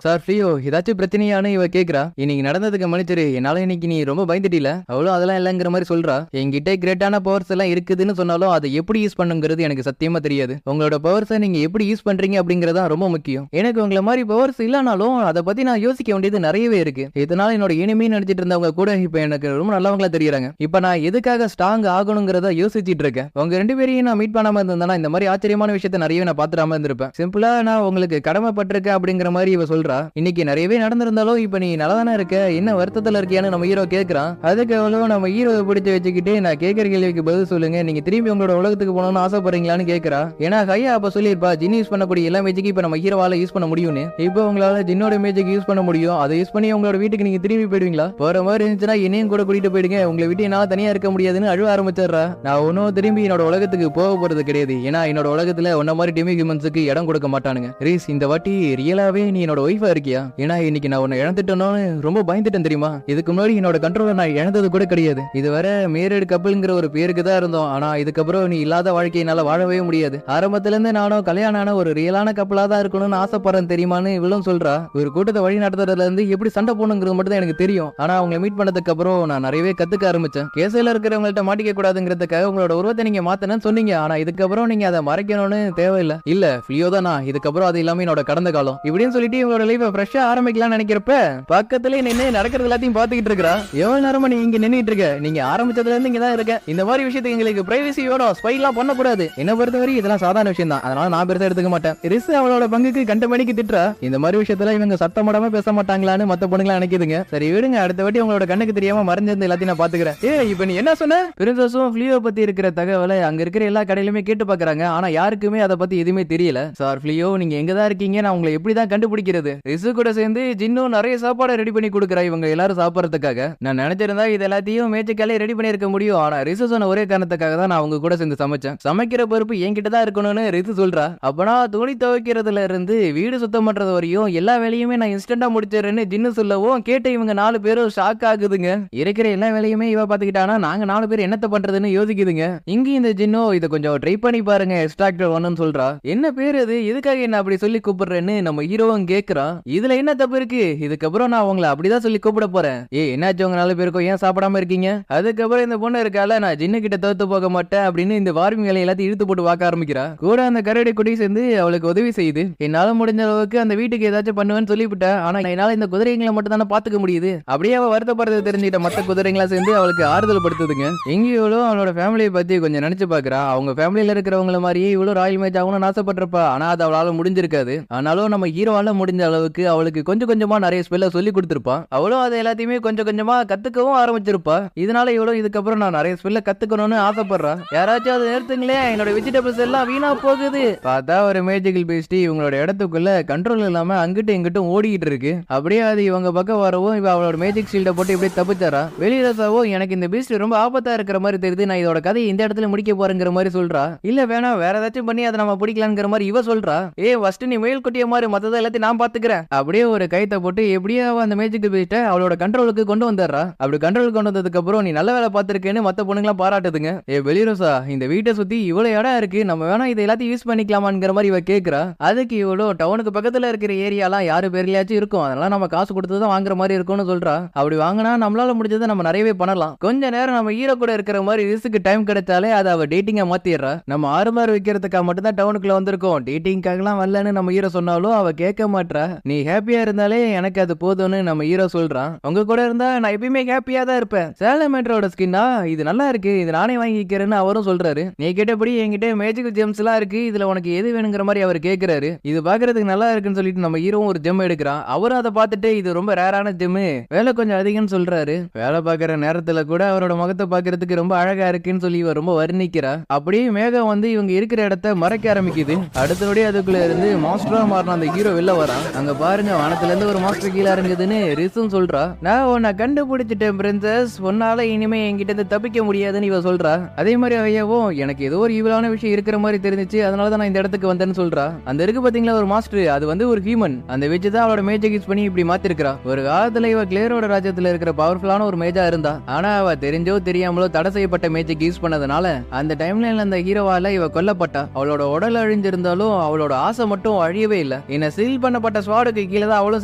சார் ஃபிளியோ, ஏதாச்சும் பிரச்சனையானு இவ கேக்குறா. இன்னைக்கு நடந்ததுக்கு மன்னிச்சிரு, என்னால இன்னைக்கு நீ ரொம்ப பயந்துட்டில. அவ்வளவு அதெல்லாம் இல்லங்கிற மாதிரி சொல்றா. என்கிட்ட கிரேட்டான பவர்ஸ் எல்லாம் இருக்குதுன்னு சொன்னாலும் அதை எப்படி யூஸ் பண்ணுங்கிறது எனக்கு சத்தியமா தெரியாது. உங்களோட பவர்ஸை நீங்க எப்படி யூஸ் பண்றீங்க அப்படிங்கறதா ரொம்ப முக்கியம். எனக்கு உங்களை மாதிரி பவர்ஸ் இல்லனாலும் அதை பத்தி நான் யோசிக்க வேண்டியது நிறையவே இருக்கு. இதனால என்னோட எனிமி நினைச்சிட்டு இருந்தவங்க கூட இப்ப எனக்கு ரொம்ப நல்லவங்களா தெரியுறாங்க. இப்ப நான் எதுக்காக ஸ்ட்ராங் ஆகணுங்கிறத யோசிச்சுட்டு இருக்கேன். உங்க ரெண்டு பேரையும் நான் மீட் பண்ணாம இருந்தேன்னா இந்த மாதிரி ஆச்சரியமான விஷயத்த நிறைய நான் பாத்துறாம இருந்திருப்பேன். சிம்பிளா நான் உங்களுக்கு கடமைப்பட்டிருக்கேன் அப்படிங்கிற மாதிரி இவ சொல்றா. இன்னைக்கு நிறையவே நடந்திருந்தாலும் இப்ப நீ நல்லதானே இருக்க, என்ன வருத்தத்துல இருக்கியான்னு நம்ம ஹீரோ கேட்கிறான். அதுக்கு எவ்வளவு நம்ம ஹீரோவை பிடிச்சி வச்சுக்கிட்டு நான் கேட்கிற கேள்விக்கு பதில் சொல்லுங்க, நீங்க திரும்பி உங்களோட உலகத்துக்கு போகணும்னு ஆசைப்படுறீங்களான்னு கேட்கிறா. ஏன்னா ஹையா அப்ப சொல்லிருப்பா ஜின் யூஸ் பண்ணக்கூடிய எல்லா மேஜிக்கு இப்ப நம்ம ஹீரோவால யூஸ் பண்ண முடியும்னு. இப்போ உங்களால ஜின்னோட மேஜிக் யூஸ் பண்ண முடியும், அதை யூஸ் பண்ணி உங்களோட வீட்டுக்கு நீங்க திரும்பி போயிடுவீங்களா? போற மாதிரி இருந்துச்சுன்னா என்னையும் கூட கூட்டிட்டு போயிடுங்க, உங்களை விட்டு என்னால தனியா இருக்க முடியாதுன்னு அழுவ ஆரம்பிச்சிடுறா. நான் ஒன்னும் திரும்பி என்னோட உலகத்துக்கு போக போறது கிடையாது, ஏன்னா என்னோட உலகத்துல உன்ன மாதிரி டிமி ஹியூமன்ஸுக்கு இடம் கொடுக்க மாட்டானுங்க. ரீஸ், இந்த வாட்டி ரியலாவே நீ என்னோட ஒய்ஃபா இருக்கியா? ஏன்னா இன்னைக்கு நான் உன்னை இழந்துட்டேன்னு ரொம்ப பயந்துட்டேன் தெரியுமா? இதுக்கு முன்னாடி என்னோட கண்ட்ரோல நான் இழந்தது கூட கிடையாது. இதுவரை மேரிட் கப்பிள்ங்கிற ஒரு பேருக்கு தான் இருந்தோம். ஆனா இதுக்கப்புறம் நீ இல்லாத வாழ்க்கையினால வாழவே முடியாது. ஆரம்பத்துல இருந்து நானும் கல்யாணம் ஆன ஒரு ரியலான கப்பலா தான் இருக்கணும்னு ஆசைப்படுறேன் தெரியுமான்னு இவளும் சொல்றா. ஒரு கூட்டத்தை வழி நடத்துறதுல இருந்து எப்படி சண்டை போகணுங்கிறது மட்டும் தான் எனக்கு தெரியும். ஆனா அவங்களை மீட் பண்ணதுக்கு அப்புறம் நான் நிறையவே கத்துக்க ஆரம்பிச்சேன். கேசல இருக்கிறவங்கள்ட்ட மாட்டிக்க கூடாதுங்கிறதுக்காக உங்களோட உருவத்தை நீங்க மாத்தணும்னு சொன்னீங்க. ஆனா இதுக்கப்புறம் நீங்க அதை மறைக்கணும்னு தேவையில்லை. இல்ல ஃபிளியோ தான் நான், இதுக்கப்புறம் அது இல்லாம என்னோட கடந்த காலம் இப்படின்னு சொல்லிட்டு இவங்களோட லைஃப ஃப்ரெஷ்ஷா ஆரம்பிக்கலாம்னு நினைக்கிறப்ப பக்கத்துல நின்று நடக்கிறது எல்லாத்தையும் பாத்துக்கிட்டு இருக்கா. எவ்வளவு நேரமா நீங்க இங்க நின்னுட்டு இருக்க? நீங்க ஆரம்பிச்சதுல இருந்து இங்கதான் இருக்க. இந்த மாதிரி விஷயத்துக்கு எங்களுக்கு பிரைவசி வேணும், ஸ்பை எல்லாம் பண்ணக்கூடாது. என்ன பொறுத்தவரை இதெல்லாம் சாதாரண விஷயம் தான், அதனால நான் பெருசா எடுத்துக்க மாட்டேன். ரிஸ் அவளோட பங்குக்கு கண்ட மணிக்கு திட்டுறா. இந்த மாதிரி விஷயத்துல இவங்க சத்தம் போடாம பேச மாட்டாங்களான்னு மத்த பொண்ணுங்களா நினைக்குதுங்க. சரி விடுங்க, அடுத்த வாட்டி உங்களோட கண்ணுக்கு தெரியாம மறைஞ்சிருந்து எல்லாத்தையும் நான் பாத்துக்கிறேன். இப்ப நீ என்ன சொன்ன? பிரின்சஸும் ஃப்ளியோ பத்தி இருக்கிற தகவலை அங்க இருக்கிற எல்லா கடையிலுமே கேட்டு பாக்குறாங்க. ஆனா யாருக்குமே அதை பத்தி எதுவுமே தெரியல. சார் ஃப்ளியோ, நீங்க எங்கதான் இருக்கீங்க? நான் உங்களை எப்படிதான் கண்டுபிடிக்கிறது? ரிசு கூட சேர்ந்து ஜின்னும் நிறைய சாப்பாடு ரெடி பண்ணி கொடுக்குறா இவங்க எல்லாரும் சாப்பிடறதுக்காக. நான் நினைச்சிருந்தா இது எல்லாத்தையும் மேஜிக்காலே ரெடி பண்ணி இருக்க முடியும். ஆனா ரிசு சொன்ன ஒரே காரணத்துக்காக தான் நான் அவங்க கூட சேர்ந்து சமைச்சேன். சமைக்கிற பொறுப்பு என்கிட்ட தான் இருக்கணும்னு ரிசு சொல்றா. அப்பனா துணி துவைக்கிறதுல இருந்து வீடு சுத்தம் பண்றது வரையும் எல்லா வேலையுமே நான் இன்ஸ்டன்டா முடிச்சிடறேன்னு ஜின்னு சொல்லவும் கேட்டு இவங்க 4 பேரும் ஷாக் ஆகுதுங்க. இருக்கிற எல்லா வேலையுமே இவ பாத்துக்கிட்டானா நாங்க 4 பேர் என்னத்த பண்றதுன்னு யோசிக்குதுங்க. இங்க இந்த ஜின்னோ இதை கொஞ்சம் ட்ரை பண்ணி பாருங்க, எக்ஸ்ட்ராக்டர் 1ன்னு சொல்றா. என்ன பேர் அது? எதுக்காக என்ன அப்படி சொல்லி கூப்பிடுறேன்னு நம்ம ஹீரோவும் கேக்குறான். இதுல என்ன தப்பு இருக்கு? இதுக்கப்புறம் நான் உங்களை அப்படிதான் சொல்லி கூப்பிட போறேன். என்னாச்சு உங்க 4 பேருக்கும்? ஏன் சாப்பிடாம இருக்கீங்க? அதுக்கப்புறம் இந்த பொண்ணு இருக்கால, நான் ஜின்னு கிட்ட தோத்து போக மாட்டேன் அப்படின்னு இந்த வார்மிங் வேலை எல்லாத்தையும் இழுத்து போட்டு வாக்க ஆரம்பிக்கிறா. கூட அந்த கரடி குடி சேர்ந்து அவளுக்கு உதவி செய்யுது. என்னால முடிஞ்ச அளவுக்கு அந்த வீட்டுக்கு ஏதாச்சும் பண்ணுவேன்னு சொல்லிவிட்டேன். ஆனா என்னால இந்த குதிரைங்களை மட்டும் தானே பாத்துக்க முடியுது. அப்படியே அவ வருத்தப்படுறது தெரிஞ்சுக்கிட்ட மத்த குதிரைங்களா சேர்ந்து அவளுக்கு ஆறுதல் படுத்துதுங்க. எங்க இவளும் அவளோட ஃபேமிலியை பத்தி கொஞ்சம் நினைச்சு பாக்குறா. அவங்க ஃபேமிலியில இருக்கிறவங்கள மாதிரியே இவ்வளவு ராயல் மேட்ச் ஆகணும்னு ஆசைப்பட்டிருப்பா. ஆனா அது அவளால முடிஞ்சிருக்காது. ஆனாலும் நம்ம ஹீரோவால முடிஞ்ச அளவுக்கு அவளுக்கு கொஞ்சம் கொஞ்சமா நிறைய ஸ்பெல்ல சொல்லி கொடுத்திருப்பா. அவளும் அதை எல்லாத்தையுமே கொஞ்சம் கொஞ்சமா கத்துக்கவும் ஆரம்பிச்சிருப்பா. இதனால இவளும் இதுக்கப்புறம் நான் நிறைய ஸ்பெல்ல கத்துக்கணும்னு ஆசைப்படுறா. யாராச்சும் அதை நிறுத்துங்களே, என்னோட வெஜிடபிள்ஸ் எல்லாம் வீணா போகுது. பார்த்தா ஒரு மேஜிக்கல் பேஸ்ட் இவங்களோட இடத்துக்குள்ள கண்ட்ரோல் இல்லாம அங்கிட்டு இங்கிட்டும் ஓடிக்கிட்டு இருக்கு. அப்படியே அது இவங்க பக்கம் வரவும் இவ அவளோட மேஜிக் ஷீல்ட போட்டு இப்படியே தப்பிச்சாரா. வெளியிலசாவோ எனக்கு இந்த பீஸ்ட் ரொம்ப ஆபத்தா இருக்கிற மாதிரி தெரியுது, நான் இதோட கதையை இந்த இடத்துல முடிக்க போறேங்கிற மாதிரி சொல்றா. இல்ல வேணாம், வேற ஏதாச்சும் பண்ணி அதை நம்ம பிடிக்கலாங்கிற மாதிரி இவ சொல்றா. ஃபர்ஸ்ட் நீ மேல் குட்டிய மாதிரி மத்தத எல்லாத்தையும் நான் பாத்துக்கிறேன். அப்படியே ஒரு கைத்தை போட்டு எப்படியே அந்த மேஜிக்கல் பீஸ்ட அவளோட கண்ட்ரோலுக்கு கொண்டு வந்துடுறா. அப்படி கண்ட்ரோல் கொண்டு வந்ததுக்கு அப்புறம் நீ நல்ல வேலை பார்த்திருக்கேன்னு மத்த பொண்ணுங்களா பாராட்டுதுங்க. வெளிரோசா, இந்த வீட்டை சுத்தி இவ்வளவு இடம் இருக்கு, நம்ம வேணா இதை எல்லாத்தையும் யூஸ் பண்ணிக்கலாமாங்கிற மாதிரி இவ கேக்குறா. அதுக்கு இவ்வளோ டவுனுக்கு பக்கத்துல இருக்கிற ஏரியாலாம் யாரு பேர்லயாச்சும் இருக்கும், அதனால நம்ம காசு கொடுத்து தான் வாங்குற மாதிரி இருக்கும்னு சொல்றா. அப்படி வாங்கினா நம்மளால முடிஞ்சதை நம்ம நிறையவே பண்ணலாம். கொஞ்ச நேரம் நம்ம ஹீரோ கூட இருக்கிற மாதிரி ரிஸ்க்கு டைம் கிடைச்சாலே அதை அவ டேட்டிங்கா மாத்திடுறா. நம்ம ஆறுமாறு வைக்கிறதுக்காக மட்டும் தான் டவுனுக்குள்ள வந்திருக்கோம், டேட்டிங்காகலாம் வரலன்னு நம்ம ஹீரோ சொன்னாலும் அவ கேட்க மாட்டா. நீ ஹாப்பியா இருந்தாலே எனக்கு அது போதும்னு நம்ம ஹீரோ சொல்றான். உங்க கூட இருந்தா நான் எப்பயுமே ஹாப்பியா தான் இருப்பேன். சேலமேட்டரோட ஸ்கின்னா இது நல்லா இருக்கு, இது நானே வாங்கிக்கிறேன்னு அவரும் சொல்றாரு. நீ கேட்டபடி என்கிட்ட மேஜிக்கல் ஜெம்ஸ் எல்லாம் இருக்கு, இதுல உனக்கு எது வேணுங்கிற மாதிரி அவர் கேட்கிறாரு. இது பாக்குறதுக்கு நல்லா இருக்குன்னு சொல்லிட்டு நம்ம ஹீரோவும் ஒரு ஜெம் எடுக்கிறான். அவரும் அதை பார்த்துட்டு இது ரொம்ப ரேரான ஜெம், வேலை கொஞ்சம் அதிகம்னு சொல்றாரு. வேலை பார்க்குற நேரத்துல கூட அவரோட முகத்தை பாக்குறதுக்கு ரொம்ப அழகா இருக்குன்னு சொல்லி இவர் ரொம்ப வர்ணிக்கிறா. அப்படியே மேகம் வந்து இவங்க இருக்கிற இடத்த மறைக்க ஆரம்பிக்குது. அடுத்தபடி அதுக்குள்ள இருந்து மாஸ்டரா மாறின அந்த ஹீரோ வெளில வரான். அங்க பாருங்க, வானத்துல இருந்து ஒரு மாஸ்டர் கீழே இறங்குதுன்னு ரிசும் சொல்றா. நான் உன்னை கண்டுபிடிச்சிட்டேன் பிரின்சஸ், உன்னால இனிமே என்கிட்ட இருந்து தப்பிக்க முடியாதுன்னு இவ சொல்றா. அதே மாதிரி ஐயாவும் எனக்கு ஏதோ ஒரு ஈவலான விஷயம் இருக்கிற மாதிரி தெரிஞ்சிச்சு, அதனாலதான் நான் இந்த இடத்துக்கு வந்தேன்னு சொல்றா. அந்த இருக்கு பாத்தீங்களா ஒரு மாஸ்டர், அது வந்து ஒரு ஹியூமன். அந்த வச்சுதான் அவளோட மேஜிக் யூஸ் பண்ணி இப்படி மாத்திருக்கா. ஒரு காலத்துல இவ கிளேரோட ராஜ்யத்துல இருக்கிற பவர்ஃபுல்லான ஒரு மேஜா இருந்தா. ஆனா அவ தெரிஞ்சோ தெரியாமலோ தடை செய்யப்பட்ட மேஜிக் யூஸ் பண்ணதுனால அந்த டைம்ல அந்த ஹீரோவால இவ கொல்லப்பட்டா. அவளோட உடல் அழிஞ்சிருந்தாலும் அவளோட ஆசை மட்டும் அழியவே இல்ல. என்ன சீல் பண்ணப்பட்ட ஸ்வாடுக்கு கீழே தான் அவளும்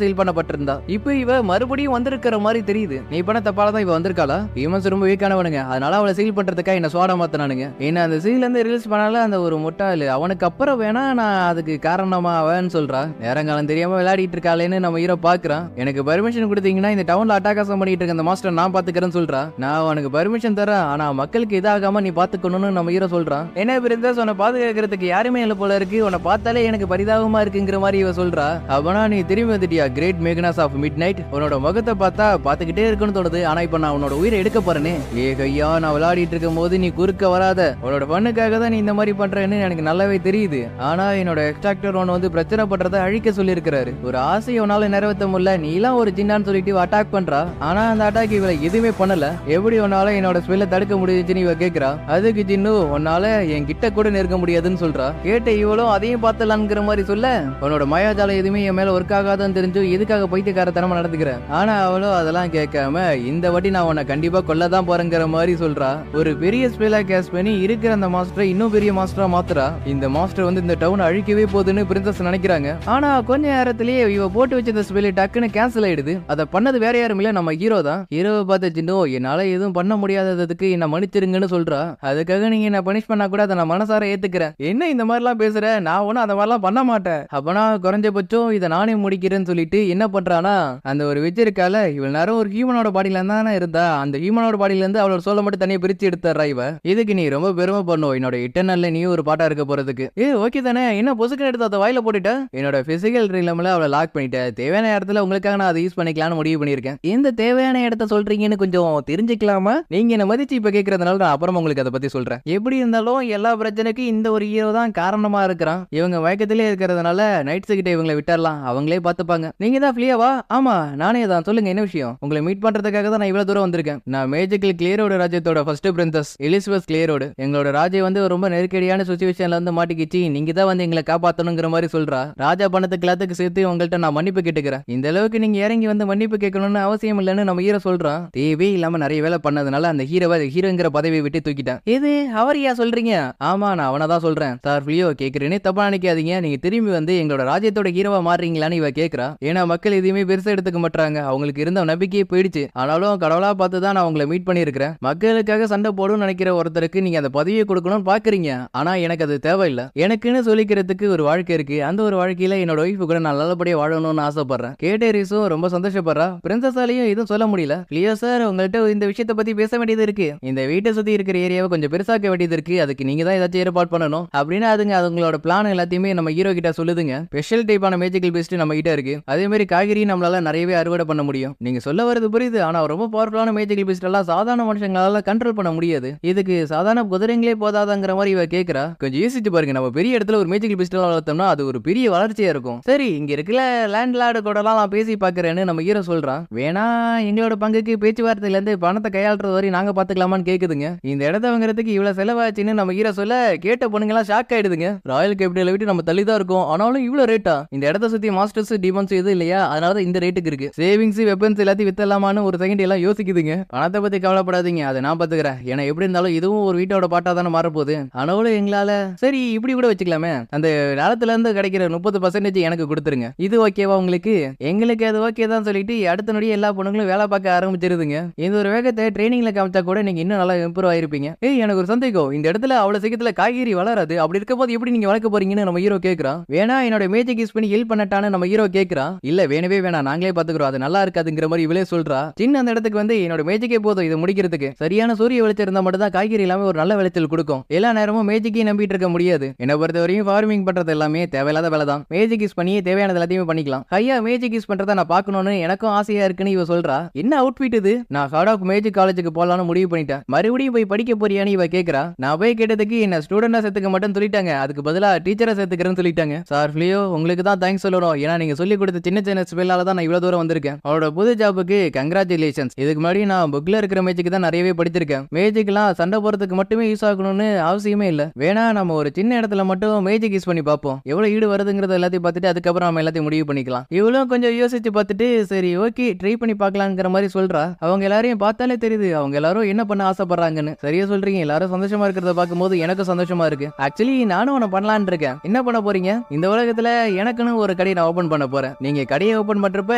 சீல் பண்ணப்பட்டிருந்தா. இப்போ இவ மறுபடியும் வந்திருக்கிற மாதிரி தெரியுது. நீ பண்ண தப்பால தான் இவ வந்திருக்காளா? ஹியூமன்ஸ் ரொம்ப வீக்கானவனுங்க, அதனால அவளை சீல் பண்றதுக்காக என்ன ஸ்வாட மாத்தினானுங்க. என்ன அந்த சீல் இருந்து ரிலீஸ் பண்ணால அந்த ஒரு முட்டாளு, அவனுக்கு அப்புறம் வேணா நான் அதுக்கு காரணமா அவன்னு சொல்றா. நேரங்காலம் தெரியாம விளையாடிட்டு இருக்காளேன்னு நம்ம ஹீரோ பாக்குறான். எனக்கு பர்மிஷன் கொடுத்தீங்கன்னா இந்த டவுன்ல அட்டாகாசம் பண்ணிட்டு இருக்க அந்த மாஸ்டர் நான் பாத்துக்கிறேன்னு சொல்றா. நான் உனக்கு பர்மிஷன் தரேன், ஆனா மக்களுக்கு இதாகாம நீ பாத்துக்கணும்னு நம்ம ஹீரோ சொல்றான். என்ன பிரின்சஸ், உன்னை பாதுகாக்கிறதுக்கு யாருமே இல்ல போல இருக்கு, உன்னை பார்த்தாலே எனக்கு பரிதாபமா இருக்குங்கிற மாதிரி இவ சொல்றா. அப்பனா நீ திரும்பி வந்துட்டியா great Magnus of midnight? உன்னோட முகத்தை பார்த்தா பாத்துக்கிட்டே இருக்குன்னு தோணுது, ஆனா இப்ப நான் உன்னோட உயிரை எடுக்க போறேனே. கையா, நான் விளையாடிட்டு இருக்கும் போது நீ குறுக்க வராத. உன்னோட பண்ணுக்காக தான் நீ இந்த மாதிரி பண்றேன்னு எனக்கு நல்லாவே தெரியுது. ஆனா என்னோட எக்ஸ்ட்ராக்டர் ஒன்னு வந்து பிரச்சனை பண்றதை அழிக்க சொல்லி இருக்கிறாரு. ஒரு ஆசையை உன்னால நிறைவேற்ற முடியல, நீ எல்லாம் ஒரு ஜின்னான்னு சொல்லிட்டு அட்டாக் பண்றா. ஆனா அந்த அட்டாக் இவளை எதுவுமே பண்ணல. எப்படி உன்னால என்னோட ஸ்பெல்ல தடுக்க முடியுதுன்னு இவ கேக்குறா. அதுக்கு ஜின்னு உன்னால என் கிட்ட கூட நெருங்க முடியாதுன்னு சொல்றா. கேட்ட இவளும் அதையும் பார்த்தலான்ங்கிற மாதிரி சொல்ல, உன்னோட மாயாஜாலம் எதுவுமே என் மேல ஒர்க் ஆகாதுன்னு தெரிஞ்சு எதுக்காக பைத்தியக்காரத்தனமா நடந்துக்கிறேன். ஆனா அவளும் அதெல்லாம் கேட்காம இந்த வாட்டி நான் உன்னை கண்டிப்பா கொல்லதான் போறேங்கிற மாதிரி சொல்றா. ஒரு பெரிய ஸ்பெல்லா கேஸ் பண்ணி இருக்கிற அந்த மாஸ்டரை இன்னும் பெரிய மாஸ்டரா மாத்துறா. இந்த மாஸ்டர் வந்து இந்த டவுன் அழிக்கவே போகுதுன்னு பிரின்சஸ் நினைக்கிறாங்க. ஆனா கொஞ்ச நேரத்திலேயே இவ போட்டு வச்ச ஸ்பெல் டக்குன்னு கேன்சல் ஆயிடுது. அதை பண்ணது வேற யாரும் இல்ல, நம்ம ஹீரோ தான். ஹீரோவை பார்த்து சின்னோ என்னால எதுவும் பண்ண முடியாததுக்கு என்ன மன்னிச்சிருங்கன்னு சொல்றா. அதுக்காக நீங்க என்ன பனிஷ் பண்ணா கூட அதை நான் மனசார ஏத்துக்கிறேன். என்ன இந்த மாதிரி எல்லாம் பேசுற? நான் ஒன்னும் அந்த மாதிரி எல்லாம் பண்ண மாட்டேன். அப்பனா குறைஞ்சபட்சம் இதை நானே முடிக்கிறேன்னு சொல்லிட்டு என்ன பண்றானா அந்த ஒரு விஜய் இருக்கால இவள் நேரம் ஒரு ஹியூமனோட பாடியில இருந்தானே இருந்தா அந்த ஹியூமனோட பாடியில இருந்து அவளோட சோலை மட்டும் தனியா பிரிச்சு எடுத்துறா இவ. இதுக்கு நீ ரொம்ப பெருமை பண்ணும் என்னோட இட்டர்னல்ல நீ ஒரு பாட்டா இருக்க போறதுக்கு. ஓகே தானே என்ன பொசுக்கு எடுத்து அதை வாயில போட்டுட்ட என்னோட பிசிக்கல் ரிலம்ல அவளை லாக் பண்ணிட்டேன். தேவையான இடத்துல உங்களுக்காக நான் அதை யூஸ் பண்ணிக்கலாம்னு முடிவு பண்ணிருக்கேன். இந்த தேவையான இடத்த சொல்றீங்கன்னு கொஞ்சம் தெரிஞ்சுக்கலாமா? நீங்க என்ன மதிச்சு இப்ப கேட்கறதுனால நான் அப்புறம் உங்களுக்கு அதை பத்தி சொல்றேன். எப்படி இருந்தாலும் எல்லா பிரச்சனைக்கும் இந்த ஒரு ஹீரோ தான் காரணமா இருக்கிறான். இவங்க வழக்கத்திலே இருக்கிறதுனால நைட்ஸ் கிட்ட இவங்களை விட்டுறலாம், அவங்களே பாத்துப்பாங்க. நீங்க தான் ஃப்ரீயாவா? ஆமா நானே தான். சொல்லுங்க என்ன விஷயம்? உங்களை மீட் பண்றதுக்காக தான் நான் இவ்வளவு தூரம் வந்திருக்கேன். நான் மேஜிக்கல் கிளியரோட ராஜ்யத்தோட ஃபர்ஸ்ட் பிரின்சஸ் எலிசபெத் கிளியரோடு. எங்களோட ராஜ்யம் வந்து ரொம்ப நெருக்கடியான சுச்சுவேஷன்ல வந்து மாட்டிக்கிச்சு. நீங்க தான் வந்து எங்களை காப்பாத்தணுங்கிற மாதிரி சொல்றா. ராஜா பணத்துக்கு எல்லாத்துக்கு சேர்த்து உங்கள்கிட்ட நான் மன்னிப்பு கேட்டுக்கிறேன். இந்த அளவுக்கு நீங்க இறங்கி வந்து மன்னிப்பு கேட்கணும்னு அவசியம் இல்லைன்னு நம்ம ஹீரோ சொல்றான். தேவையே இல்லாம நிறைய வேலை பண்ணதுனால அந்த ஹீரோங்கிற பதவியை விட்டு தூக்கிட்டான். இது அவரையா சொல்றீங்க? ஆமா நான் அவனை தான் சொல்றேன். சார் ஃபிளியோ கேக்குறேன்னு தப்பா நினைக்காதீங்க. நீங்க திரும்பி வந்து எங்களோட ராஜ்யத்தோட ஹீரோவா மாறுறீங்களான்னு இவ கேக்குறா. ஏன்னா மக்கள் எதையுமே பெருசா எடுத்துக்க மாட்டாங்க. அவங்களுக்கு இருந்த நம்பிக்கையே போயிடுச்சு. ஆனாலும் கடவுளா பார்த்து தான் நான் உங்களை மீட் பண்ணியிருக்கிறேன். மக்களுக்காக சண்டை போடும் நினைக்கிற ஒருத்தருக்கு நீங்க அந்த பதவியை கொடுக்கணும்னு பாக்குறீங்க. ஆனா எனக்கு அது தேவையில்லை. எனக்குன்னு சொல்லிக்கிறதுக்கு ஒரு வாழ்க்கை இருக்கு. அந்த ஒரு வாழ்க்கையில என்னோட ஒய்ஃபு கூட நான் நல்லபடியா வாழணும்னு ஆசைப்படுறேன். கேட்டேரிஸும் ரொம்ப சந்தோஷப்படுறா. பிரின்சஸாலையும் எதுவும் சொல்ல முடியல. லியோ சார் உங்கள்கிட்ட இந்த விஷயத்தை பத்தி பேச வேண்டியது இருக்கு. இந்த வீட்டை சுத்தி இருக்கிற ஏரியாவை கொஞ்சம் பெருசாக்க வேண்டியது இருக்கு. அதுக்கு நீங்க தான் ஏதாச்சும் ஏற்பாடு பண்ணணும் அப்படின்னு அதுங்களோட பிளான் எல்லாத்தையுமே நம்ம ஹீரோ கிட்ட சொல்லுதுங்க. ஸ்பெஷல் டைப்பான மேஜிக்கல் பீஸ்ட் நம்ம கிட்ட இருக்கு. அதே மாதிரி காய்கறி நம்மளால நிறையவே அறுவடை பண்ண முடியும். நீங்க சொல்ல வரது புரியுது. ஆனா ரொம்ப பவர்ஃபுல்லான மேஜிக்கல் பீஸ்ட் எல்லாம் சாதாரண மனுஷங்களால கண்ட்ரோல் பண்ண முடியாது. இதுக்கு சாதாரண குதிரைங்களே போதாதாங்கிற மாதிரி இவ கேக்குறா. கொஞ்சம் யோசிச்சு பாருங்க. நம்ம பெரிய இடத்துல ஒரு மேஜிக்கல் பீஸ்ட் வளர்த்தோம்னா அது ஒரு பெரிய வளர்ச்சியா இருக்கும். சரி இங்க இருக்கிற லேண்ட் லார்டு கூட நான் பேசி பாக்குறேன்னு நம்ம ஹீரோ சொல்றான். வேணா எங்களோட பங்குக்கு பேச்சுவார்த்தையில இருந்து பணத்தை கையாளுறது வரை நாங்க பாத்துக்கலாமான்னு கேக்குதுங்க. இந்த இடத்த வாங்குறதுக்கு இவ்வளவு செலவாச்சுன்னு நம்ம ஹீரோ சொல்ல கேட்ட பொண்ணுங்களா ஷாக் ஆயிடுதுங்க. ராயல் கேபிட்டலை விட்டு நம்ம தள்ளி தான் இருக்கோம். ஆனாலும் இவ்வளவு ரேட்டா? இந்த இடத்த சுத்தி மாஸ்டர்ஸ் டிமன்ஸ் எதுவும் இல்லையா? அதனால இந்த ரேட்டுக்கு இருக்கு. சேவிங்ஸ் வெப்பன்ஸ் எல்லாத்தையும் வித்தலாமான்னு ஒரு செகண்ட் எல்லாம் யோசிக்குதுங்க. பணத்தை பத்தி கவலைப்படாதீங்க, அதை நான் பாத்துக்கிறேன். ஏன்னா எப்படி இருந்தாலும் இதுவும் ஒரு வீட்டோட பாட்டா தானே மாறப்போகுது. ஆனாலும் எங்களால சரி இப்படி கூட வச்சுக்கலாமே. அந்த நிலத்துல இருந்து கிடைக்கிற 30% எனக்கு கொடுத்துருங்க. இது ஓகேவா உங்களுக்கு? எங்களுக்கு அது ஓகே தான் சொல்லிட்டு அடுத்த நொடியே எல்லா பொண்ணுங்களும் வேலை பார்க்க ஆரம்பிச்சிருதுங்க. இந்த ஒரு வேகத்தை ட்ரைனிங்ல காமிச்சா கூட நீங்க இன்னும் நல்லா இம்ப்ரூவ் ஆயிருப்பீங்க. எனக்கு ஒரு சந்தேகம். இந்த இடத்துல அவ்வளவு சீக்கிரத்துல காய்கறி வளராது. அப்படி இருக்கும்போது எப்படி நீங்க வளர்க்க போறீங்கன்னு நம்ம ஹீரோ கேக்குறான். வேணா என்னோட மேஜிக் யூஸ் பண்ணி ஹெல்ப் பண்ணட்டான்னு நம்ம ஹீரோ கேக்குறான். இல்ல வேணவே வேணா நாங்களே பாத்துக்கிறோம், அது நல்லா இருக்காதுங்கிற மாதிரி இவளே சொல்றா. சின்ன அந்த இடத்துக்கு வந்து என்னோட மேஜிக்கே போதும் இதை முடிக்கிறதுக்கு. சரியான சூரிய வெளிச்சம் இருந்தா மட்டும் தான் காய்கறி எல்லாமே ஒரு நல்ல விளைச்சல் கொடுக்கும். எல்லா நேரமும் மேஜிக்கே நம்பிட்டு இருக்க முடியாது. என்ன பொறுத்த வரையும் ஃபார்மிங் பண்றது எல்லாமே தேவையில்லாத வேலை தான். மேஜிக் யூஸ் பண்ணி தேவையானது எல்லாத்தையுமே பண்ணிக்கலாம். ஐயா மேஜிக் யூஸ் பண்றதை நான் பார்க்கணும்னு எனக்கும் ஆசையா இருக்குன்னு இவ சொல்றா. என்ன அவுட்ஃபிட் இது? நான் ஹார்ட் ஆஃப் மேஜிக் காலேஜுக்கு போலான்னு முடிவு பண்ணிட்டேன். மறுபடியும் போய் படிக்க போறியான்னு இவ கேக்குறா. நான் போய் கேட்டதுக்கு என்ன ஸ்டூடெண்டா சேர்த்துக்க மட்டும் சொல்லிட்டாங்க. அதுக்கு பதிலா டீச்சரா சேர்த்துக்கிறேன்னு சொல்லிட்டாங்க. சார் ஃபிளியோ உங்களுக்கு தான் தேங்க்ஸ் சொல்லணும். ஏன்னா நீங்க சொல்லி கொடுத்த சின்ன சின்ன ஸ்பெல்லால தான் நான் இவ்வளவு தூரம் வந்திருக்கேன். அவரோட புது ஜாபுக்கு கங்க்ராச்சுலேஷன்ஸ். இதுக்கு முன்னாடி நான் புக்ல இருக்கிற மேஜிக் தான் நிறையவே படிச்சிருக்கேன். மேஜிக்லாம் சண்டை போறதுக்கு மட்டுமே யூஸ் ஆகணும்னு அவசியமே இல்ல. வேணா நம்ம ஒரு சின்ன இடத்துல மட்டும் மேஜிக் யூஸ் பண்ணி பார்ப்போம். எவ்வளவு ஈடு வருதுங்கிறத எல்லாத்தையும் பார்த்துட்டு அதுக்கப்புறம் நம்ம எல்லாத்தையும் முடிவு பண்ணிக்கலாம். இவ்வளவு கொஞ்சம் யோசிச்சு பார்த்துட்டு சரி ஓகே ட்ரை பண்ணி பார்க்கலாங்கிற மாதிரி சொல்றா. அவங்க எல்லாரையும் பார்த்தாலே தெரியுது அவங்க எல்லாரும் என்ன பண்ண ஆசைப்படுறாங்கன்னு. சரியா சொல்றீங்க. எல்லாரும் சந்தோஷமா இருக்கிறத பார்க்கும்போது எனக்கும் சந்தோஷமா இருக்கு. ஆக்சுவலி நானும் உன்னை பண்ணலான்னு இருக்கேன். என்ன பண்ண போறீங்க? இந்த உலகத்துல எனக்குன்னு ஒரு கடையை நான் ஓபன் பண்ண போறேன். நீங்க கடையை ஓபன் பண்றப்ப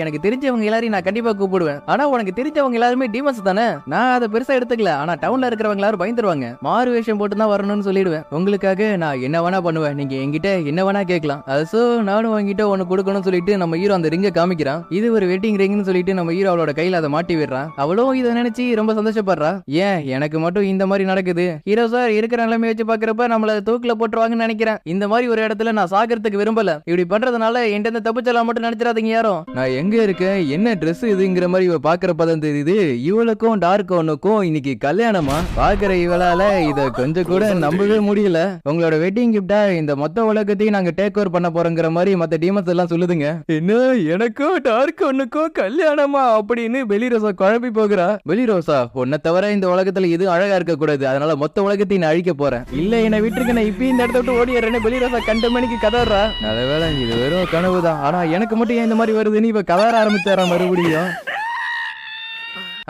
எனக்கு தெரிஞ்சவங்க எல்லாரையும் நான் கண்டிப்பா கூப்பிடுவேன். ஆனா உனக்கு தெரிஞ்சவங்க எல்லாருமே டீமன்ஸ் தானே. நான் அதை பெருசா எடுத்துக்கல. ஆனா டவுன்ல இருக்கிறவங்க எல்லாரும் பயந்துருவாங்க. மாறு வேஷம் போட்டு தான் வரணும்னு சொல்லிடுவேன். உங்களுக்காக நான் என்ன வேணா பண்ணுவேன். நீங்க என்கிட்ட என்ன வேணா கேட்கலாம். அது நானும் உங்ககிட்ட ஒன்னு கொடுக்கணும்னு சொல்லிட்டு நம்ம ஹீரோ அந்த ரிங்கை காமிக்கிறான். இது ஒரு வெட்டிங் ரிங்னு சொல்லிட்டு நம்ம ஹீரோ அவளோட கையில அதை மாட்டி விடுறான். அவளும் இதை நினைச்சு ரொம்ப சந்தோஷப்படுறா. ஏன் எனக்கு மட்டும் இந்த மாதிரி நடக்குது? ஹீரோ சார் இருக்கிற நிலைமை வச்சு பாக்குறப்ப நம்மள தூக்குல போட்டுருவாங்கன்னு நினைக்கிறேன். இந்த மாதிரி ஒரு இடத்துல நான் சாகிறதுக்கு விரும்பல. இப்படி பண்றதுனால என்கிட்ட தப்பிச்சலாம் மட்டும் நினைச்சிடாதீங்க யாரும். நான் எங்க இருக்கேன் என்ன ட்ரெஸ் இதுங்கிற மாதிரி இவ பாக்குறப்பதான் தெரியுது. இவளுக்கும் டார்க் ஒன்னுக்கும் இன்னைக்கு கல்யாணமா? பாக்குற இவளால இத கொஞ்சம் கூட நம்பவே முடியல. உங்களோட வெட்டிங் கிஃப்டா இந்த மொத்த உலகத்தையும் நாங்க டேக் ஓவர் பண்ண போறோங்கிற மாதிரி மத்த டீமன்ஸ் எல்லாம் சொல்லுதுங்க. என்ன எனக்கும் டார்க் ஒன்னுக்கும் கல்யாணமா அப்படின்னு பெலிரோசா குழப்பி போகிறா. பெலிரோசா உன்னை தவிர இந்த உலகத்துல இது அழகா இருக்க கூடாது. அதனால மொத்த உலகத்தையும் நான் அழிக்க போறேன். இல்ல என்ன விட்டுருக்கு நான் இப்ப இந்த இடத்த விட்டு ஓடிடுறேன்னு பெலிரோசா கண்ட மணிக்கு கதறா. அதவேளை இது வெறும் கனவுதான். ஆனா எனக்கு மட்டும் ஏன் இந்த மாதிரி வருதுன்னு இவ கதற ஆரம்பிச்சாரா மறுபடியும்.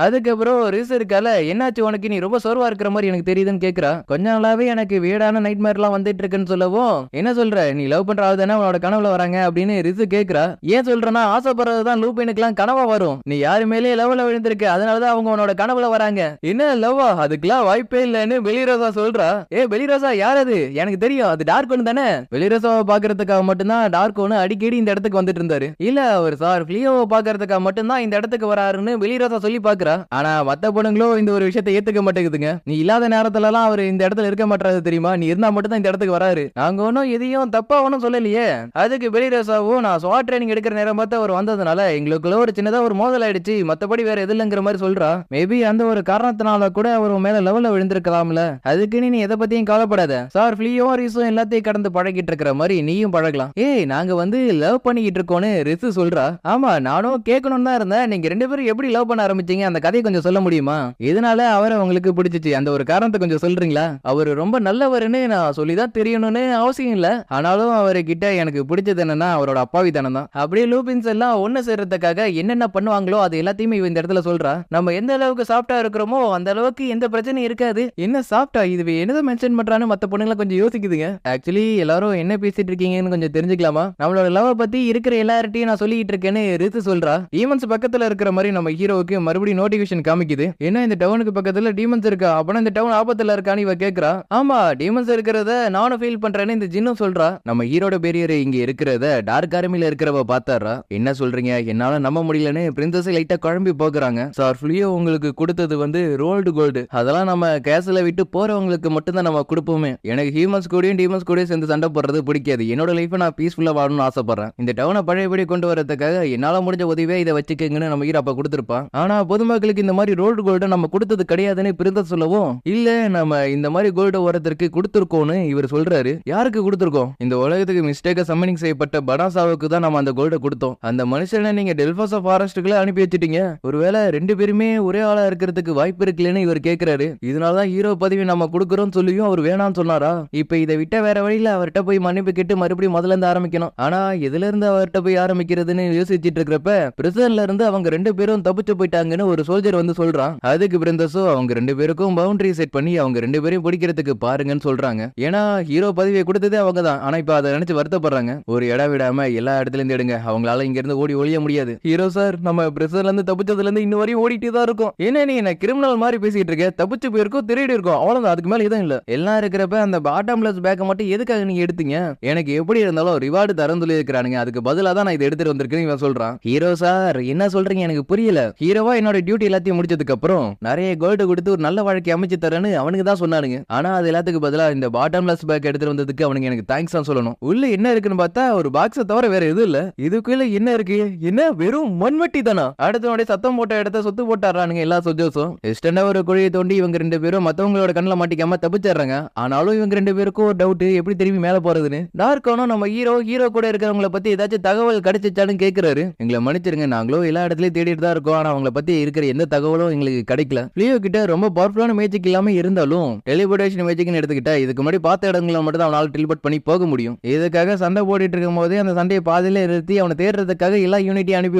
அதுக்கப்புறம் ரிஸ் இருக்கால, என்னாச்சு உனக்கு, நீ ரொம்ப சோர்வா இருக்கிற மாதிரி எனக்கு தெரியுதுன்னு கேக்குறா. கொஞ்ச நாளாவே எனக்கு வீடான நைட் மேர்லாம் வந்துட்டு இருக்குன்னு சொல்லவும், என்ன சொல்ற, நீ லவ் பண்ற ஆள் தானே உன்னோட கனவுல வராங்க அப்படின்னு ரிஸ் கேக்குறா. ஏன் சொல்றனா, ஆசைப்படுறதுதான் லூபினுக்குலாம் கனவா வரும், நீ யாரு மேலே லவ்ல விழுந்திருக்க, அதனாலதான் அவங்க உன்னோட கனவுல வராங்க. என்ன லவ்வா, அதுக்கெல்லாம் வாய்ப்பே இல்லன்னு வெளிரோசா சொல்றா. வெளிரோசா யார் அது, எனக்கு தெரியும், அது டார்க் ஒன் தானே. வெளிரோசாவை பாக்குறதுக்காக மட்டும்தான் டார்க் ஒன்னு அடிக்கடி இந்த இடத்துக்கு வந்துட்டு இருந்தாரு. இல்ல அவர் சார் ஃபிளியோவை பாக்குறதுக்காக மட்டும்தான் இந்த இடத்துக்கு வராருன்னு வெளிரோசா சொல்லி பாக்குறா. ஆனா மத்த பொண்ணுங்களோ இந்த ஒரு விஷயத்தை ஏத்துக்க மாட்டேங்குதுங்க. நீ இல்லாத நேரத்துல எல்லாம் அவர் இந்த இடத்துல இருக்க மாட்டாரு தெரியுமா, நீ இருந்தா மட்டும் தான் இந்த இடத்துக்கு வராரு, நாங்க ஒன்னும் எதையும் தப்பா ஒன்னும் சொல்லலையே. அதுக்கு வெளிரோசாவும், நான் ஸ்வாட் ட்ரைனிங் எடுக்கிற நேரம் பார்த்து அவர் வந்ததுனால எங்களுக்குள்ள ஒரு சின்னதா ஒரு மோதல் ஆயிடுச்சு, மத்தபடி வேற எது இல்லங்கிற மாதிரி சொல்றா. மேபி அந்த ஒரு காரணத்தினால கூட அவர் மேல லெவல்ல விழுந்திருக்கலாம்ல, அதுக்கு நீ எதை பத்தியும் கவலைப்படாத, சார் ஃபிளியோ ரிஸும் எல்லாத்தையும் கடந்து பழகிட்டு இருக்கிற மாதிரி நீயும் பழகலாம். நாங்க வந்து லவ் பண்ணிக்கிட்டு இருக்கோம்னு ரிசு சொல்றா. ஆமா, நானும் கேட்கணும்னு தான் இருந்தேன், நீங்க ரெண்டு பேரும் எப்படி லவ் பண்ண ஆரம்பிச்சீங்க, அந்த கதையை கொஞ்சம் சொல்ல முடியுமா, இதனால அவரை உங்களுக்கு பிடிச்சிச்சு, அந்த ஒரு காரணத்தை கொஞ்சம் சொல்றீங்களா. அவர் ரொம்ப நல்லவருன்னு நான் சொல்லிதான் தெரியணும்னு அவசியம் இல்ல, ஆனாலும் அவர்கிட்ட எனக்கு பிடிச்சது என்னன்னா அவரோட அப்பாவித்தனம் தான். அப்படியே லூபின்ஸ் எல்லாம் ஒண்ணு சேர்றதுக்காக என்னென்ன பண்ணுவாங்களோ அது எல்லாத்தையுமே இந்த இடத்துல சொல்றா. நம்ம எந்த அளவுக்கு சாஃப்டா இருக்கிறோமோ அந்த அளவுக்கு எந்த பிரச்சனையும் இருக்காது. என்ன சாஃப்டா, இது என்னதான் மென்ஷன் பண்றான்னு மத்த பொண்ணுங்களை கொஞ்சம் யோசிக்குதுங்க. ஆக்சுவலி எல்லாரும் என்ன பேசிட்டு இருக்கீங்கன்னு கொஞ்சம் தெரிஞ்சுக்கலாமா, நம்மளோட லவ் பத்தி இருக்கிற எல்லார்ட்டையும் நான் சொல்லிட்டு இருக்கேன்னு ரித்து சொல்றா. டீமன்ஸ் பக்கத்துல இருக்கிற மாதிரி நம்ம ஹீரோவுக்கு மறுபடியும் நோட்டிபிகேஷன் காமிக்குது. என்ன இந்த டவுனுக்கு பக்கத்துல டீமன்ஸ் இருக்கா, அப்பனா இந்த டவுன் ஆபத்துல இருக்கான்னு இவ கேக்குறா. ஆமா, டீமன்ஸ் இருக்கிறத நானும் ஃபீல் பண்றேன்னு இந்த ஜின்னும் சொல்றா. நம்ம ஹீரோட பேரியர் இங்க இருக்கிறத டார்க் ஆர்மில இருக்கிறவ பாத்தாரா. என்ன சொல்றீங்க, என்னால நம்ப முடியலன்னு பிரின்சஸ் லைட்டா குழம்பி போக்குறாங்க. சார் ஃபிளியோ உங்களுக்கு கொடுத்தது வந்து ரோல்டு கோல்டு, அதெல்லாம் நம்ம கேஸ்ல விட்டு போறவங்களுக்கு மட்டும் தான் நம்ம கொடுப்போமே. எனக்கு ஹியூமன்ஸ் கூடயும் டீமன்ஸ் கூடயும் சேர்ந்து சண்டை போடுறது பிடிக்காது, என்னோட லைஃபை நான் பீஸ்ஃபுல்லா வாழணும்னு ஆசைப்படுறேன். இந்த டவுனை பழையபடி கொண்டு வரதுக்காக என்னால முடிஞ்ச உதவியே இதை வச்சுக்கங்கன்னு நம்ம ஹீரோ அப்ப கொடுத்திருப்பான். ஆனா பொதுமக்களுக்கு இந்த மாதிரி ரோல்டு கோல்டு நம்ம கொடுத்தது கிடையாதுன்னு பிரின்சஸ் சொல்லவும், இல்ல நம்ம இந்த மாதிரி கோல்டு ஓரத்திற்கு கொடுத்திருக்கோம்னு இவர் சொல்றாரு. யாருக்கு கொடுத்திருக்கோம், இந்த உலகத்துக்கு மிஸ்டேக்கா சம்மனிங் செய்யப்பட்ட பனாசாவுக்கு தான் நம்ம அந்த கோல்டை கொடுத்தோம். அந்த மனுஷனை நீங்க டெல்பாசா ஃபாரஸ்ட்டுக்குள்ள அனுப்பி வச்சிட்டீங்க, ஒருவேளை ரெண்டு பேருமே ஒரே ஆளா இருக்கிறதுக்கு வாய்ப்பு இருக்குன்னு இவர் கேக்குறாரு. இதனாலதான் ஹீரோ பதவி நம்ம கொடுக்கறோம் சொல்லியும் அவர் வேணாம்னு சொன்னாரா. இப்ப இதை விட்ட வேற வழியில அவர்கிட்ட போய் மன்னிப்பு கேட்டு மறுபடியும் முதல்ல இருந்து ஆரம்பிக்கணும். ஆனா எதுல இருந்து அவர்கிட்ட போய் ஆரம்பிக்கிறதுன்னு யோசிச்சுட்டு இருக்கிறப்ப பிரிசன்ல இருந்து அவங்க ரெண்டு பேரும் தப்பிச்சு போயிட்டாங்கன்னு ஒரு சோல்ஜர் வந்து சொல்றான். அதுக்கு பிரின்சஸோ அவங்க ரெண்டு பேருக்கும் பவுண்டரி செட் பண்ணி அவங்க ரெண்டு பேரையும் பிடிக்கிறதுக்கு பாருங்கன்னு சொல்றாங்க. ஏன்னா ஹீரோ பதவியை கொடுத்ததே அவங்க தான், ஆனா இப்ப அதை நினைச்சு வருத்தப்படுறாங்க. ஒரு இடம் விடாம எல்லா இடத்துல இருந்து எடுங்க, அவங்களால இங்க இருந்து ஓடி ஒழிய முடியாது. ஹீரோ சார், நம்ம பிரிசன்ல இருந்து தப்பிச்சதுல இருந்து இன்னும் வரையும் ஓடிட்டு தான் இருக்கும். என்ன நீ என்ன கிரிமினல் மாதிரி பேசிட்டு இருக்க, தப்பிச்சு போயிருக்கோம், திருடி இருக்கும், அவ்வளவுதான், அதுக்கு மேல எதுவும் இல்ல. எல்லாம் இருக்கிறப்ப அந்த பாட்டம்லெஸ் பேக்கை மட்டும் எதுக்காக நீங்க எடுத்தீங்க, எனக்கு எப்படி இருந்தாலும் ரிவார்டு தரம் சொல்லி இருக்கிறானுங்க, அதுக்கு பதிலா தான் நான் இதை எடுத்துட்டு வந்திருக்கேன் இவன் சொல்றான். ஹீரோ சார் என்ன சொல்றீங்க எனக்கு புரியல, ஹீரோவா என்னோட டியூட்டி எல்லாத்தையும் முடிச்சதுக்கு அப்புறம் நிறைய கோல்டு கொடுத்து ஒரு நல்ல வாழ்க்கை அமைச்சு தரேன்னு அவனுக்கு தான் சொன்னானுங்க. ஆனா அது எல்லாத்துக்கு பதிலா இந்த பாட்டம்லெஸ் பேக் எடுத்துட்டு வந்ததுக்கு அவனுக்கு எனக்கு தேங்க்ஸ் தான் சொல்லணும். உள்ள என்ன இருக்குன்னு பார்த்தா ஒரு பாக்ஸை தவிர வேற எதுவும் இல்ல. இதுக்குள்ள என்ன இருக்கு, என்ன வெறும் மண்வெட்டி தானா. அடுத்தவனுடைய சத்தம் போட்ட இடத்த சொத்து போட்டாரானுங்க எல்லா சொஜோஸும். எஸ்டண்டா ஒரு குழியை தோண்டி இவங்க ரெண்டு பேரும் மத்தவங்களோட கண்ணில் மாட்டிக்காம தப்பிச்சிடுறாங்க. ஆனாலும் இவங்க ரெண்டு பேருக்கும் ஒரு டவுட், எப்படி திரும்பி மேல போறதுன்னு. டார்க்கானும் நம்ம ஹீரோ கூட இருக்கிறவங்களை பத்தி ஏதாச்சும் தகவல் கிடைச்சிச்சான்னு கேக்குறாரு. எங்களை மன்னிச்சிருங்க, நாங்களும் எல்லா இடத்துலயும் தேடிட்டு தான் இருக்கோம், ஆனா அவங்கள பத்தி இருக்கிற எந்த தகவலும் எங்களுக்கு கிடைக்கல. ஃபிளியோ கிட்ட ரொம்ப பவர்ஃபுல்லான மேஜிக் இல்லாம இருந்தாலும் டெலிபோர்டேஷன் மேஜிக்னு எடுத்துக்கிட்டா இதுக்கு முன்னாடி பார்த்த இடங்களை மட்டும் தான் அவனால டெலிபோர்ட் பண்ணி போக முடியும். இதுக்காக சண்டை போட்டுட்டு இருக்கும் போதே அந்த சண்டையை பாதியில நிறுத்தி அவனை தேடுறதுக்காக எல்லா யூனிட்டையும் அனுப்பி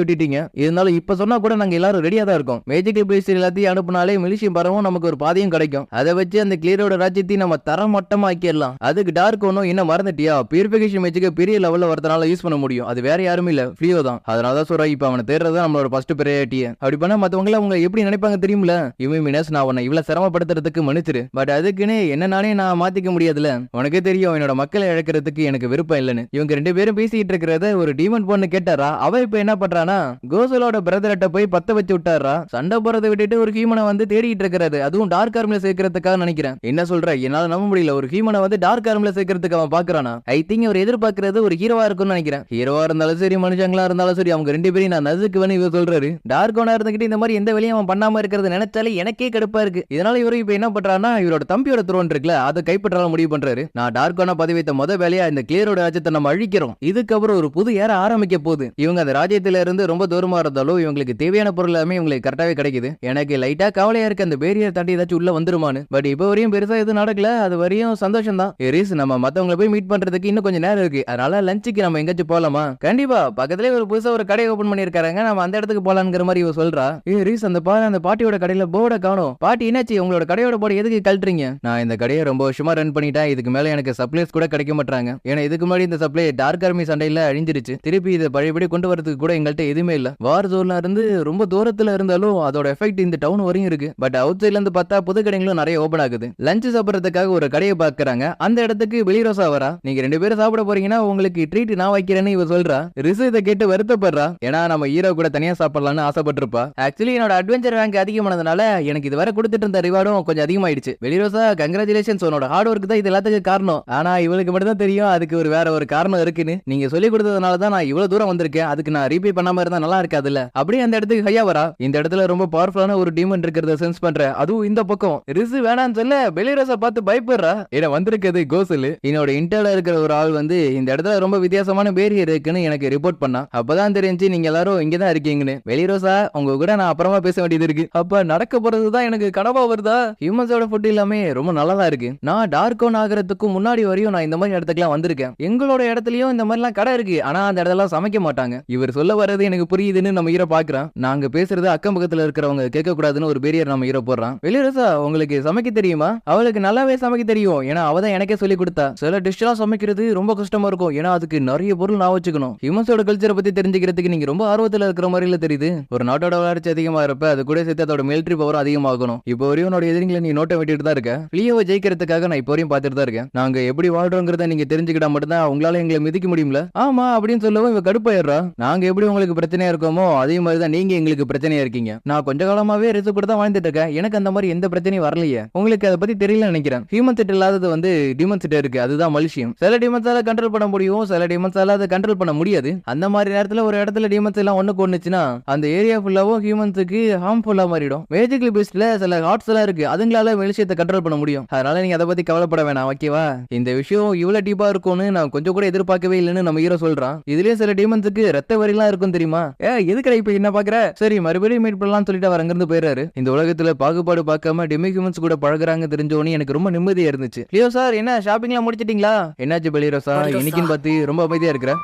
விட்டுட்டீங்க. இருந்தாலும் இப்ப சொன்னா கூட நாங்க எல்லாரும் ரெடியா தான் இருக்கோம். மேஜிக் பேஸ் எல்லாத்தையும் அனுப்புனாலே மிலிஷியம் பரவும் நமக்கு ஒரு பாதையும் கிடைக்கும். அதை வச்சு அந்த கிளியரோட ராஜ்யத்தை நம்ம தரமட்டமா ஆக்கிடலாம். அதுக்கு டார்க் ஒன்னும் என்ன மறந்துட்டியா, பியூரிஃபிகேஷன் மேஜிக் பெரிய லெவல்ல ஒருத்தனால யூஸ் பண்ண முடியும், அது வேற யாரும் இல்ல, ஃபிளியோ தான். அதனாலதான் சொல்றேன், இப்ப அவனை தேடுறது நம்மளோட ஃபர்ஸ்ட் பிரையாரிட்டி. அப்படி பண்ணா மத்தவங்க அவங்க எப்படி நினைப்பாங்க தெரியுமில, இமிமினஸ் நான் உன்னை இவ்வளவு சிரமப்படுத்துறதுக்கு மன்னிச்சிரு, பட் அதுக்குன்னு என்ன நானே நான் மாத்திக்க முடியாதுல. உனக்கே தெரியும் என்னோட மக்களை இழக்கிறதுக்கு எனக்கு விருப்பம் இல்லைன்னு. இவங்க ரெண்டு பேரும் பேசிட்டு இருக்கிறத ஒரு டீமன் பொண்ணு கேட்டாரா. அவ இப்ப என்ன பண்றானா, கோசலோட பிரதர்ட்ட போய் பத்த வச்சு விட்டாரா. சண்டை போறதை விட்டுட்டு ஒரு ஹியூமனை வந்து தேடிட்டு இருக்கிறது, அதுவும் டார்க் ஆர்மில சேர்க்கறதுக்காக நினைக்கிறேன். என்ன சொல்ற, என்னால நம்ப முடியல, ஒரு ஹியூமனை வந்து டார்க் ஆர்மில சேர்க்கறதுக்கு அவன் பாக்குறானா. ஐ திங்க் அவர் எதிர்பார்க்கறது ஒரு ஹீரோவா இருக்கும்னு நினைக்கிறேன். ஹீரோவா இருந்தாலும் சரி, மனுஷங்களா இருந்தாலும் சரி, அவங்க ரெண்டு பேரும் நான் நசுக்குவேன்னு இவர் சொல்றாரு. டார்க் ஒன்னா இருந்துகிட்டு இந்த மாதிரி எந்த வேலையும் அவன் பண்ணாம இருக்கிறது நினைச்சாலே எனக்கே கடுப்பா இருக்கு. இதனால இவரு இப்ப என்ன பண்றாருன்னா, இவரோட தம்பியோட த்ரோன் இருக்குல்ல, அதை கைப்பற்றாலும் முடிவு பண்றாரு. நான் டார்க் ஒன்னா பதவி வைத்த முத வேலையா இந்த கிளியரோட ராஜ்யத்தை நம்ம அழிக்கிறோம். இதுக்கப்புறம் ஒரு புது ஏற ஆரம்பிக்க போகுது. இவங்க அந்த ராஜ்யத்தில இருந்து ரொம்ப தூரமா இருந்தாலும் இவங்களுக்கு தேவையான பொருள் எல்லாமே இவங்களுக்கு கரெக்டாவே கிடைக்குது. எனக்கு லைட்டா கவலையா இருக்கு, அந்த பேரியர் தாண்டி ஏதாச்சும் உள்ள வந்துருமான்னு. பட் இப்ப வரையும் பெருசா எதுவும் நடக்கல, அது வரையும் சந்தோஷம் தான். எரிஸ் நம்ம மத்தவங்களை போய் மீட் பண்றதுக்கு இன்னும் கொஞ்சம் நேரம் இருக்கு, அதனால லஞ்சுக்கு நம்ம எங்கேயாச்சும் போலாமா. கண்டிப்பா, பக்கத்துலயே ஒரு புதுசா ஒரு கடை ஓபன் பண்ணிருக்காங்க, நம்ம அந்த இடத்துக்கு போலாங்கிற மாதிரி இவ சொல்றா. ரீஸ் அந்த பாரு அந்த பாட்டியோட கடையில போர்டை காணோம். பாட்டி என்னாச்சு, உங்களோட கடையோட போர்டு எதுக்கு கழட்டுறீங்க? நான் இந்த கடையை ரொம்ப வருஷமா ரன் பண்ணிட்டேன், இதுக்கு மேல எனக்கு சப்ளைஸ் கூட கிடைக்க மாட்டாங்க. ஏன்னா இதுக்கு முன்னாடி இந்த சப்ளை டார்க் ஆர்மி சண்டையில அழிஞ்சிருச்சு. திருப்பி இதை பழையபடி கொண்டு வரதுக்கு கூட எங்கள்கிட்ட எதுவுமே இல்ல. வார் ஜோன்ல இருந்து ரொம்ப தூரத்துல இருந்தாலும் அதோட எஃபெக்ட் இந்த டவுன் வரையும் இருக்கு. பட் அவுட் சைட்ல இருந்து பார்த்தா புது கடைகளும் நிறைய ஓபன் ஆகுது. லஞ்ச் சாப்பிடறதுக்காக ஒரு கடையை பாக்குறாங்க. அந்த இடத்துக்கு வெளிரோசா வரா. நீங்க 2 பேரும் சாப்பிட போறீங்கன்னா உங்களுக்கு ட்ரீட் நான் வைக்கிறேன்னு இவ சொல்றா. ரிசு இதை கேட்டு வருத்தப்படுறா. ஏன்னா நம்ம ஹீரோ கூட தனியா சாப்பிடலாம்னு ஆசைப்பட்டிருப்பா. ஆக்சுவலி என்னோட அட்வென்ச்சர் ரேங்க் அதிகமானதுனால எனக்கு இது வரை கொடுத்துட்டு இருந்த ரிவார்டும் கொஞ்சம் அதிகமாயிடுச்சு. வெளிரோசா கங்க்ராச்சுலேஷன்ஸ், உன்னோட ஹார்ட் ஒர்க் தான் இது எல்லாத்துக்கும் காரணம். ஆனா இவளுக்கு மட்டும் தான் தெரியும் அதுக்கு வேற ஒரு காரணம் இருக்குன்னு. நீங்க சொல்லி கொடுத்ததுனால தான் நான் இவ்வளவு தூரம் வந்திருக்கேன். அதுக்கு நான் ரீபே பண்ணாம இருந்தா நல்லா இருக்காதுல்ல. அப்படியே அந்த இடத்துக்கு ஹையா வரா. இந்த இடத்துல ரொம்ப பவர்ஃபுல்லான ஒரு டீமன் இருக்கிறத சென்ஸ் பண்ற. அதுவும் இந்த பக்கம் ரிசு வேணான்னு சொல்ல வெளிரோசா பார்த்து பயப்படுறா. ஏன்னா வந்திருக்கிறது கோசல். என்னோட இன்டர்ல இருக்கிற ஒரு ஆள் வந்து இந்த இடத்துல ரொம்ப வித்தியாசமான பேரியர் இருக்குன்னு எனக்கு ரிப்போர்ட் பண்ணா. அப்பதான் தெரிஞ்சு நீங்க எல்லாரும் இங்கதான் இருக்கீங்கன்னு. வெளிரோசா உங்க கூட நான் அப்புறமா பேச வேண்டியது இருக்கு. அப்ப நடக்க போறதுதான் எனக்கு கனவா வருதா? ஹியூமன்ஸோட ஃபுட் எல்லாமே ரொம்ப நல்லதா இருக்கு. நான் டார்கோன் ஆகிறதுக்கு முன்னாடி வரையும் நான் இந்த மாதிரி இடத்துக்குலாம் வந்திருக்கேன். எங்களோட இடத்துலயும் இந்த மாதிரிலாம் கடை இருக்கு. ஆனா அந்த இடத்துல சமைக்க மாட்டாங்க. இவர் சொல்ல வர்றது எனக்கு புரியுதுன்னு நம்ம ஹீரோ பாக்குறான். நாங்க பேசுறது அக்கம் பக்கத்துல இருக்கிறவங்க கேட்க கூடாதுன்னு ஒரு பேரியர் நம்ம ஹீரோ போடுறான். வெளிரோசா உங்களுக்கு சமைக்க தெரியுமா? அவளுக்கு நல்லாவே சமைக்க தெரியும். ஏன்னா அவதான் எனக்கே சொல்லி கொடுத்தா. சில டிஷ் எல்லாம் சமைக்கிறது ரொம்ப கஷ்டமா இருக்கும். ஏன்னா அதுக்கு நிறைய பொருள் நான் வச்சுக்கணும். ஹியூமன்ஸோட கல்ச்சரை பத்தி தெரிஞ்சுக்கிறதுக்கு நீங்க ரொம்ப ஆர்வத்துல இருக்கிற மாதிரில தெரியுது. ஒரு நாட்டோட வளர்ச்சி அதிகமா இருப்ப அது கூட சேர்த்து அதோட மிலிட்டரி பவர் அதிகமாகணும். இப்போ வரையும் உன்னோட எதிரிகளை நீ நோட்டை வெட்டிட்டு தான் இருக்க. ஃபிளியோவை ஜெயிக்கிறதுக்காக நான் இப்போ வரையும் பார்த்துட்டு தான் இருக்கேன். நாங்க எப்படி வாழ்றோங்கிறத நீங்க தெரிஞ்சுக்கிட்டா மட்டும்தான் உங்களால எங்களை மிதிக்க முடியும்ல. ஆமா அப்படின்னு சொல்லவும் இவ கடுப்பாயிடுறா. நாங்க எப்படி உங்களுக்கு பிரச்சனையா இருக்கோமோ அதே மாதிரி தான் நீங்க எங்களுக்கு பிரச்சனையா இருக்கீங்க. நான் கொஞ்ச காலமாவே ரிசு கூட தான் வாழ்ந்துட்டு இருக்கேன். எனக்கு அந்த மாதிரி எந்த பிரச்சனையும் வரலையே. உங்களுக்கு அதை பத்தி தெரியல நினைக்கிறேன். ஹியூமன் செட் இல்லாதது வந்து டிமன் செட் இருக்கு. அதுதான் மனுஷியம். சில டிமன்ஸால கண்ட்ரோல் பண்ண முடியும், சில டிமன்ஸால அதை கண்ட்ரோல் பண்ண முடியாது. அந்த மாதிரி நேரத்துல ஒரு இடத்துல டிமன்ஸ் எல்லாம் ஒண்ணுக்கு ஒண்ணுச்சுன்னா அந்த ஏரியா ஃபுல்லாவும் ஹியூமன்ஸுக்கு ஹார்ம்ஃபுல்லா மாறிடும். மேஜிக்கல் பீஸ்ட்ல சில ஹார்ட்ஸ் எல்லாம் இருக்கு. அதுங்களால வெளிச்சத்தை கண்ட்ரோல் பண்ண முடியும். அதனால நீங்க அதை பத்தி கவலைப்பட வேணாம், ஓகேவா? இந்த விஷயம் இவ்வளவு டீப்பா இருக்கும்னு நான் கொஞ்சம் கூட எதிர்பார்க்கவே இல்லைன்னு நம்ம ஹீரோ சொல்றான். இதுலயே சில டிமன்ஸுக்கு ரத்த வரிலாம் இருக்கும் தெரியுமா? எதுக்கடா இப்ப என்ன பாக்குற? சரி மறுபடியும் மீட் பண்ணலாம்னு சொல்லிட்டு அவர் அங்கிருந்து போயிடுறாரு. இந்த உலகத்துல பாகுபாடு பார்க்காம டெமி ஹியூமன்ஸ் கூட பழகுறாங்க தெரிஞ்சோன்னு எனக்கு ரொம்ப நிம்மதியா இருந்துச்சு. லியோ சார் என்ன ஷாப்பிங்லாம் முடிச்சிட்டீங்களா? என்னாச்சு பெலிரோசா இன்னைக்குன்னு பார்த்து ரொம்ப அமைதியா இருக்கிற?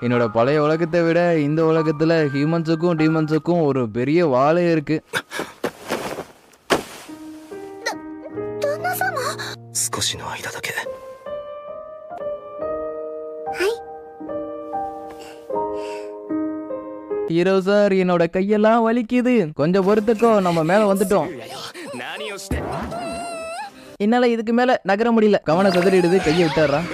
என்னோட பழைய உலகத்தை விட இந்த உலகத்துல ஹியூமன்ஸுக்கும் டீமன்ஸுக்கும் ஒரு பெரிய வாழை இருக்கு. ஹீரோ சார் என்னோட கையெல்லாம் வலிக்குது, கொஞ்சம் பொறுத்துக்கோ, நம்ம மேல வந்துட்டோம். என்னால இதுக்கு மேல நகர முடியல. கவனம் சதுரிடுது, கையை விட்டுறான்.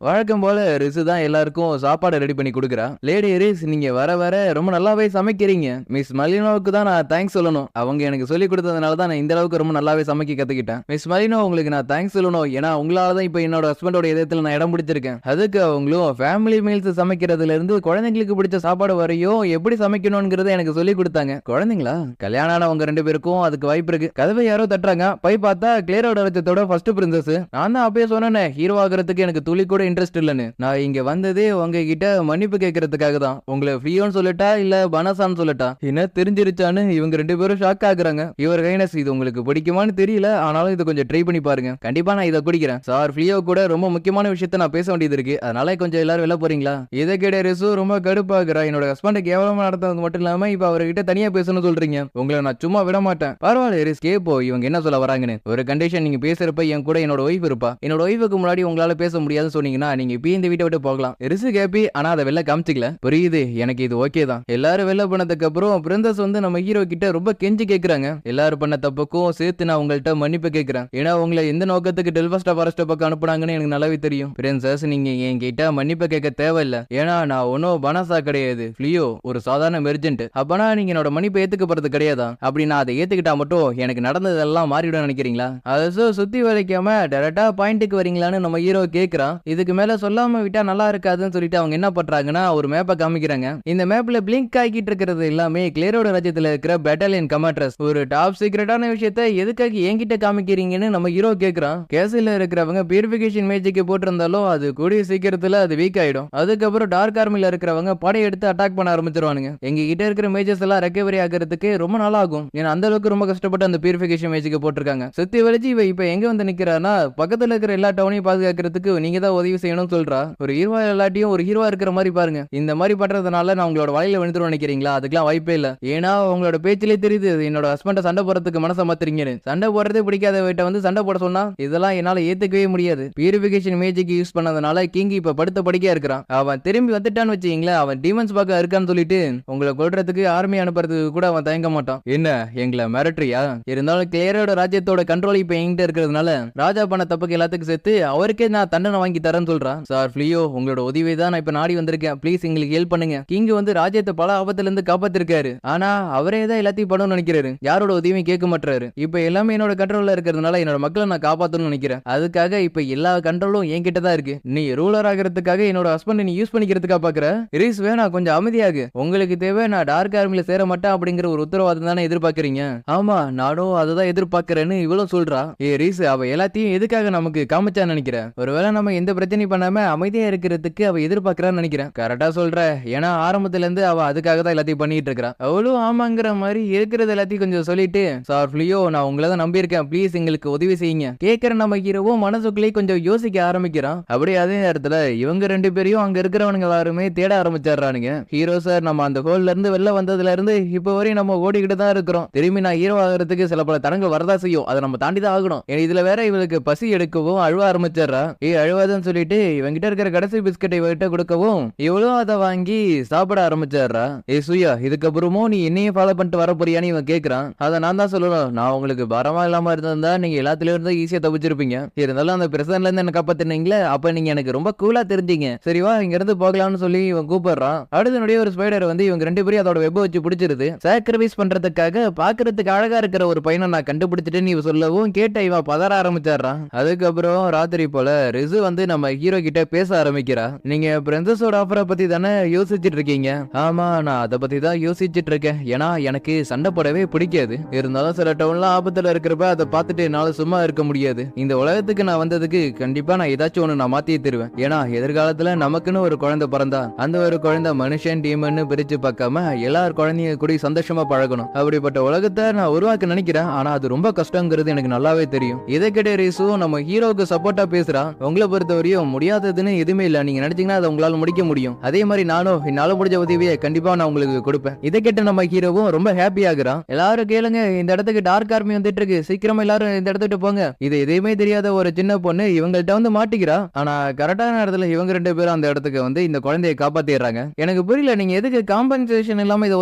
வழக்கம் போல ரிசு தான் எல்லாருக்கும் சாப்பாடு ரெடி பண்ணி கொடுக்குறா. லேடி ரிஸ் நீங்க வர வர ரொம்ப நல்லாவே சமைக்கிறீங்க. மிஸ் மலினோவுக்கு தான் நான் தேங்க்ஸ் சொல்லணும். அவங்க எனக்கு சொல்லி கொடுத்ததுனால தான் நான் இந்த அளவுக்கு ரொம்ப நல்லாவே சமைக்க கத்துக்கிட்டேன். மிஸ் மலினோ உங்களுக்கு நான் தேங்க்ஸ் சொல்லணும். ஏன்னா உங்களால தான் இப்போ என்னோட ஹஸ்பண்டோட இதயத்துல நான் இடம் பிடிச்சிருக்கேன். அதுக்கு அவங்களும் ஃபேமிலி மீல்ஸ் சமைக்கிறதுல இருந்து குழந்தைங்களுக்கு பிடிச்ச சாப்பாடு வரையும் எப்படி சமைக்கணும்ங்கிறத எனக்கு சொல்லி கொடுத்தாங்க. குழந்தைங்களா? கல்யாணம் ஆனவங்க 2 பேருக்கும் அதுக்கு வாய்ப்பு இருக்கு. கதவை யாரோ தட்டுறாங்க. போய் பார்த்தா கிளியரோட ரத்தத்தோட ஃபர்ஸ்ட் பிரின்சஸ். நான் தான் அப்பயே சொன்னேன் ஹீரோ ஆகிறதுக்கு எனக்கு துளி கூட இன்ட்ரெஸ்ட் இல்லன்னு. நான் இங்க வந்ததே உங்ககிட்ட மன்னிப்பு கேட்கறதுக்காக தான். உங்களை ஃப்ரீயோன்னு சொல்லட்டா இல்ல பனசான்னு சொல்லட்டா? என்ன தெரிஞ்சிருச்சான்னு இவங்க 2 பேரும் ஷாக் ஆகுறாங்க. இவர் கைனஸ் இது உங்களுக்கு பிடிக்குமான்னு தெரியல, ஆனாலும் இது கொஞ்சம் ட்ரை பண்ணி பாருங்க. கண்டிப்பா நான் இதை குடிக்கிறேன். சார் ஃப்ளியோ கூட ரொம்ப முக்கியமான விஷயத்த நான் பேச வேண்டியது இருக்கு. அதனால கொஞ்சம் எல்லாரும் வெளில போறீங்களா? இதை கேட்ட ரிசு ரொம்ப கடுப்பாக்குறா. என்னோட ஹஸ்பண்ட் கேவலமா நடந்தது மட்டும் இல்லாம இப்ப அவர்கிட்ட தனியா பேசணும்னு சொல்றீங்க. உங்களை நான் சும்மா விட மாட்டேன். பரவாயில்ல ரிஸ் கேப்போ இவங்க என்ன சொல்ல வராங்கன்னு. ஒரு கண்டிஷன், நீங்க பேசுறப்ப என் கூட என்னோட ஒய்ஃப் இருப்பா. என்னோட ஒய்ஃபுக்கு முன்னாடி உங்களால பேச முடியாதுன்னு சொன்னீங்கன்னா நீங்க இப்ப இந்த வீட்டை விட்டு போகலாம். ரிசு கேப்பி ஆனா அதை வெளில காமிச்சிக்கல. புரியுது, எனக்கு இது ஓகே தான். எல்லாரும் வெளில பண்ணதுக்கு அப்புறம் பிரின்சஸ் வந்து நம்ம ஹீரோ கிட்ட ரொம்ப கெஞ்சி கேக்குறாங்க. எல்லாரும் பண்ண தப்புக்கும் சேர்த்து நான் உங்கள்கிட்ட மன்னிப்பு கேட்கிறேன். ஏன்னா உங்களை எந்த நோக்கத்துக்கு டெல்வஸ்டா ஃபாரஸ்ட் பக்கம் அனுப்புனாங்கன்னு எனக்கு நல்லாவே தெரியும். பிரின்சஸ் நீங்க என்கிட்ட மன்னிப்பு கேட்க தேவையில்ல. ஏன்னா நான் ஒன்னும் பனசா கிடையாது. ஃப்ளியோ ஒரு சாதாரண மெர்ஜென்ட். அப்பனா நீங்க என்னோட மன்னிப்பை ஏத்துக்க போறது கிடையாதா? அப்படி நான் அதை ஏத்துக்கிட்டா மட்டும் எனக்கு நடந்ததெல்லாம் மாறிடும் நினைக்கிறீங்களா? அதை சுத்தி வளைக்காம டைரக்டா பாயிண்ட்டுக்கு வரீங்களான்னு நம்ம ஹீரோ கேக்குறான். இதுக்கு மேல சொல்லாம விட்டா நல்லா இருக்காதுன்னு சொல்லிட்டு அவங்க என்ன பண்றாங்கன்னா ஒரு மேப்பை காமிக்கிறாங்க. இந்த மேப்ல பிளிங்க் ஆகிட்டு இருக்கிறது எல்லாமே கிளியரோட ராஜ்யத்துல இருக்கிற பெட்டாலியன் கமாண்டர்ஸ். ஒரு டாப் சீக்ரெட்டான விஷயத்தை எதுக்காக என்கிட்ட காமிக்கிறீங்கன்னு நம்ம ஹீரோ கேக்குறான். கேசில இருக்கிறவங்க பியூரிபிகேஷன் மேஜிக் போட்டிருந்தாலும் அது கூடிய சீக்கிரத்துல அது வீக் ஆயிடும். அதுக்கப்புறம் டார்க் ஆர்மில இருக்கிறவங்க படையெடுத்து அட்டாக் பண்ண ஆரம்பிச்சிருவானுங்க. எங்க கிட்ட இருக்கிற மேஜஸ் எல்லாம் ரெக்கவரி ஆகிறதுக்கு ரொம்ப நாள் ஆகும். ஏன்னா அந்த அளவுக்கு ரொம்ப கஷ்டப்பட்டு அந்த பியூரிபிகேஷன் மேஜிக் போட்டிருக்காங்க. சுத்தி வலிச்சு இவ இப்ப எங்க வந்து நிக்கிறானா பக்கத்துல இருக்கிற எல்லா டவுனையும் பாதுகாக்கிறதுக்கு நீங்க தான் உதவி உதவி செய்யணும்னு சொல்றா. ஒரு ஹீரோவா எல்லாத்தையும் ஒரு ஹீரோவா இருக்கிற மாதிரி பாருங்க. இந்த மாதிரி பண்றதுனால நான் உங்களோட வலையில விழுந்துரும் நினைக்கிறீங்களா? அதுக்கெல்லாம் வாய்ப்பே இல்ல. ஏன்னா உங்களோட பேச்சிலே தெரியுது என்னோட ஹஸ்பண்ட சண்டை போறதுக்கு மனசை மாத்துறீங்கன்னு. சண்டை போடுறதே பிடிக்காத வீட்டை வந்து சண்டை போட சொன்னா இதெல்லாம் என்னால ஏத்துக்கவே முடியாது. பியூரிபிகேஷன் மேஜிக் யூஸ் பண்ணதுனால கிங் இப்ப படுத்த படிக்கையா இருக்கிறான். அவன் திரும்பி வந்துட்டான்னு வச்சீங்களேன், அவன் டீமன்ஸ் பார்க்க இருக்கான்னு சொல்லிட்டு உங்களை கொல்றதுக்கு ஆர்மி அனுப்புறதுக்கு கூட அவன் தயங்க மாட்டான். என்ன எங்களை மிரட்டுறியா? இருந்தாலும் கிளியரோட ராஜ்யத்தோட கண்ட்ரோல் இப்ப என்கிட்ட இருக்கிறதுனால ராஜா பண்ண தப்புக்கு எல்லாத்துக்கும் சேர்த்து அவருக்கே நான் தண்டனை வாங்கி தரேன்னு சொல்றான். சார் ஃபிளியோ, உங்களோட உதவி தான் நான் இப்ப நாடி வந்திருக்கேன். ப்ளீஸ் எங்களுக்கு ஹெல்ப் பண்ணுங்க. கிங் வந்து ராஜ்யத்தை பல ஆபத்துல இருந்து காப்பாத்திருக்காரு. ஆனா அவரே தான் எல்லாத்தையும் பண்ணணும்னு நினைக்கிறாரு. யாரோட உதவியும் கேட்க மாட்டாரு. இப்ப எல்லாமே என்னோட கண்ட்ரோல்ல இருக்கிறதுனால என்னோட மக்களை நான் காப்பாத்தணும்னு நினைக்கிறேன். அதுக்காக இப்ப எல்லா கண்ட்ரோலும் என்கிட்ட தான் இருக்கு. நீ ரூலர் ஆகிறதுக்காக என்னோட ஹஸ்பண்ட் நீ யூஸ் பண்ணிக்கிறதுக்கா பாக்குற? ரீஸ் வேணா கொஞ்சம் அமைதியாகு. உங்களுக்கு தேவை நான் டார்க் ஆர்மில சேர மாட்டேன் அப்படிங்கிற ஒரு உத்தரவாதம் தானே எதிர்பார்க்கறீங்க? ஆமா, நானும் அதுதான் எதிர்பார்க்கறேன்னு இவளும் சொல்றா. ரீஸ், அவ எல்லாத்தையும் எதுக்காக நமக்கு காமிச்சான்னு நினைக்கிறேன்? ஒருவேளை நம்ம எந்த பிரச்சனையும் பண்ணாம அமைதியா இருக்கிறதுக்கு அவ எதிர்பார்க்கறான்னு நினைக்கிறேன். கரெக்டா சொல்ற. ஏன்னா ஆரம்பத்துல இருந்து அவ அதுக்காக தான் எல்லாத்தையும் பண்ணிட்டு இருக்கா. அவளும் ஆமாங்கிற மாதிரி இருக்கிறது எல்லாத்தையும் கொஞ்சம் சொல்லிட்டு, சார் ஃபிளியோ, நான் உங்களை தான் நம்பி இருக்கேன். ப்ளீஸ் எங்களுக்கு உதவி செய்யுங்க. கேட்கிற நம்ம ஹீரோவும் மனசுக்குள்ளே கொஞ்சம் யோசிக்க ஆரம்பிக்கிறான். அப்படியே அதே நேரத்துல இவங்க ரெண்டு பேரையும் அங்க இருக்கிறவங்க எல்லாருமே தேட ஆரம்பிச்சாரானுங்க. ஹீரோ சார், நம்ம அந்த ஹோல்ல இருந்து வெளில வந்ததுல இருந்து இப்ப வரையும் நம்ம ஓடிக்கிட்டு தான் இருக்கிறோம். திரும்பி நான் ஹீரோ ஆகிறதுக்கு சில பல தடங்கள் வரதா செய்யும். அதை நம்ம தாண்டி தான் ஆகணும். இதுல வேற இவளுக்கு பசி எடுக்கவும் அழுவ ஆரம்பிச்சிடறா. அழுவாதுன்னு சொல்லிட்டு இவங்கிட்ட இருக்கிற கடைசி பிஸ்கட்டை இவகிட்ட கொடுக்கவும் இவளும் அதை வாங்கி சாப்பிட ஆரம்பிச்சிடறா. சூயா, இதுக்கப்புறமும் நீ என்னையும் ஃபாலோ பண்ணிட்டு வர போறியான்னு இவன் கேட்கறான். அதை நான் தான் சொல்லணும். நான் உங்களுக்கு பரமா இல்லாம இருந்தா நீங்க எல்லாத்துலயும் இருந்து ஈஸியா தப்பிச்சிருப்பீங்க. இருந்தாலும் அந்த பிரசன்ல இருந்து என்ன காப்பாத்தினீங்களே, அப்ப நீங்க எனக்கு ரொம்ப கூலா தெரிஞ்சீங்க. சரிவா, இங்க இருந்து போகலாம்னு சொல்லி இவன் கூப்பிடுறான். அடுத்தனுடைய ஒரு ஸ்பைடர் வந்து இவங்க ரெண்டு பேரும் அதோட வெப்ப வச்சு பிடிச்சிருது. சாக்ரிஃபைஸ் பண்றதுக்காக பாக்குறதுக்கு அழகா இருக்கிற ஒரு பையனை நான் கண்டுபிடிச்சிட்டேன்னு இவ சொல்லவும் கேட்ட இவன் பதற ஆரம்பிச்சாரான். அதுக்கப்புறம் ராத்திரி போல ரிசு வந்து நம்ம ஹீரோ கிட்ட பேச ஆரம்பிக்கிறா. நீங்க பிரின்சஸோட ஆஃபரை பத்தி தானே யோசிச்சுட்டு இருக்கீங்க? ஆமா, நான் அதை பத்தி தான் யோசிச்சுட்டு இருக்கேன். ஏன்னா எனக்கு சண்டை போடவே பிடிக்காது. இருந்தாலும் சில டவுன்லாம் ஆபத்துல இருக்கிறப்ப அதை பார்த்துட்டு என்னால சும்மா இருக்க முடியாது. இந்த உலகத்துக்கு நான் வந்ததுக்கு கண்டிப்பா நான் ஏதாச்சும் ஒண்ணு நான் மாத்தி தருவேன். ஏன்னா எதிர்காலத்துல நமக்குன்னு ஒரு குழந்தை பிறந்தா அந்த ஒரு குழந்தை மனுஷன் டீமன்னு பிரிச்சு பார்க்காம எல்லார் குழந்தைங்க கூட சந்தோஷமா பழகணும். அப்படிப்பட்ட உலகத்தை நான் உருவாக்க நினைக்கிறேன். ஆனா அது ரொம்ப கஷ்டங்கிறது எனக்கு நல்லாவே தெரியும். இதை கேட்ட ரீசு நம்ம ஹீரோவுக்கு சப்போர்ட்டா பேசுறா. உங்களை பொறுத்தவரையும் முடியாததுன்னு எதுவுமே இல்ல. நீங்க நினைச்சீங்கன்னா அதை உங்களால முடிக்க முடியும். அதே மாதிரி நானும் என்னால முடிஞ்ச உதவியை கண்டிப்பா நான் உங்களுக்கு கொடுப்பேன். இதை கேட்ட நம்ம ஹீரோவும் ரொம்ப ஹாப்பி ஆகுறான். எல்லாரும் கேளுங்க, இந்த இடத்துக்கு டார்க் ஆர்மி வந்துட்டு இருக்கு. சீக்கிரமா எல்லாரும் இந்த இடத்துக்கு போங்க. இது எதுவுமே தெரியாத ஒரு சின்ன பொண்ணு இவங்கள்ட்ட வந்து மாட்டிக்கிறா. ஆனா கரெக்டான நேரத்துல இவங்க ரெண்டு பேரும் அந்த இடத்துக்கு வந்து இந்த குழந்தையை காப்பாத்திடுறாங்க. எனக்கு புரியல, நீங்க எதுக்கு காம்பன்சேஷன் இல்லாம இதை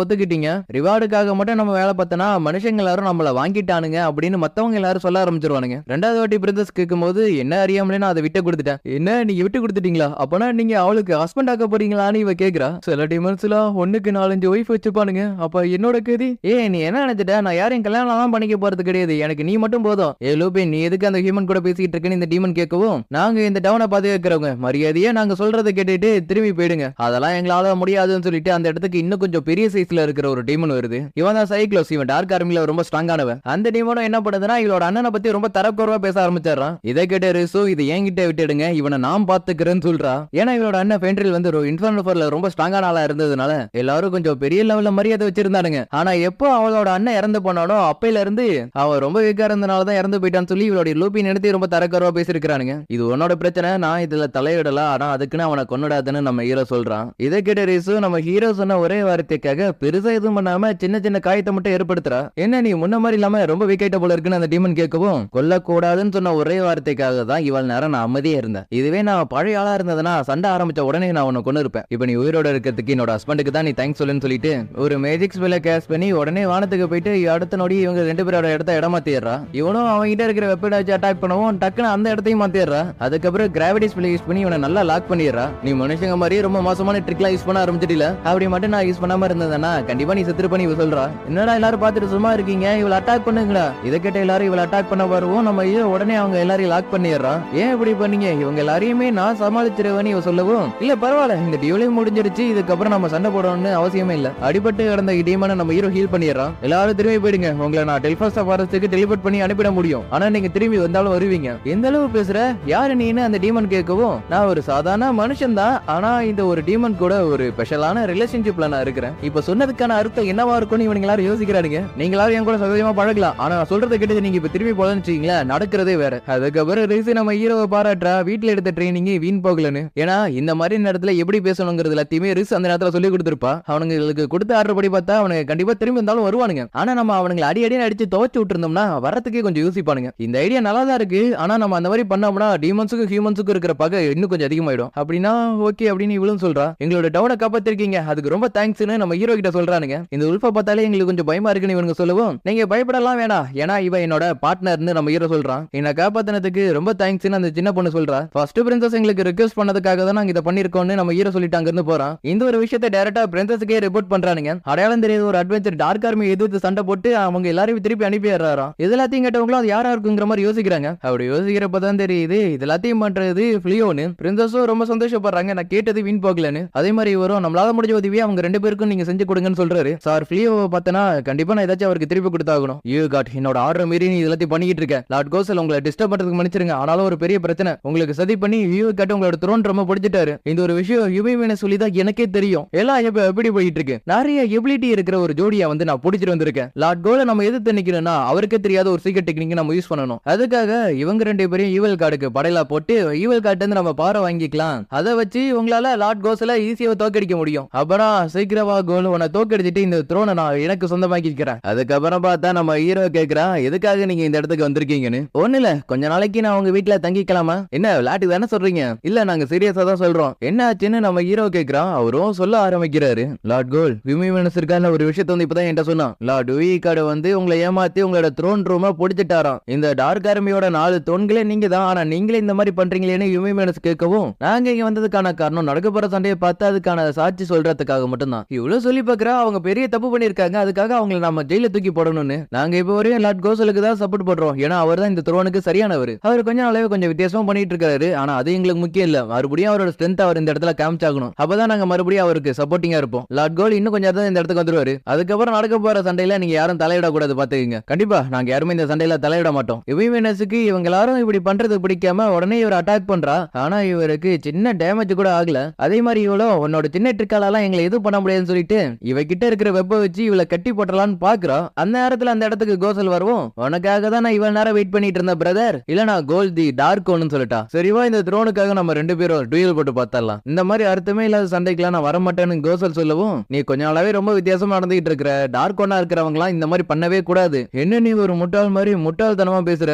ஒத்துக்கிட்டீங்க? ரிவார்டுக்காக மட்டும் நம்ம வேலை பார்த்தனா மனுஷங்க எல்லாரும் நம்மள வாங்கிட்டானுங்க அப்படின்னு மத்தவங்க எல்லாரும் சொல்ல ஆரம்பிச்சிருவானுங்க. ரெண்டாவது வாட்டி பிரின்சஸ் கேட்கும்போது என்ன அறியாமலே நான் அதை விட்டு கொடுத்துட்டேன். என்ன, நீங்க விட்டு கொடுத்துட்டீங்களா? அப்பனா நீங்க அவளுக்கு ஹஸ்பண்ட் ஆக்க போறீங்களான்னு இவ கேக்குறா. சில டிமன்ஸ்ல ஒண்ணுக்கு 4-5 ஒய்ஃப் வச்சுப்பானுங்க. அப்ப என்னோட கேதி, நீ என்ன நினைச்சிட்ட? நான் யாரையும் கல்யாணம் தான் பண்ணிக்க போறது கிடையாது. எனக்கு நீ மட்டும் போதும். லூபி, நீ எதுக்கு அந்த ஹியூமன் கூட பேசிட்டு இருக்கேன்னு இந்த டீமன் கேட்கவும், நாங்க இந்த டவுனை பாதுகாக்கிறவங்க, மரியாதையா நாங்க சொல்றதை கேட்டுட்டு திரும்பி போயிடுங்க. அதெல்லாம் எங்களால முடியாதுன்னு சொல்லிட்டு அந்த இடத்துக்கு இன்னும் கொஞ்சம் பெரிய சைஸ்ல இருக்கிற ஒரு டீமன் வருது. இவன் தான் சைக்ளோஸ். இவன் டார்க் ஆர்மில ரொம்ப ஸ்ட்ராங்கானவன். அந்த டீமனும் என்ன பண்ணுதுன்னா இவளோட அண்ணனை பத்தி ரொம்ப தரக்குறைவா பேச ஆரம்பிச்சாரான். இதை கேட்ட ரிசு, இதை என்கிட்ட விட்டுடுங்க, இவனை நான் பாத்துக்கிறேன்னு சொல்றா. ஏன்னா இவளோட அண்ணன் ஃபென்ட்ரில் வந்து இன்ஃபர்னோஃபர்ல ரொம்ப ஸ்ட்ராங்கான ஆளா இருந்ததுனால எல்லாரும் கொஞ்சம் பெரிய லெவல்ல மரியாதை வச்சிருந்தானுங்க. ஆனா எப்போ அவளோட அண்ணன் இறந்து போனானோ அப்பையில இருந்து அவன் ரொம்ப வீக்கா இருந்தனாலதான் இறந்து போயிட்டான்னு சொல்லி இவளோட லூபி நினைத்து ரொம்ப தரக்குறைவா பேசிருக்கானுங்க. இது உன்னோட பிரச்சனை, நான் இதுல தலையிடல. ஆனா அதுக்குன்னு அவனை கொன்னுடாதுன்னு நம்ம ஹீரோ சொல்றான். இதை கேட்ட ரிசு நம்ம ஹீரோ சொன்ன ஒரே வார்த்தைக்காக பெருசா எதுவும் பண்ணாம சின்ன சின்ன காயத்தை மட்டும் ஏற்படுத்துறா. என்ன, நீ முன்ன மாதிரி இல்லாம ரொம்ப வீக்காயிட்ட போல இருக்குன்னு அந்த டீமன் கேட்கவும், கொல்லக்கூடாதுன்னு சொன்ன ஒரே வார்த்தைக்காக தான் இவள் நேரம் நான் அமைதியா இருந்தேன். இதுவே நான் பழைய ஆளா இருந்ததுன்னா சண்டை ஆரம்பிச்ச உடனே நான் உன்னை கொண்டு இருப்பேன். இப்ப நீ உயிரோட இருக்கிறதுக்கு என்னோட ஹஸ்பண்டுக்கு தான் நீ தேங்க்ஸ் சொல்லுன்னு சொல்லிட்டு ஒரு மேஜிக் ஸ்பெல்ல கேஸ்ட் பண்ணி உடனே வானத்துக்கு போயிட்டு அடுத்த நொடி இவங்க ரெண்டு பேரோட இடத்த இடமாத்திடுறா. இவனும் அவங்க கிட்ட இருக்கிற வெப்பனை வச்சு அட்டாக் பண்ணவும் டக்குன்னு அந்த இடத்தையும் மாத்திடுறா. அதுக்கப்புறம் கிராவிட்டி ஸ்பெல் யூஸ் பண்ணி இவனை நல்லா லாக் பண்ணிடுறா. நீ மனுஷங்க மாதிரி ரொம்ப மோசமான ட்ரிக்லாம் யூஸ் பண்ண ஆரம்பிச்சிட்டீல. அப்படி மட்டும் நான் யூஸ் பண்ணாம இருந்ததுன்னா கண்டிப்பா நீ செத்து பண்ணி இவ சொல்றா. என்னடா எல்லாரும் பாத்துட்டு சும்மா இருக்கீங்க, இவளை அட்டாக் பண்ணுங்களா? இதை கேட்ட எல்லாரும் இவளை அட்டாக் பண்ண வருவோம். நம்ம உடனே அவங்க எல்லாரையும் லாக் பண்ணிடுறா. ஏன் இப்படி பண்ணீங்க? இவங்க எல்லாரையுமே நான் சமாளிச்சிருவேன்னு இவ சொல்லவும், இல்ல பரவாயில்ல, இந்த டியூலையும் முடிஞ்சிருச்சு, இதுக்கப்புறம் நம்ம சண்டை போடணும்னு அவசியமே இல்ல. அடிபட்டு கிடந்த டீமனை நம்ம ஹீரோ ஹீல் பண்ணிடுறான். எல்லாரும் திரும்பி போயிடுங்க, உங்களை நான் டெல்ஃபாஸ்டா ஃபாரஸ்டுக்கு டெலிபோர்ட் பண்ணி அனுப்பிட முடியும். ஆனா நீங்க திரும்பி வந்தாலும் வருவீங்க. எந்த அளவு பேசுற, யாரு நீன்னு அந்த டீமன் கேட்கவும், நான் ஒரு சாதாரண மனுஷன் தான், ஆனா இந்த ஒரு டீமன் கூட ஒரு ஸ்பெஷலான ரிலேஷன்ஷிப்ல நான் இருக்கிறேன். இப்ப சொன்னதுக்கான அர்த்தம் என்னவா இருக்கும்னு இவங்க எல்லாரும் யோசிக்கிறானுங்க. நீங்க எல்லாரும் என் கூட சகஜமா பழகலாம், ஆனா நான் சொல்றதை கேட்டு நீங்க இப்ப திரும்பி போலன்னு வச்சுக்கீங்களா, நடக்கிறதே வேற. அதுக்கப்புறம் ரிசி நம்ம ஹீரோவை பாராட்டுறா. வீட்டுல எடுத்து எடுத்த ட்ரைனிங் வீண் போகலன்னு. ஏன்னா இந்த மாதிரி நேரத்துல எப்படி பேசணுங்கிறது எல்லாத்தையுமே ரிஸ் அந்த நேரத்துல சொல்லி கொடுத்திருப்பா. அவனுங்களுக்கு கொடுத்த ஆர்டர் படி பார்த்தா அவனுக்கு கண்டிப்பா திரும்பி வந்தாலும் வருவானுங்க. ஆனா நம்ம அவனுங்களை அடி அடிச்சு துவச்சு விட்டுருந்தோம்னா வரத்துக்கே கொஞ்சம் யோசிப்பானுங்க. இந்த ஐடியா நல்லா தான் இருக்கு, ஆனா நம்ம அந்த மாதிரி பண்ணோம்னா டீமன்ஸுக்கும் ஹியூமன்ஸுக்கும் இருக்கிற பகை இன்னும் கொஞ்சம் அதிகமாயிடும். அப்படின்னா ஓகே அப்படின்னு இவளும் சொல்றா. எங்களோட டவுனை காப்பாத்திருக்கீங்க, அதுக்கு ரொம்ப தேங்க்ஸ்னு நம்ம ஹீரோ கிட்ட சொல்றானுங்க. இந்த உல்ஃபை பார்த்தாலே எங்களுக்கு கொஞ்சம் பயமா இருக்குன்னு இவங்க சொல்லவும், நீங்க பயப்படலாம் வேணாம், ஏன்னா இவ என்னோட பார்ட்னர்னு நம்ம ஹீரோ சொல்றான். என்ன காப்பாத்தினதுக்கு ரொம்ப தேங்க்ஸ்னு அந்த சின்ன பொண்ணு சொல்றா. ஃபர்ஸ்ட் பிரின்சஸ் எங்களுக்கு ரிக்வெஸ்ட் பண்ணதுக்காக தான் நாங்க இத பண்ணிருக்கோம்னு நம்ம ஹீரோ சொல்லிட்டு அங்க இருந்து போறான். இந்த ஒரு விஷயத்தை டைரக்டா பிரின்சஸ்க்கே ரிப்போர்ட் பண்றானுங்க. அடையாளம் தெரியாத ஒரு அட்வென்ச்சர் டார்க் ஆர்மி எதிர்த்து சண்டை போட்டு அவங்க எல்லாரையும் திருப்பி அனுப்பிடுறாராம். இது எல்லாத்தையும் கேட்டவங்களும் அது யாரா இருக்குங்கிற மாதிரி யோசிக்கிறாங்க. அப்படி யோசிக்கிறப்பதான் தெரியுது இது எல்லாத்தையும் பண்றது ஃபிளியோன்னு. பிரின்சஸும் ரொம்ப சந்தோஷப்படுறாங்க, நான் கேட்டது வீண் போகலன்னு. அதே மாதிரி வரும் நம்மளால முடிஞ்ச உதவியை அவங்க 2 பேருக்கும் நீங்க செஞ்சு கொடுங்கன்னு சொல்றாரு. சார் ஃபிளியோவை பார்த்தனா கண்டிப்பா நான் ஏதாச்சும் அவருக்கு திருப்பி கொடுத்தாகணும். யூ காட் என்னோட ஆர்டர் மீறி நீ இதெல்லாம் பண்ணிட்டு இருக்க. லார்ட் கோசல் உங்களை டிஸ்டர்ப் பண்றதுக்கு மன்னிச்சிருங்க, ஆனாலும் ஒரு பெரிய பிரச்சனை. உங்களுக்கு சதி பண்ணி யூ காட் உங்களோட த்ரோன் ரொம்ப பிடிச்சிட்டாரு. இந்த ஒரு விஷயம் யுபிமேன சொல்லி தான் எனக்கே தெரியும். எல்லாம் எப்படி போயிட்டு இருக்கு. நிறைய எபிலிட்டி இருக்கிற ஒரு ஜோடியா வந்து நான் பிடிச்சிட்டு வந்திருக்கேன். லார்ட் கோலை நம்ம எதிர்த்து நிக்கணும்னா அவருக்கே தெரியாத ஒரு சீக்ரெட் டெக்னிக் நம்ம யூஸ் பண்ணணும். அதுக்காக இவங்க 2 பேரையும் ஈவல் கார்டுக்கு படையில போட்டு ஈவல் கார்டு இருந்து நம்ம பாறை வாங்கிக்கலாம். அதை வச்சு உங்களால லார்ட் கோசல ஈஸியா தோக்கடிக்க முடியும். அப்புறம் சீக்கிரமா கோல் உன்னை தோக்கடிச்சிட்டு இந்த த்ரோனை நான் எனக்கு சொந்தமாக்கிக்கிறேன். அதுக்கப்புறம் பார்த்தா நம்ம ஹீரோ கேக்குறா, எதுக்காக நீங்க இந்த இடத்துக்கு வந்திருக்கீங்கன்னு. ஒண்ணு இல்ல, கொஞ்ச நாளைக்கு நான் உங்க வீட்டுல தங்கிக்கலாமா? என்ன விளையாட்டு தானே சொல்றீங்க? இல்ல நாங்க சீரியஸா தான் சொல்றோம். என்ன ஆச்சுன்னு நம்ம ஹீரோ கேக்குறான். அவரும் சொல்ல ஆரம்பிக்கிறாரு. லார்ட் கோல் விமிவனஸ் இருக்கான ஒரு விஷயத்தை வந்து இப்பதான் என்கிட்ட சொன்னான். லார்ட் உயிகாடு வந்து உங்களை ஏமாத்தி உங்களோட த்ரோன் ரூமை பிடிச்சிட்டாராம். இந்த டார்க் ஆர்மியோட 4 தோன்களே நீங்க தான், ஆனா நீங்களே இந்த மாதிரி பண்றீங்களேன்னு விமிவனஸ் கேட்கவும், நாங்க இங்க வந்ததுக்கான காரணம் நடக்க போற சண்டையை பார்த்து அதுக்கான சாட்சி சொல்றதுக்காக மட்டும்தான். இவ்வளவு சொல்லி பாக்குறா, அவங்க பெரிய தப்பு பண்ணிருக்காங்க, அதுக்காக அவங்களை நம்ம ஜெயில தூக்கி போடணும்னு. நாங்க இப்ப வரையும் லார்ட் கோசலுக்கு தான் சப்போர்ட் பண்றோம், ஏன்னா அவர் தான் இந்த த்ரோனுக்கு சரியானவர். அவர் கொஞ்ச நாளாவே கொஞ்சம் வித்தியாசமா பண்ணிட்டு இருக்காரு, ஆனா அது எங்களுக்கு முக்கியம் இல்ல. மறுபடியும் அவரோட ஸ்ட்ரென்த் அவர் இந்த இடத்துல காமிச்சாகணும். அப்பதான் நாங்க மறுபடியும் அவருக்கு சப்போர்ட்டிங்கா இருப்போம். லார்ட் கோல் இன்னும் கொஞ்சம் தான் இந்த இடத்துக்கு வந்துருவாரு. அதுக்கப்புறம் நடக்க போற சண்டையில நீங்க யாரும் தலையிட கூடாது பாத்துக்கீங்க. கண்டிப்பா நாங்க யாருமே இந்த சண்டையில தலையிட மாட்டோம். யுபிமேனஸுக்கு இவங்க எல்லாரும் இப்படி பண்றது பிடிக்காம உடனே இவர் அட்டாக் பண்றா. ஆனா இவருக்கு சின்ன டேமேஜ் கூட ஆகல. அதே மாதிரி இவளோ உன்னோட சின்ன ட்ரிக்கால எங்களை எதுவும் பண்ண முடியாதுன்னு சொல்லிட்டு இவகிட்ட இருக்கிற வெப்ப வச்சு இவளை கட்டி போட்டலான்னு பாக்குறா. அந்த நேரத்துல அந்த இடத்துக்கு கோசல் வரவும், உனக்காக தான் நான் இவ்வளவு நேரம் வெயிட் பண்ணிட்டு இருந்தேன் பிரதர். இல்ல நான் கோல் தி டார்க் ஒன்னு சொல்லிட்டா. சரிவா இந்த த்ரோனுக்காக நம்ம 2 பேரும் டூயல் போட்டு பார்த்தரலாம். இந்த மாதிரி அர்த்தமே இல்லாத சண்டைக்கெல்லாம் நான் வர மாட்டேன்னு கோசல் சொல்லவும், நீ கொஞ்ச நாளாவே ரொம்ப வித்தியாசமா நடந்துகிட்டு இருக்கிற. டார்க் ஒன்னா இருக்கிறவங்க எல்லாம் இந்த மாதிரி பண்ணவே கூடாது. என்ன நீ ஒரு முட்டாள் மாதிரி முட்டாள்தனமா பேசுற?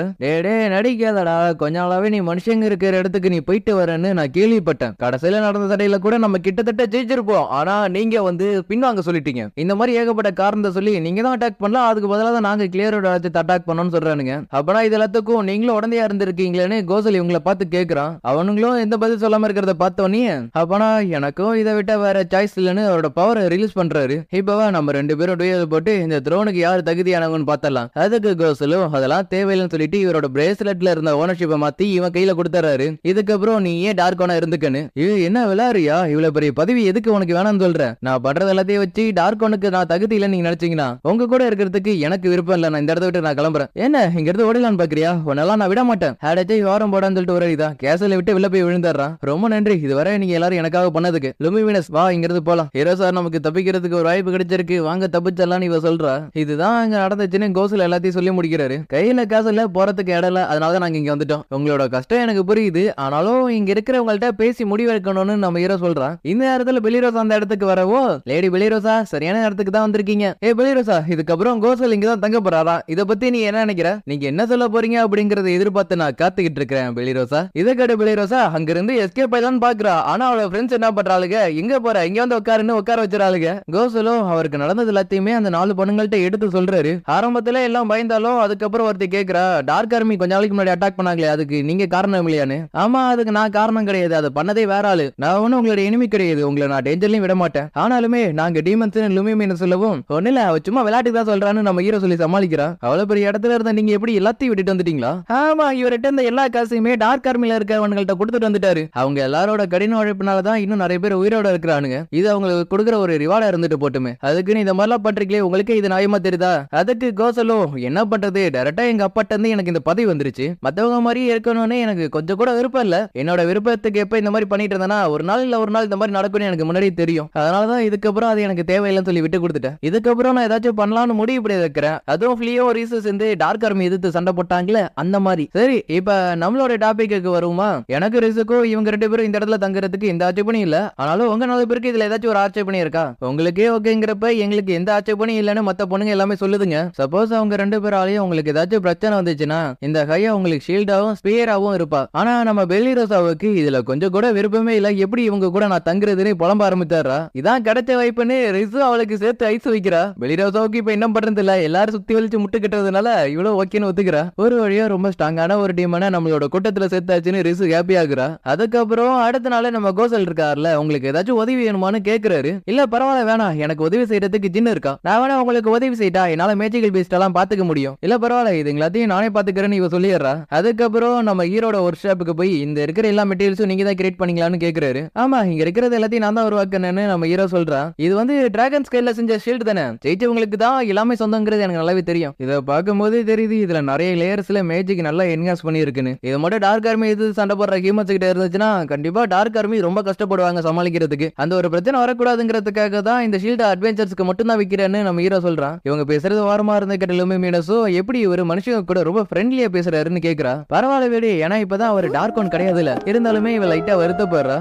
டே நடிக்காதடா, கொஞ்ச நாளாவே நீ மனுஷங்க இருக்கிற இடத்துக்கு நீ போயிட்டு வரேன்னு நான் கேள்விப்பட்டேன். கடைசியில நடந்த சண்டையில கூட நம்ம கிட்டத்தட்ட ஜெயிச்சிருப்போம், ஆனா நீங்க வந்து பின்வாங்க சொல்லிட்டீங்க. இந்த மாதிரி ஏகப்பட்ட காரணத்தை சொல்லி நீங்க தான் அட்டாக் பண்ணலாம், அதுக்கு பதிலாக தான் நாங்க கிளியரோட அட்டாக் பண்ணோம்னு சொல்றானுங்க. அப்பனா இது எல்லாத்துக்கும் நீங்களும் உடந்தையா இருந்திருக்கீங்களேன்னு கோசல் இவங்களை பார்த்து கேக்குறான். அவனுங்களும் எந்த பதில் சொல்லாம இருக்கிறத பார்த்தோன்னே, அப்பனா எனக்கும் இதை விட்ட வேற சாய்ஸ் இல்லைன்னு அவரோட பவரை ரிலீஸ் பண்றாரு. இப்பவா நம்ம 2 பேரும் டூயல் போட்டு இந்த த்ரோனுக்கு யார் தகுதியானவன்னு பார்த்தலாம். அதுக்கு கோசலும் அதெல்லாம் தேவையில்லைன்னு சொல்லிட்டு இவரோட பிரேஸ்லெட்ல இருந்த ஓனர்ஷிப்பை மாத்தி இவன் கையில கொடுத்துறாரு. இதுக்கப்புறம் நீ ஏன் டார்க் ஒன்னா இருந்துக்கன்னு. என்ன விளையாடுறியா? இவ்வளவு பெரிய பதவி எதுக்கு உனக்கு வேணாம்னு சொல்ற? நான் பண்றது எல்லாத்தையும் வச்சு டார்க் ஒனுக்கு நான் தகுதி இல்லைன்னு நீங்க நினைச்சீங்கன்னா உங்க கூட இருக்கிறதுக்கு எனக்கு விருப்பம் இல்ல. நான் இந்த இடத்த விட்டு நான் கிளம்புறேன். என்ன இங்க இருந்து ஓடலான்னு பாக்குறியா? உன்னெல்லாம் நான் விட மாட்டேன். ஹேடச்சை வாரம் போடான்னு சொல்லிட்டு ஒரு இதா கேசல விட்டு வெளில போய் விழுந்துடுறான். ரொம்ப நன்றி இதுவரை நீங்க எல்லாரும் எனக்காக பண்ணதுக்கு. லுமிவினஸ் வா இங்க இருந்து போலாம். ஹீரோ சார் நமக்கு தப்பிக்கிறதுக்கு ஒரு வாய்ப்பு கிடைச்சிருக்கு, வாங்க தப்பிச்சலாம் இவ சொல்றா. இதுதான் அங்க நடந்துச்சுன்னு கோசல் எல்லாத்தையும் சொல்லி முடிக்கிறாரு. கையில காசுல போறதுக்கு இடல, அதனால நாங்க இங்க வந்துட்டோம். உங்களோட கஷ்டம் எனக்கு புரியுது, ஆனாலும் இங்க இருக்கிறவங்கள்ட்ட பேசி முடிவெடுக்கணும்னு நம்ம ஹீரோ சொல்றான். இந்த நேரத்துல பெலிரோசா அந்த இடத்துக்கு வரவோ, லேடி பெலிரோசா சரியான இடத்துக்கு தான் வந்திருக்கீங்க. பெலிரோசா இதுக்கப்புறம் கோசல் இங்க தான் தங்க போறாரா? இத பத்தி நீ என்ன நினைக்கிற? நீங்க என்ன சொல்ல போறீங்க அப்படிங்கறத எதிர்பார்த்து நான் காத்துக்கிட்டு இருக்கிறேன் பெலிரோசா. இதை கேட்ட பெலிரோசா அங்க இருந்து எஸ்கேப் ஆயிடலான்னு பாக்குறா. ஆனா அவளோட ஃப்ரெண்ட்ஸ் என்ன பண்றாளுங்க, எங்க போற இங்க வந்து உட்காருன்னு உட்கார வச்சிராளுங்க. கோசலோ அவருக்கு நடந்தது எல்லாத்தையுமே அந்த 4 பொண்ணுங்கள்ட்ட எடுத்து சொல்றாரு. ஆரம்பத்துல எல்லாம் பயந்தாலும் அதுக்கப்புறம் ஒருத்தி கேக்குறா, டார்க் ஆர்மி கொஞ்ச நாளைக்கு முன்னாடி அட்டாக் பண்ணாங்களே அதுக்கு நீங்க காரணம் இல்லையான்னு. ஆமா அதுக்கு நான் காரணம் கிடையாது, அது பண்ணதே வேற ஆளு. நான் ஒன்னும் உங்களோட எனிமி கிடையாது, உங்களை நான் டேஞ்சர்லயும் விட மாட்டேன். ஆனாலுமே நாங்க டீமன்ஸ் லுமிமின்னு சொல்லவும், ஒண்ணு இல்ல அவ சும்மா விளையாட்டுக்கு தான் சொல்றான்னு நம்ம ஹீரோ சொல்லி சமாளிக்கிறா. அவ்வளவு பெரிய இடத்துல இருந்த நீங்க எப்படி எல்லாத்தையும் விட்டுட்டு வந்துட்டீங்களா? ஆமா இவர்கிட்ட இந்த எல்லா காசையுமே டார்க் ஆர்மில இருக்கவங்கள்ட்ட கொடுத்துட்டு வந்துட்டாரு. அவங்க எல்லாரோட கடின உழைப்பினாலதான் இன்னும் நிறைய பேர் உயிரோட இருக்கிறானுங்க. இது அவங்களுக்கு கொடுக்குற ஒரு ரிவார்டா இருந்துட்டு போட்டுமே. அதுக்குன்னு இந்த மாதிரிலாம் பண்றீங்களே, உங்களுக்கு இது நியாயமா தெரியுதா? அதுக்கு கோசலோ என்ன பண்றது, டைரக்டா எங்க அப்பாட்ட இருந்து எனக்கு இந்த பதவி வந்துருச்சு. மத்தவங்க மாதிரி இருக்கணும்னு எனக்கு கொஞ்சம் கூட விருப்பம் இல்ல. என்னோட விருப்பத்துக்கு எப்ப இந்த மாதிரி பண்ணிட்டு இருந்தேன்னா ஒரு நாள் இல்ல ஒரு நாள் இந்த மாதிரி நடக்கும்னு எனக்கு முன்னாடியே தெரியும். அதனாலதான் இதுக்கப்புறம் அது எனக்கு தேவையில்லைன்னு சொல்லி விட்டு கொடுத்துட்டேன். இதுக்கப்புறம் நான் ஏதாச்சும் பண்ணலாம்னு முடிவு பண்ணி வைக்கிறேன். அதுவும் ஃபிளியோ ரீசஸ் டார்க் ஆர்மி எதிர்த்து சண்டை போட்டாங்களே அந்த மாதிரி. சரி இப்ப நம்மளோட டாபிக்கு வருவோமா? சொல்லட்டுமா? எனக்கு ரிசுக்கும் இவங்க 2 பேரும் இந்த இடத்துல தங்குறதுக்கு எந்த ஆட்சேபனையும் இல்ல. ஆனாலும் உங்க 4 பேருக்கு இதுல ஏதாச்சும் ஒரு ஆட்சேபனை இருக்கா? உங்களுக்கே ஓகேங்கிறப்ப எங்களுக்கு எந்த ஆட்சேபனையும் இல்லன்னு மத்த பொண்ணுங்க எல்லாமே சொல்லுதுங்க. சப்போஸ் அவங்க 2 பேராலயும் உங்களுக்கு ஏதாச்சும் பிரச்சனை வந்துச்சுன்னா இந்த ஹையா உங்களுக்கு ஷீல்டாவும் ஸ்பியராவும் இருப்பா. ஆனா நம்ம பெல்லி ரோசாவுக்கு இதுல கொஞ்சம் கூட விருப்பமே இல்ல. எப்படி இவங்க கூட நான் தங்குறதுன்னு புலம்ப ஆரம்பிச்சாரா. இதான் கிடைச்ச வாய்ப்புன்னு ரிசு அவளுக்கு சேர்த்து ஐஸ் வைக்கிறா. பெல்லி ரோசாவுக்கு இப்ப என்ன பண்றது இல்ல. எல்லாரும் சுத்தி வலிச்சு முட்டு கட்டுறதுனால இவ்வளவு ஓகேன்னு ஒத்துக்கிறா. ஒரு வழியா ரொம்ப ஸ்ட்ராங்கான ஒரு டீமான நம்மளோட கூட்டத்துல சேர்த்தாச்சுன்னு ரிசு ஹாப்பி ஆகுறா. அதுக்கப்புறம் அடுத்த நாள் நம்ம கோசல் இருக்கார்ல, உங்களுக்கு ஏதாச்சும் உதவி வேணுமான்னு கேக்குறாரு. இல்ல பரவாயில்ல வேணாம், எனக்கு உதவி செய்யறதுக்கு ஜின்னு இருக்கா, நான் வேணா உங்களுக்கு உதவி செய்யட்டா, என்னால மேஜிக்கல் பீஸ்ட் எல்லாம் பாத்துக்க முடியும். இல்ல பரவாயில்ல, இது எல்லாத்தையும் நானே பாத்துக்கிறேன்னு இவ சொல்லிடுறா. அதுக்கப்புறம் நம்ம ஹீரோட ஒர்க் ஷாப்புக்கு போய் இந்த இருக்கிற எல்லா மெட்டீரியல்ஸும் நீங்க தான் கிரியேட் பண்ணீங்களான்னு கேக்குறாரு. ஆமா, இங்க இருக்கிறது எல்லாத்தையும் நான் தான் உருவாக்குனேன்னு நம்ம ஹீரோ சொல்றா. இது வந்து டிராகன் ஸ்கேல்ல செஞ்ச ஷீல்டு தானே, ஜெயிச்சவங்களுக்கு தான் எல்லாமே சொந்தங்கிறது எனக்கு நல்லாவே தெரியும். இதை பார்க்கும்போது தெரியுது இதுல நிறைய லேயர்ஸ்ல மேஜிக் நல்லா என்ஹான்ஸ் பண்ணி இருக்குன்னு. இது மட்டும் டார்க் ஆர்மி இது சண்டை போடுற ஹியூமன்ஸ் கிட்ட இருந்துச்சுன்னா கண்டிப்பா டார்க் ஆர்மி ரொம்ப கஷ்டப்படுவாங்க சமாளிக்கிறதுக்கு. அந்த ஒரு பிரச்சனை வரக்கூடாதுங்கிறதுக்காக தான் இந்த ஷீல்ட் அட்வென்ச்சர்ஸ்க்கு மட்டும் தான் விக்கிறேன்னு நம்ம ஹீரோ சொல்றான். இவங்க பேசுறது வாரமா இருந்த கேட்டலுமே மீனஸோ எப்படி ஒரு மனுஷங்க கூட ரொம்ப ஃப்ரெண்ட்லியா பேசுறாருன்னு கேக்குறா. பரவாயில்ல வேடி, ஏன்னா இப்பதான் அவர் டார்க் ஒன் கிடையாதுல, இருந்தாலுமே இவ லைட்டா வருத்தப்படுறா.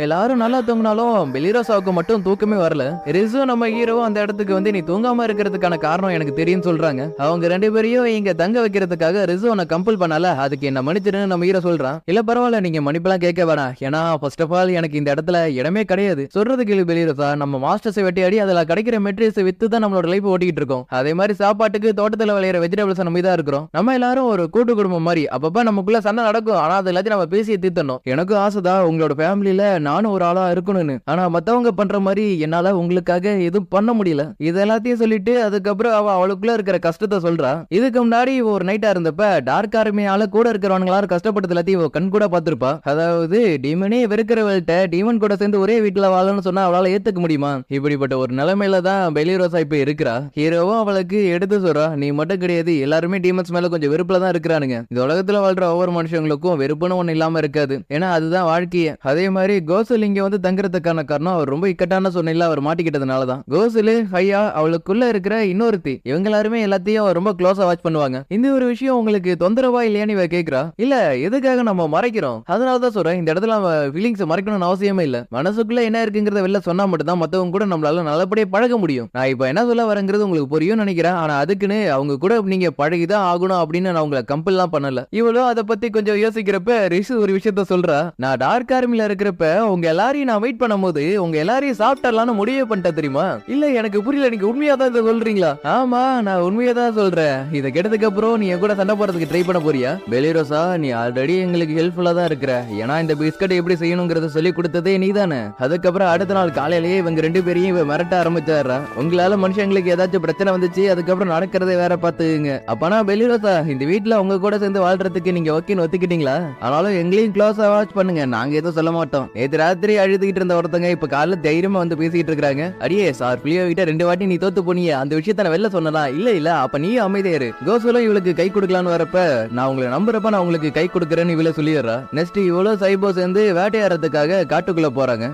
எல்லாரும் நல்லா தூங்கினாலும் பெலிரோசாவுக்கு மட்டும் தூக்கமே வரல. ரிசு நம்ம ஹீரோ அந்த இடத்துக்கு வந்து நீ தூங்காம இருக்கிறதுக்கான காரணம் எனக்கு தெரியும் சொல்றாங்க. அவங்க 2 பேரையும் இங்க தங்க வைக்கிறதுக்காக ரிசு உன்னை கம்பல் பண்ணல, அதுக்கு என்ன மன்னிச்சிருன்னு நம்ம ஹீரோ சொல்றான். இல்ல பரவாயில்ல, நீங்க மன்னிப்பெல்லாம் கேட்க வேணாம், ஏன்னா ஃபர்ஸ்ட் ஆஃப் ஆல் எனக்கு இந்த இடத்துல இடமே கிடையாது. சொல்றது கேளு பெலிரோசா, நம்ம மாஸ்டர்ஸை வெட்டியாடி அதுல கிடைக்கிற மெட்டீரியல்ஸை வித்து தான் நம்மளோட லைஃப் ஓட்டிக்கிட்டு இருக்கோம். அதே மாதிரி சாப்பாட்டுக்கு தோட்டத்துல விளையிற வெஜிடபிள்ஸ் நம்ம தான் இருக்கிறோம். நம்ம எல்லாரும் ஒரு கூட்டு குடும்பம் மாதிரி, அப்பப்ப நமக்குள்ள சண்டை நடக்கும், ஆனா அது எல்லாத்தையும் நம்ம பேசி தீர்த்தணும். எனக்கு ஆசைதான் உங்களோட ஃபேமிலியில நானும் ஒரு ஆளா இருக்கணும்னு, ஆனா மத்தவங்க பண்ற மாதிரி என்னால உங்களுக்காக எதுவும் பண்ண முடியல. இது எல்லாத்தையும் சொல்லிட்டு அதுக்கப்புறம் அவளுக்குள்ள இருக்கிற கஷ்டத்தை சொல்றா. இதுக்கு முன்னாடி ஒரு நைட்டா இருந்தப்ப டார்க் ஆர்மியால கூட இருக்கிறவங்களாரும் கஷ்டப்பட்டது எல்லாத்தையும் கண் கூட பார்த்திருப்பா. அதாவது டீமனே வெறுக்கிறவள்கிட்ட டீமன் கூட சேர்ந்து ஒரே வீட்டுல வாழணும்னு சொன்னா அவளால ஏத்துக்க முடியுமா? இப்படிப்பட்ட ஒரு நிலைமையில தான் பெலிரோசா இப்ப இருக்கிறா. ஹீரோவும் அவளுக்கு எடுத்து சொல்றா, நீ மட்டும் கிடையாது, எல்லாருமே டீமன்ஸ் மேல கொஞ்சம் வெறுப்புல தான் இருக்கிறானுங்க. இந்த உலகத்துல வாழ்ற ஒவ்வொரு மனுஷங்களுக்கும் வெறுப்புன்னு ஒண்ணு இல்லாம இருக்காது, ஏன்னா அதுதான் வாழ்க்கையே. அதே மாதிரி கோசல் இங்க வந்து தங்குறதுக்கான காரணம் அவர் ரொம்ப இக்கட்டான சூழ்நிலை அவர் மாட்டிக்கிட்டதுனாலதான். கோசலு ஹையா அவளுக்குள்ள இருக்கிற இன்னொருத்தி, இவங்க எல்லாருமே எல்லாத்தையும் ரொம்ப க்ளோஸா வாட்ச் பண்ணுவாங்க. இந்த ஒரு விஷயம் உங்களுக்கு தொந்தரவா இல்லையான்னு இவ கேக்குறா. இல்ல, எதுக்காக நம்ம மறைக்கிறோம், அதனாலதான் சொல்றேன், இந்த இடத்துல நம்ம ஃபீலிங்ஸ் மறைக்கணும்னு அவசியமே இல்ல. மனசுக்குள்ள என்ன இருக்குங்கிறத வெளில சொன்னா மட்டும் தான் மத்தவங்க கூட நம்மளால நல்லபடியா பழக முடியும். நான் இப்ப என்ன சொல்ல வரேங்கிறது உங்களுக்கு புரியும் நினைக்கிறேன், ஆனா அதுக்குன்னு அவங்க கூட நீங்க பழகிதான் ஆகணும் அப்படின்னு நான் உங்களை கம்பல்லாம் பண்ணல. இவ்வளோ அதை பத்தி கொஞ்சம் யோசிக்கிறப்ப ரிஷு ஒரு விஷயத்த சொல்றா. நான் டார்க் ஆர்மில இருக்கிறப்ப உங்க எல்லாரையும் நான் வெயிட் பண்ணும்போது உங்க எல்லாரையும் சாப்பிட்டலாம்னு முடிவே பண்ணிட்டேன் தெரியுமா? இல்ல எனக்கு புரியல, நீங்க உண்மையா தான் இதை சொல்றீங்களா? ஆமா, நான் உண்மையா தான் சொல்றேன். இதை கேட்டதுக்கு அப்புறம் நீ கூட சண்டை போறதுக்கு ட்ரை பண்ண போறியா? பெலிரோசா, நீ ஆல்ரெடி எங்களுக்கு ஹெல்ப்ஃபுல்லா தான் இருக்கிற, ஏன்னா இந்த பிஸ்கட் எப்படி செய்யணுங்கிறத சொல்லி கொடுத்ததே நீ தானே. அதுக்கப்புறம் அடுத்த நாள் காலையிலேயே இவங்க 2 பேரையும் இவ மிரட்ட ஆரம்பிச்சாரா. உங்களால மனுஷங்களுக்கு ஏதாச்சும் பிரச்சனை வந்துச்சு, அதுக்கப்புறம் நடக்கிறத வேற பாத்துங்க. அப்பனா பெலிரோசா, இந்த வீட்டுல உங்க கூட சேர்ந்து வாழ்றதுக்கு நீங்க ஓகேன்னு ஒத்துக்கிட்டீங்களா? ஆனாலும் எங்களையும் க்ளோஸா வாட்ச் பண்ணுங்க, நாங்க எதுவும் சொல்ல மாட்டோம். நேற்று ராத்திரி அழுதுகிட்டு இருந்த ஒருத்தங்க இப்ப காலைல தைரியமா வந்து பேசிட்டு இருக்காங்க. அடியே சார், பிள்ளைய கிட்ட 2 வாட்டி நீ தோத்து போனியே, அந்த விஷயத்த நான் வெளில சொன்னலாம். இல்ல அப்ப நீ அமைதியாரு. கோசலும் இவளுக்கு கை கொடுக்கலான்னு வரப்ப நான் உங்களை நம்புறப்ப நான் உங்களுக்கு கை கொடுக்கறேன்னு இவள சொல்லிடுறா. நெக்ஸ்ட் இவ்வளவு சைபோ சேர்ந்து வேட்டையாடுறதுக்காக காட்டுக்குள்ள போறாங்க.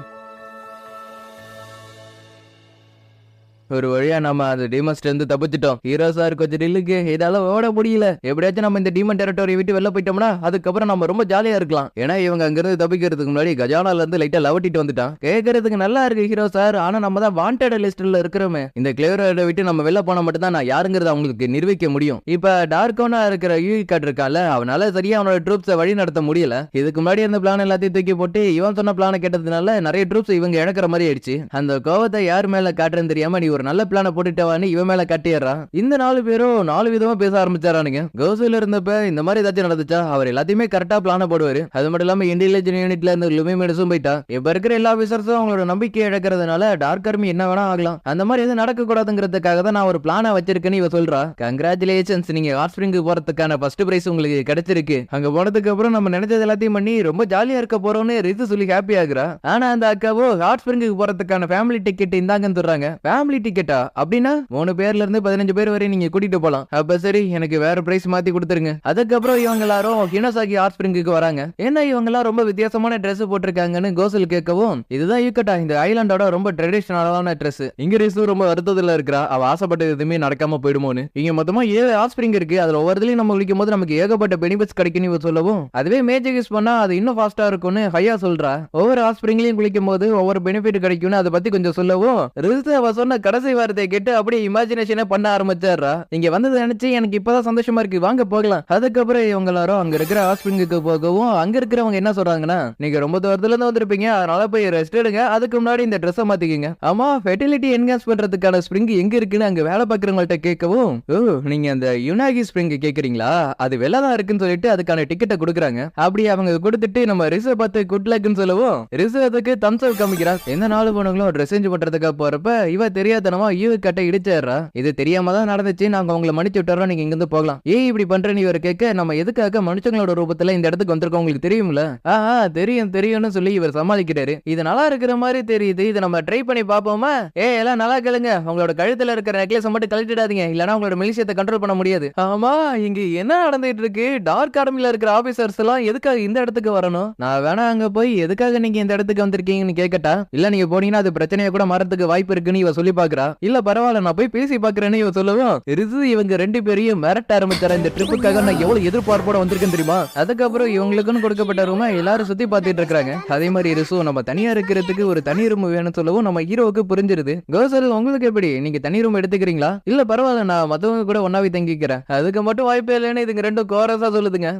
ஒரு வழியா நம்ம அந்த டீமன்ஸ்ல இருந்து தப்பிச்சிட்டோம். ஹீரோ சார் கொஞ்சம் நில்லுக்கு, இதால ஓட முடியல, எப்படியாச்சும் நம்ம இந்த டீமன் டெரிட்டரி விட்டு வெளில போயிட்டோம்னா அதுக்கப்புறம் நம்ம ரொம்ப ஜாலியா இருக்கலாம். ஏன்னா இவங்க அங்கிருந்து தப்பிக்கிறதுக்கு முன்னாடி கஜானால இருந்து லைட்டா லவட்டிட்டு வந்துட்டான். கேட்கறதுக்கு நல்லா இருக்கு ஹீரோ சார், ஆனா நம்ம தான் வாண்டட் லிஸ்ட்ல இருக்கிறோமே. இந்த கிளியரோட விட்டு நம்ம வெளில போனா மட்டும் தான் நான் யாருங்கிறத அவங்களுக்கு நிரூபிக்க முடியும். இப்ப டார்க்கோனா இருக்கிற யூ கார்டு இருக்கால, அவனால சரியா அவனோட ட்ரூப்ஸை வழி நடத்த முடியல. இதுக்கு முன்னாடி இருந்த பிளான் எல்லாத்தையும் தூக்கி போட்டு இவன் சொன்ன பிளான கேட்டதுனால நிறைய ட்ரூப்ஸ் இவங்க இழக்கிற மாதிரி ஆயிடுச்சு. அந்த கோவத்தை யார் மேல காட்டுறேன்னு தெரியாம நீ ஒரு நல்ல பிளான போட்டுட்டவான்னு இவன் மேல கட்டிடுறான். இந்த 4 பேரும் 4 விதமா பேச ஆரம்பிச்சாரானுங்க. கோசூல இருந்தப்ப இந்த மாதிரி ஏதாச்சும் நடந்துச்சா அவர் எல்லாத்தையுமே கரெக்டா பிளான போடுவாரு. அது மட்டும் இல்லாம இன்டெலிஜென்ஸ் யூனிட்ல இருந்து லுமிமெடஸும் போயிட்டா. இப்ப இருக்கிற எல்லா ஆபீசர்ஸும் அவங்களோட நம்பிக்கை இழக்கிறதுனால டார்க் ஆர்மி என்ன வேணா ஆகலாம். அந்த மாதிரி எதுவும் நடக்க கூடாதுங்கிறதுக்காக தான் நான் ஒரு பிளான வச்சிருக்கேன்னு இவ சொல்றா. கங்க்ராச்சுலேஷன்ஸ், நீங்க ஹாட் ஸ்பிரிங்கு போறதுக்கான ஃபர்ஸ்ட் பிரைஸ் உங்களுக்கு கிடைச்சிருக்கு. அங்க போனதுக்கு அப்புறம் நம்ம நினைச்சது எல்லாத்தையும் பண்ணி ரொம்ப ஜாலியா இருக்க போறோம்னு ரித்து சொல்லி ஹாப்பி ஆகுறா. ஆனா அந்த அக்காவோ ஹாட் ஸ்பிரிங்கு போறதுக்கான ஃபேமிலி டிக்கெட் இந்தாங்கன்னு சொல்றாங்க. ஃபேமிலி டிக்கெட்டா அப்படின்னா 3 பேர்ல இருந்து 15 பேர் வரை நீங்க கூட்டிட்டு போலாம். அப்ப சரி எனக்கு வேற பிரைஸ் மாத்தி கொடுத்துருங்க. அதுக்கப்புறம் இவங்க எல்லாரும் ஹினோசாகி ஹாட் ஸ்பிரிங்குக்கு வராங்க. ஏன்னா இவங்க எல்லாம் ரொம்ப வித்தியாசமான ட்ரெஸ் போட்டிருக்காங்கன்னு கோசல் கேட்கவும், இதுதான் யூகட்டா இந்த ஐலாண்டோட ரொம்ப ட்ரெடிஷனலான ட்ரெஸ். இங்க ரிசு ரொம்ப வருத்தத்துல இருக்கா. அவ ஆசைப்பட்டது எதுவுமே நடக்காம போயிடுமோன்னு. இங்க மொத்தமா 7 ஹாட் ஸ்பிரிங் இருக்கு. அதுல ஒவ்வொருலயும் நம்ம குளிக்கும் போது நமக்கு ஏகப்பட்ட பெனிஃபிட்ஸ் கிடைக்குன்னு இவ சொல்லவும், அதுவே மேஜிக் யூஸ் பண்ணா அது இன்னும் ஃபாஸ்டா இருக்கும்னு ஹையா சொல்றா. ஒவ்வொரு ஹாட் ஸ்பிரிங்லயும் குளிக்கும் போது ஒவ்வொரு பெனிஃபிட் கிடைக்கும்னு அதை பத்தி கொஞ்சம் சொல்லவும், ரிசு அவ சொன்ன கடைசி வார்த்தையை கேட்டு அப்படியே இமேஜினேஷனே பண்ண ஆரம்பிச்சாரா. இங்க வந்தது நினைச்சு எனக்கு இப்பதான் சந்தோஷமா இருக்கு, வாங்க போகலாம். அதுக்கப்புறம் இவங்க எல்லாரும் அங்க இருக்கிற ஹாட் ஸ்பிரிங்குக்கு போகவும், அங்க இருக்கிறவங்க என்ன சொல்றாங்கன்னா, நீங்க ரொம்ப தூரத்துல இருந்து வந்திருப்பீங்க, அதனால போய் ரெஸ்ட் எடுங்க, அதுக்கு முன்னாடி இந்த ட்ரெஸ்ஸை மாத்திக்கிங்க. ஆமா, ஃபெர்டிலிட்டி என்ஹான்ஸ் பண்றதுக்கான ஸ்பிரிங் எங்க இருக்குன்னு அங்க வேலை பார்க்கறவங்கள்ட்ட கேட்கவும், ஓ நீங்க அந்த யுனாகி ஸ்பிரிங் கேக்குறீங்களா, அது வெள்ளதான் இருக்குன்னு சொல்லிட்டு அதுக்கான டிக்கெட்டை கொடுக்குறாங்க. அப்படி அவங்க கொடுத்துட்டு நம்ம ரிசு பார்த்து குட் லக்னு சொல்லவும், ரிசு அதுக்கு தம்ஸ் அப் காமிக்கிறா. எந்த நாலு பொண்ணுங்களும் ட்ரெஸ் சேஞ்ச் பண்றதுக்காக போறப்ப இவ தெரியாதனமா ஈவு கட்ட இடிச்சிடுறா. இது தெரியாம தான் நடந்துச்சு, நாங்க உங்களை மன்னிச்சு விட்டுறோம், நீங்க இங்க இருந்து போகலாம். ஏன் இப்படி பண்றேன்னு இவர் கேட்க, நம்ம எதுக்காக மனுஷங்களோட ரூபத்துல இந்த இடத்துக்கு வந்திருக்கோம் உங்களுக்கு தெரியும்ல. தெரியும் தெரியும்னு சொல்லி இவர் சமாளிக்கிறாரு. இது நல்லா இருக்கிற மாதிரி தெரியுது, இதை நம்ம ட்ரை பண்ணி பாப்போமா. எல்லாம் நல்லா கேளுங்க, உங்களோட கழுத்துல இருக்கிற நெக்லஸ் மட்டும் கழட்டிடாதீங்க, இல்லனா உங்களோட மெலிசியத்தை கண்ட்ரோல் பண்ண முடியாது. ஆமா, இங்க என்ன நடந்துட்டு இருக்கு, டார்க் ஆர்மில இருக்கிற ஆபீசர்ஸ் எல்லாம் எதுக்காக இந்த இடத்துக்கு வரணும், நான் வேணா அங்க போய் எதுக்காக நீங்க இந்த இடத்துக்கு வந்திருக்கீங்கன்னு கேட்கட்டா. இல்ல நீங்க போனீங்கன்னா அது பிரச்சனையா கூட மாறதுக்கு வாய்ப்பு இருக்குன்னு இவ சொல்லி பாக்குறா. இல்ல பரவாயில்ல, நான் போய் பேசி பாக்குறேன்னு இவ சொல்லவும், ரிசு இவங்க ரெண்டு பேரையும் மிரட்ட ஆரம்பிச்சார. இந்த ட்ரிப்புக்காக நான் எவ்வளவு எதிர்பார்ப்போட வந்திருக்கேன் தெரியுமா. அதுக்கப்புறம் இவங்களுக்குன்னு கொடுக்கப்பட்ட ரூமா எல்லாரும் சுத்தி பார்த்துட்டு இருக்காங்க. அதே மாதிரி ரிசு நம்ம தனியா இருக்கிறதுக்கு ஒரு தனி ரூம் வேணும்னு சொல்லவும் நம்ம ஹீரோவுக்கு புரிஞ்சிருது. கோசல் உங்களுக்கு எப்படி, நீங்க தனி ரூம் எடுத்துக்கிறீங்களா. இல்ல பரவாயில்ல, நான் மத்தவங்க கூட ஒன்னாவே தங்கிக்கிறேன். அதுக்கு மட்டும் வாய்ப்பே இல்லைன்னு இதுங்க ரெண்டும் கோரஸா சொல்லுதுங்க.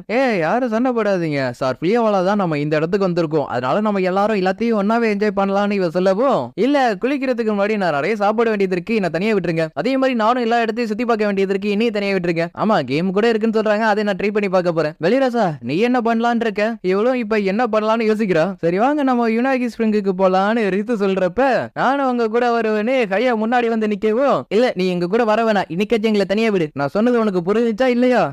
யாரும் சண்டை போடாதீங்க சார், பிரியாவால தான் நம்ம இந்த இடத்துக்கு வந்திருக்கோம், அதனால நம்ம எல்லாரும் எல்லாத்தையும் ஒன்னாவே என்ஜாய் பண்ணலாம்னு இவ சொல்லவும், இல்ல குளிக்கிறதுக்கு முன்னாடி நான் நிறைய சாப்பிட வேண்டியது இருக்கு, நான் தனியா விட்டுருங்க. அதே மாதிரி நானும் எல்லா இடத்தையும் சுத்தி பார்க்க வேண்டியது இருக்கு, இனி தனியா விட்டுருங்க. ஆமா, கேம் கூட இருக்குன்னு சொல்றாங்க, அதை நான் ட்ரை பண்ணி பார்க்க போறேன். வெளிராசா நீ என்ன பண்ணலான்னு இருக்க, இவ்வளவு இப்ப என்ன பண்ணலாம்னு யோசிக்கிறா. சரி வாங்க நம்ம யுனாகி ஸ்பிரிங்குக்கு போலான்னு ரித்து சொல்றப்ப, நானும் அவங்க கூட வருவேன்னு கையா முன்னாடி வந்து நிக்கவும், இல்ல நீ எங்க கூட வர வேணாம், இன்னைக்கு எங்களை தனியா விடு, நான் சொன்னது உனக்கு புரிஞ்சுச்சா இல்லையா.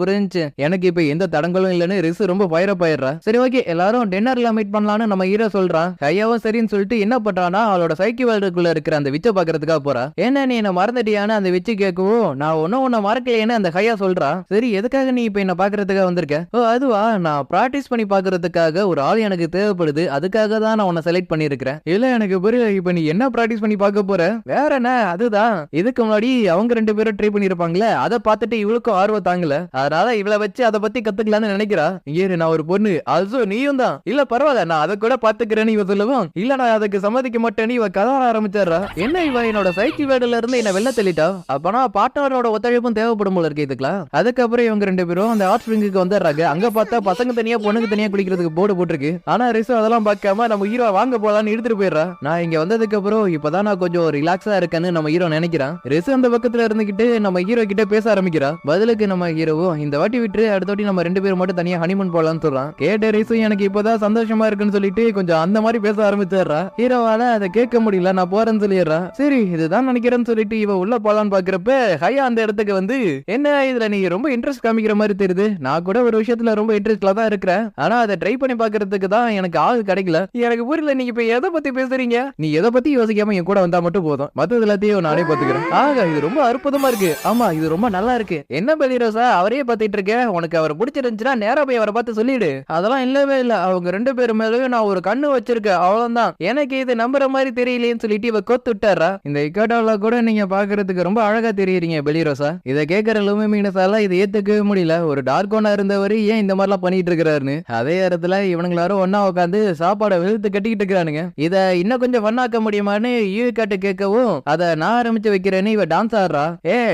புரிஞ்சு எனக்கு இப்ப எந்த தடங்களும் இல்லன்னு ரிசு ரொம்ப ஃபயரப் ஆயிடுறா. சரி ஓகே, எல்லாரும் டின்னர்ல மீட் பண்ணலாம்னு நம்ம ஹீரோ சொல்றான். கையாவும் சரின்னு சொல்லிட்டு என்ன பண்றானா, அவளோட சைக்கி வேர்ல்டுக்குள்ள இருக்கிற அந்த விச்ச பாக்குறதுக்காக போறா. என்ன நீ என்ன மறந்துட்டியான்னு அந்த விச்சு கேட்கவும், நான் ஒன்னும் உன்ன மறக்கலையேன்னு அந்த கையா சொல்றா. சரி எதுக்காக நீ இப்ப என்ன பாக்குறதுக்காக வந்திருக்க. ஓ அதுவா, நான் பிராக்டிஸ் பண்ணி பாக்குறதுக்காக ஒரு ஆள் எனக்கு தேவைப்படுது, அதுக்காக தான் நான் உன்னை செலக்ட் பண்ணிருக்கிறேன். இல்ல எனக்கு புரியல, இப்ப நீ என்ன பிராக்டிஸ் பண்ணி பார்க்க போற. வேற என்ன, அதுதான் இதுக்கு முன்னாடி அவங்க ரெண்டு பேரும் ட்ரை பண்ணிருப்பாங்களே, அதை பார்த்துட்டு இவளுக்கும் ஆர்வம் தாங்கல, அதனால இவளை வச்சு அதை பத்தி கத்துக்கலாம்னு நினைக்கிறா. இங்கே நான் ஒரு பொண்ணு, ஆல்சோ நீயும் தான். இல்ல பரவாயில்ல, நான் அதை கூட பாத்துக்கிறேன்னு இவ சொல்லுவோம். இல்ல நான் அதுக்கு சம்மதிக்க மாட்டேன்னு இவ கதை ஆரம்பிச்சாரா. என்ன இவ என்னோட சைக்கிள் வேர்டுல இருந்து என்ன வெளில தள்ளிட்டா. அப்பனா பார்ட்னரோட ஒத்துழைப்பும் தேவைப்படும் போல இருக்கு இதுக்குலாம். அதுக்கப்புறம் இவங்க ரெண்டு பேரும் அந்த ஹாட் ஸ்பிரிங்குக்கு வந்துடுறாங்க. அங்க பார்த்தா பசங்க தனியா பொண்ணுக்கு தனியா குளிக்கிறதுக்கு போர்டு போட்டிருக்கு. ஆனா ரிசு அதெல்லாம் பார்க்காம நம்ம ஹீரோ வாங்க போலான்னு எடுத்துட்டு போயிடுறா. நான் இங்க வந்ததுக்கு அப்புறம் இப்பதான் நான் கொஞ்சம் ரிலாக்ஸா இருக்கேன்னு நம்ம ஹீரோ நினைக்கிறான். ரிசு அந்த பக்கத்துல இருந்துகிட்டு நம்ம ஹீரோ கிட்ட பேச ஆரம்பிக்கிறா. பதிலுக்கு நம்ம ஹீரோவும் இந்த வாட்டி விட்டு அடுத்த வாட்டி நம்ம ரெண்டு பேரும் மட்டும் தனியா ஹனிமூன் போலான்னு சொல்றான். கேட்ட ரிசு எனக்கு இப்பதான் சந்தோஷமா இருக்குன்னு சொல்லிட்டு கொஞ்சம் அந்த மாதிரி பேச ஆரம்பிச்சிடுறா. ஹீரோவால அதை கேட்க முடியல, நான் போறேன்னு சொல்லிடுறா. சரி இதுதான் நினைக்கிறேன்னு சொல்லிட்டு இவ உள்ள போலான்னு பாக்குறப்ப ஹையா அந்த இடத்துக்கு வந்து, என்ன இதுல நீ ரொம்ப இன்ட்ரெஸ்ட் காமிக்கிற மாதிரி தெரியுது, நான் கூட ஒரு விஷயத்துல ரொம்ப இன்ட்ரெஸ்ட்ல தான் இருக்கிறேன், ஆனா அதை ட்ரை பண்ணி பாக்குறதுக்கு தான் எனக்கு ஆள் கிடைக்கல. எனக்கு புரியல, நீங்க இப்ப எதை பத்தி பேசுறீங்க. நீ எதை பத்தி யோசிக்காம என் கூட வந்தா மட்டும் போதும், மத்தது எல்லாத்தையும் நானே பாத்துக்கிறேன். இது ரொம்ப அற்புதமா இருக்கு. ஆமா இது ரொம்ப நல்லா இருக்கு. என்ன பெலிரோசா அவரையே பாத்துட்டு இருக்க, உனக்கு அவர் பிடிச்சிருந்துச்சுன்னா நேரா போய் அவரை பார்த்து சொல்லிடு. அதெல்லாம் இல்லவே இல்ல, அவங்க ரெண்டு பேரும் மேலயும் நான் ஒரு கண்ணு வச்சிருக்கேன், அவ்வளவுதான். எனக்கு இது நம்புற மாதிரி தெரியலையேன்னு சொல்லிட்டு இவ கொத்து விட்டாரா. இந்த இக்காட்டால கூட நீங்க பாக்குறதுக்கு ரொம்ப அழகா தெரியுறீங்க பெலிரோசா. இதை கேட்கற லூமினஸால இதை ஏத்துக்கவே முடியல. ஒரு டார்கோனா இருந்தவரு ஏன் இந்த மாதிரிலாம் பண்ணிட்டு இருக்கிறாருன்னு. அதே இடத்துல இவனுங்களாரும் ஒன்னா உட்காந்து சாப்பாடை வெளுத்து கட்டிக்கிட்டு இருக்கிறானுங்க. இத இன்னும் கொஞ்சம் பண்ணாக்க முடியுமான்னு ஈவிக்காட்டு கேட்கவும், அதை நான் ஆரம்பிச்சு வைக்கிறேன்னு இவ டான்ஸ் ஆடுறா.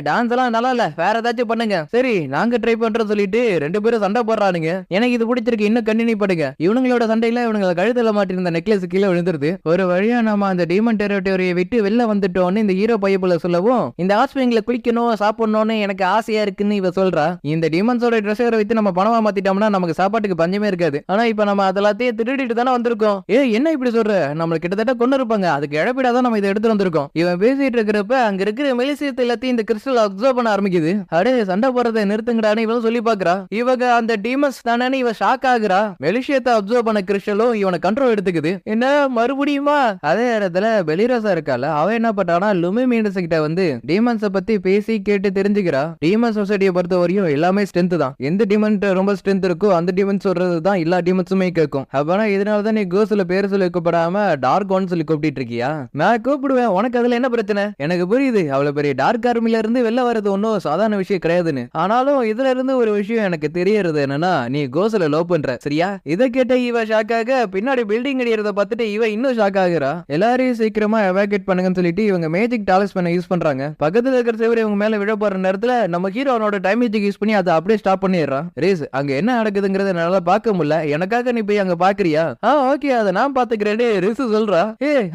டான்ஸ் எல்லாம் நல்லா இல்ல, வேற ஏதாச்சும் பண்ணுங்க. சரி நாங்க ட்ரை பண்றோம் சொல்லிட்டு ரெண்டு பேரும் சண்டை போடுறானுங்க. எனக்கு இது பிடிச்சிருக்கு, இன்னும் கண்டினியூ பண்ணுங்க. இவனுங்களோட சண்டையில இவனுங்க கழுத்துல மாட்டிருந்த நெக்லஸ் கீழே விழுந்துருது. ஒரு வழியா நம்ம அந்த டீமன் டெரிட்டரியை விட்டு வெளில வந்துட்டோம்னு இந்த ஹீரோ பையப்புல சொல்லவும், இந்த ஹாஸ்பிட்டல்ல குளிக்கணும் சாப்பிடணும்னு எனக்கு ஆசையா இருக்குன்னு இவ சொல்றா. இந்த டீமன்ஸோட ட்ரெஸ்ஸை வைத்து நம்ம பணமா மாத்திட்டோம்னா நமக்கு சாப்பாட்டுக்கு பஞ்சமே இருக்காது. ஆனா இப்ப நம்ம அதெல்லாத்தையும் திருடிட்டு தானே வந்திருக்கோம். என்ன இப்படி சொல்ற, நம்மளுக்கு கிட்டத்தட்ட கொண்டு இருப்பாங்க, அதுக்கு இழப்பீடாதான் நம்ம இதை எடுத்து வந்திருக்கோம். இவன் பேசிட்டு இருக்கிறப்ப அங்க இருக்கிற மெலிசியத்தை எல்லாத்தையும் இந்த கிறிஸ்டல் அப்சர்வ் பண்ண ஆரம்பிக்குது. அடே சண்டை போறதை நிறுத்துங்கடான்னு இவன் சொல்லி பாக்குறா. இவங்க அந்த டீமன்ஸ் தானே இவ ஷாக் ஆகுறா. மெலிசியத்தை அப்சர்வ் பண்ண கிறிஸ்டலும் இவனை கண்ட்ரோல் எடுத்துக்குது. என்ன மறுபடியுமா. அதே இடத்துல பெலிரோசா இருக்கால, அவ என்ன பண்றானா லூமிமினஸ் கிட்ட வந்து டீமன்ஸ பத்தி பேசி கேட்டு தெரிஞ்சுக்கிறா. டீமன் சொசைட்டியை பொறுத்த வரையும் எல்லாமே ஸ்ட்ரென்த் தான். எந்த டீமன் ரொம்ப ஸ்ட்ரென்த் இருக்கோ அந்த டீமன் சொல்றது தான் எல்லா டீமன்ஸுமே கேட்கும். அப்பனா இதனாலதான் நீ கோஸ்ல பேர் சொல்லி கூப்பிடாம டார்க் ஒன் சொல்லி கூப்பிட்டு இருக்கியா? நான் கூப்பிடுவேன், உனக்கு அதுல என்ன பிரச்சனை? எனக்கு புரியுது, அவ்வளவு பெரிய டார்க் ஆர்மில இருந்து வெளில வரது ஒன்னும் சாதாரண விஷயம் கிடையாதுன்னு. ஆனாலும் இதுல இருந்து ஒரு விஷயம் எனக்கு தெரியறது என்னன்னா, நீ கோஸ்ல லோ பண்ற, சரியா? இதை கேட்ட இவ ஷாக்காக பின்னாடி பில்டிங் அடிக்கிறத பார்த்துட்டு இவ இன்னும் ஷாக் ஆகுறா. எல்லாரையும் சீக்கிரமா எவாக்குவேட் பண்ணுங்கன்னு சொல்லிட்டு இவங்க மேஜிக் டாலஸ் பண்ண யூஸ் பண்றாங்க. பக்கத்துல இருக்கிற சேவர் இவங்க மேல விழ போற நேரத்துல நம்ம ஹீரோ அவனோட டைம் மேஜிக் யூஸ் பண்ணி அதை அப்படியே ஸ்டாப் பண்ணிடுறான். ரேஸ், அங்க என்ன நடக்குதுங்கறத என்னால பார்க்க முடியல, எனக்காக நீ போய் அங்க பாக்குறியா? ஓகே, அதை நான் பாத்துக்கிறேன் ரேஸ் சொல்றா.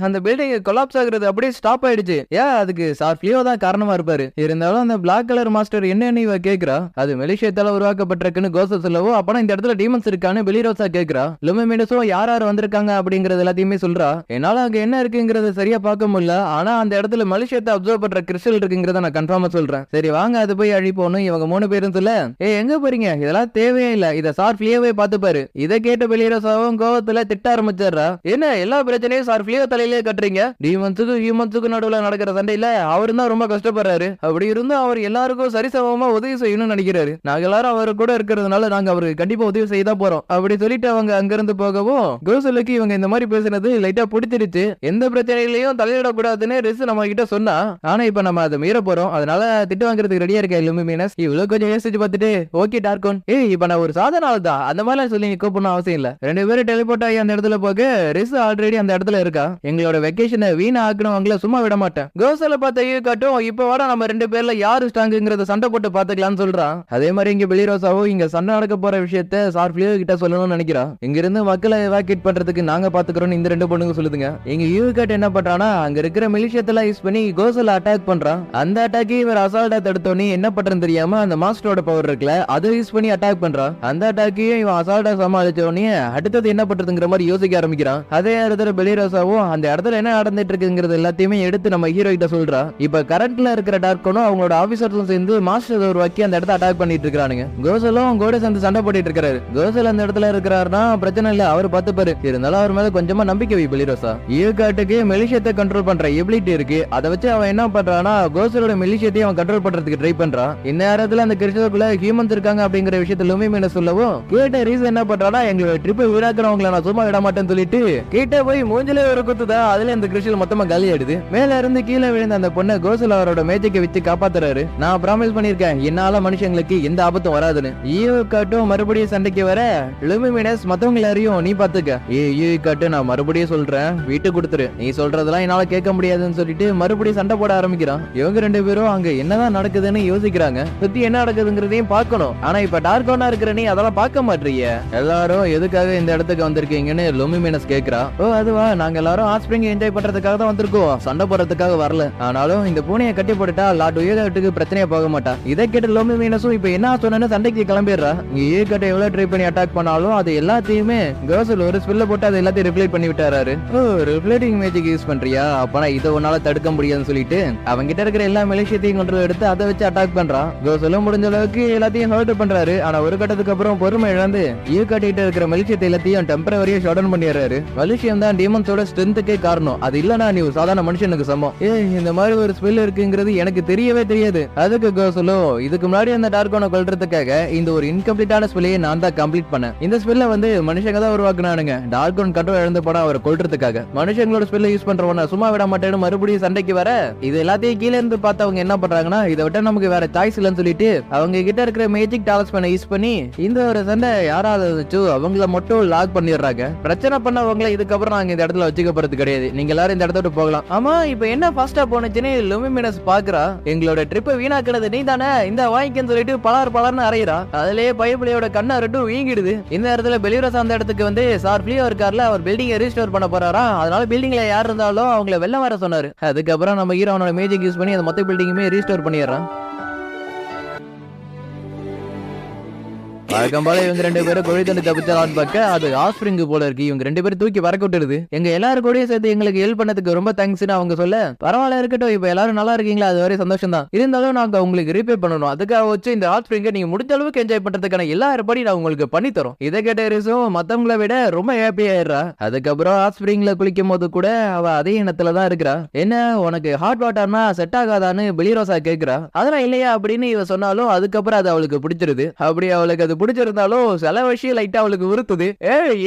அந்த பில்டிங் கொலாப்ஸ் ஆகுறது அப்படியே ஸ்டாப் ஆயிடுச்சு. அதுக்கு சார் ஃபிளியோ தான் காரணமா இருப்பாரு. இருந்தாலும் அந்த பிளாக் கலர் மாஸ்டர் என்னன்னு இவ கேக்குறா. அது மெலிஷியத்தால உருவாக்கப்பட்டிருக்குன்னு கோச சொல்லவோ, அப்பனா இந்த இடத்துல டீமன்ஸ் இருக்கான்னு பெலிரோசா கேக்குறா. லூமிமினஸும் யார் யார் வந்திருக்காங்க அப்படிங்கறது எல்லாத்தையுமே சொல்றா. என்னால அங்க என்ன இருக்குங்கறத சரியா பார்க்க முடியல, ஆனா அந்த இடத்துல மலேசியத்தை அப்சர்வ் பண்ற கிறிஸ்டல் இருக்குங்கறத நான் கன்ஃபார்மா சொல்றேன். சரி வாங்க அது போய் அழிப்போன்னு இவங்க 3 பேரும் சொல்ல, எங்க போறீங்க, இதெல்லாம் தேவையே இல்ல, இத சார் ஃபிளியோவே பாத்துப்பாரு. இதை கேட்ட பெலிரோசாவும் கோவத்துல திட்ட ஆரம்பிச்சிடுறா. என்ன எல்லா பிரச்சனையும் சார் ஃபிளியோ தலையிலே கட்டுறீங்க? டீமன்ஸுக்கு ஹியூமன்ஸுக்கு நடுவுல நடக்கிற சண்டையில அவரு தான் ரொம்ப கஷ்டப்படுறாரு. அப்படி இருந்தும் அவர் எல்லாருக்கும் சரிசமமா உதவி செய்யணும்னு நினைக்கிறாரு. நாங்க எல்லாரும் அவரு கூட இருக்கிறதுனால நாங்க அவருக்கு கண்டிப்பா உதவி செய்ய தான் போறோம் அப்படி சொல்லிட்டு அவங்க அங்கிருந்து போகவும், கோசலுக்கு இவங்க இந்த மாதிரி பேசுனது லைட்டா பிடிச்சிருச்சு. எந்த பிரச்சனையிலையும் தலையிடக்கூடாதுன்னு ரிஸ் நம்ம கிட்ட சொன்னா, ஆனா இப்ப நம்ம அதை மீற போறோம், அதனால திட்டு வாங்குறதுக்கு ரெடியா இருக்கா லூமிமினஸ். இவ்வளவு கொஞ்சம் யோசிச்சு பார்த்துட்டு, ஓகே டார்கோன், இப்ப நான் ஒரு சாதாரண ஆள் தான், அந்த மாதிரி சொல்லி நீ கூப்பிடணும் அவசியம் இல்ல. 2 பேரும் டெலிபோர்ட் ஆகி அந்த இடத்துல போக ரிஸ் ஆல்ரெடி அந்த இடத்துல இருக்கா. எங்களோட வெக்கேஷனை வீணா ஆக்கணும்ங்கள சும்மா விட மாட்டேன். கோசல பார்த்த காட்டும், இப்ப வாட நம்ம 2 பேர்ல யாரு ஸ்ட்ராங்குங்கறத சண்டை போட்டு பாத்துக்கலாம்னு சொல்றான். அதே மாதிரி இங்க பெலிரோசாவோ இங்க சண்டை நடக்க போற விஷயத்த சார் ஃபிளியோ கிட்ட சொல்லணும்னு நினைக்கிறா. இங்க இருந்து மக்களை எவாக்குவேட் பண்றதுக்கு நாங்க பாத்துக்கிறோம் இந்த 2 பொண்ணுங்க சொல்லுதுங்க. எங்க யூகாட் என்ன பண்றானா, அங்க இருக்கிற மிலிஷியத்தெல்லாம் யூஸ் பண்ணி கோசல அட்டாக் பண்றான். அந்த அட்டாக்கே இவர் அசால்ட்டா தடுத்தோனே என்ன பண்றன்னு தெரியாம அந்த மாஸ்டரோட பவர் இருக்குல, அதை யூஸ் பண்ணி அட்டாக் பண்றான். அந்த அட்டாக்கையும் இவன் அசால்ட்டா சமாளிச்சோடனே அடுத்தது என்ன பண்றதுங்கிற மாதிரி யோசிக்க ஆரம்பிக்கிறான். அதே இடத்துல பெலிரோசாவோ அந்த இடத்துல என்ன நடந்துட்டு இருக்குங்கிறது எல்லாத்தையுமே எடுத்து நம்ம ஹீரோ கிட்ட சொல்றா. இப்ப கரண்ட்ல இருக்கிற டார்கோனும் அவங்களோட ஆபீசர்ஸும் சேர்ந்து மாஸ்டர் உருவாக்கி அந்த இடத்த அட்டாக் பண்ணிட்டு இருக்கானுங்க. கோசலும் அவங்க கூட சேர்ந்து சண்டை போட்டுட்டு இருக்காரு. கோசல் அந்த இடத்துல இருக்கிறாருன்னா பிரச்சனை இல்ல, அவர் பாத்துப்பாரு. இருந்தாலும் அவர் மேல கொஞ்சமா நம்பிக்கை வை பெலிரோசா. ஈகாட்டுக்கு மெலிஷியத்தை கண்ட்ரோல் பண்ற எபிலிட்டி இருக்கு. அதை வச்சு அவன் என்ன பண்றானா, கோசலோட மெலிஷியத்தையும் அவன் கண்ட்ரோல் பண்றதுக்கு ட்ரை பண்றான். இந்த நேரத்துல அந்த கிறிஸ்டலுக்குள்ள ஹியூமன்ஸ் இருக்காங்க அப்படிங்கிற விஷயத்தை லூமிமினஸ் சொல்லவும், கேட்ட ரீசன் என்ன பண்றானா, எங்களோட ட்ரிப்பை வீணாக்குறவங்களை நான் சும்மா விட மாட்டேன்னு சொல்லிட்டு கிட்ட போய் மூஞ்சில ஒரு குத்துதா. அதுல இந்த கிறிஸ்டல் மொத்தமா காலி ஆயிடுது. மேல இருந்து கீழே விழுந்த அந்த பொண்ணை கோசல் அவரோட மேஜிக்கை வச்சு காப்பாத்துறாரு. நான் ப்ராமிஸ் பண்ணிருக்கேன், என்னால மனுஷங்களுக்கு எந்த ஆபத்தும் வராதுன்னு. ஈகாட்டும் மறுபடியும் சண்டைக்கு வர, லூமிமினஸ் மத்தவங்க எல்லாரையும் நீ பாத்துக்க. ஈகாட்டு, நான் மறுபடியும் சொல்றேன், வீட்டு கொடுத்துரு, நீ சொல்றதெல்லாம் என்னால கேட்க முடியாதுன்னு சொல்லிட்டு மறுபடியும் சண்டை போட ஆரம்பிக்கிறான். இவங்க 2 பேரும் அங்க என்னதான் நடக்குதுன்னு யோசிக்கிறாங்க. சுத்தி என்ன நடக்குதுங்கிறதையும் பார்க்கணும். ஆனா இப்ப டார்கோனா இருக்கிற நீ அதெல்லாம் பார்க்க மாட்டீங்க. எல்லாரும் எதுக்காக இந்த இடத்துக்கு வந்திருக்கீங்கன்னு லூமிமினஸ் கேக்குறா. அதுவா, நாங்க எல்லாரும் ஆஸ்பிரிங் என்ஜாய் பண்றதுக்காக தான் வந்திருக்கோம், சண்டை போடுறதுக்காக வரல. ஆனாலும் இந்த பூனையை கட்டி போட்டுட்டா லார்ட் ஈகாட்டுக்கு பிரச்சனையா போக மாட்டா. இதை கேட்ட லூமிமினஸும் இப்ப என்ன சொன்னு சண்டைக்கு கிளம்பிடுறா. ஈகாட்டை எவ்வளவு ட்ரை பண்ணி அட்டாக் பண்ணாலும் அது எல்லாத்தையுமே கோசல் ஒரு ஸ்பில்ல போட்டு அது எல்லாத்தையும் ரிப்ளைட் பண்ணி விட்டாரு. ரிப்ளைட்டிங் மேஜிக் யூஸ் பண்றியா, அப்பனா இதை உன்னால தடுக்க முடியாதுன்னு சொல்லிட்டு அவங்க கிட்ட இருக்கிற எல்லா மெலிஷியத்தையும் கண்ட்ரோல் எடுத்து அதை வச்சு அட்டாக் பண்றான். கோசலும் முடிஞ்ச அளவுக்கு எல்லாத்தையும் ஹர்ட் பண்றாரு. ஆனா ஒரு கட்டத்துக்கு அப்புறம் பொறுமை இழந்து ஈகாட் கிட்ட இருக்கிற மெலிஷியத்தை எல்லாத்தையும் டெம்பரவரியா ஷட் டவுன் பண்ணிடுறாரு. மலேசியம் தான் டீமன்ஸோட ஸ்ட்ரென்த்துக்கே காரணம். அது இல்லனா நீ ஒரு சாதாரண மனுஷனுக்கு சமம். இந்த மாதிரி ஒரு ஸ்பெல் இருக்குங்கிறது எனக்கு தெரியவே தெரியாது. அதுக்கு கோசலோ, இதுக்கு முன்னாடி அந்த டார்கோனை கொல்றதுக்காக இந்த ஒரு இன்கம்ப்ளீட்டான ஸ்பெல்லையே நான் தான் கம்ப்ளீட் பண்ணேன். இந்த ஸ்பெல்ல வந்து மனுஷங்க தான் உருவாக்குனானுங்க. டார்கோன் கண்ட்ரோல் இழந்து போனா அவரை கொல்றதுக்காக. மனுஷங்களோட ஸ்பெல்லை யூஸ் பண்றவன சும்மா விட மாட்டேன்னு மறுபடியும் சண்டைக்கு வர, இது எல்லாத்தையும் கீழே இருந்து பார்த்தவங்க என்ன பண்றாங்கன்னா, இதை விட்ட நமக்கு வேற சாய்ஸ் இல்லைன்னு சொல்லிட்டு அவங்க கிட்ட இருக்கிற மேஜிக் டாலஸ்மேனை யூஸ் பண்ணி இந்த ஒரு சண்டை யாராவது வச்சு அவங்கள மட்டும் லாக் பண்ணிடுறாங்க. பிரச்சனை பண்ணவங்களை இதுக்கப்புறம் நாங்க இந்த இடத்துல வச்சுக்க போறது கிடையாது, நீங்க எல்லாரும் இந்த இடத்த விட்டு போகலாம். ஆமா, இப்ப என்ன ஃபாஸ்டா போனுச்சுன்னு லூமிமினஸ் பாக்குறா. எங்களோட ட்ரிப்பை வீணாக்குறது நீ தானே, இந்த வாங்கிக்கன்னு சொல்லிட்டு பலார்னு அறையிறா. அதுலயே பைபிளையோட கண்ணா ரெண்டும் வீங்கிடுது. இந்த இடத்துல பெலிரோசா அந்த இடத்துக்கு வந்து சார் ஃபிளியோ இருக்கார்ல, அவர் பில்டிங்கை ரீஸ்டோர் பண்ண போறாரா. அதனால பில்டிங்ல யார் இருந்தாலும் அவங்கள வெள்ள வர சொன்னாரு. அதுக்கப்புறம் நம்ம ஹீரோ அவனோட மேஜிக் யூஸ் பண்ணி அந்த மொத்த பில்டிங்குமே ரீஸ்டோர் பண்ணிடுறான். வழக்கம் போல இவங்க 2 பேரும் குழி தண்ணி தப்பிச்சலான்னு பார்க்க அது ஆஸ்பிரிங் போல இருக்கு. இவங்க 2 பேரும் தூக்கி வரக்க விட்டுருது. எங்க எல்லாரும் கூடயும் சேர்த்து எங்களுக்கு ஹெல்ப் பண்ணதுக்கு ரொம்ப தேங்க்ஸ்னு அவங்க சொல்ல, பரவாயில்ல இருக்கட்டும், இப்ப எல்லாரும் நல்லா இருக்கீங்களா, அது வரை சந்தோஷம் தான். இருந்தாலும் நாங்க உங்களுக்கு ரீபே பண்ணணும். அதுக்காக வச்சு இந்த ஆஸ்பிரிங்க நீங்க முடிஞ்ச அளவுக்கு என்ஜாய் பண்றதுக்கான எல்லா ஏற்பாடையும் நான் உங்களுக்கு பண்ணி தரோம். இதை கேட்ட ரிசும் மத்தவங்களை விட ரொம்ப ஹாப்பி ஆயிடுறா. அதுக்கப்புறம் ஆஸ்பிரிங்ல குளிக்கும் போது கூட அவ அதே இனத்துல தான் இருக்கிறா. என்ன உனக்கு ஹாட் வாட்டர்னா செட் ஆகாதான்னு பெலிரோசா கேக்குறா. அதெல்லாம் இல்லையா அப்படின்னு இவ சொன்னாலும் அதுக்கப்புறம் அது அவளுக்கு பிடிச்சிருது. அப்படி அவளுக்கு அது பிடிச்சிருந்தாலும் சில விஷயம் லைட்டா அவளுக்கு உறுத்துது.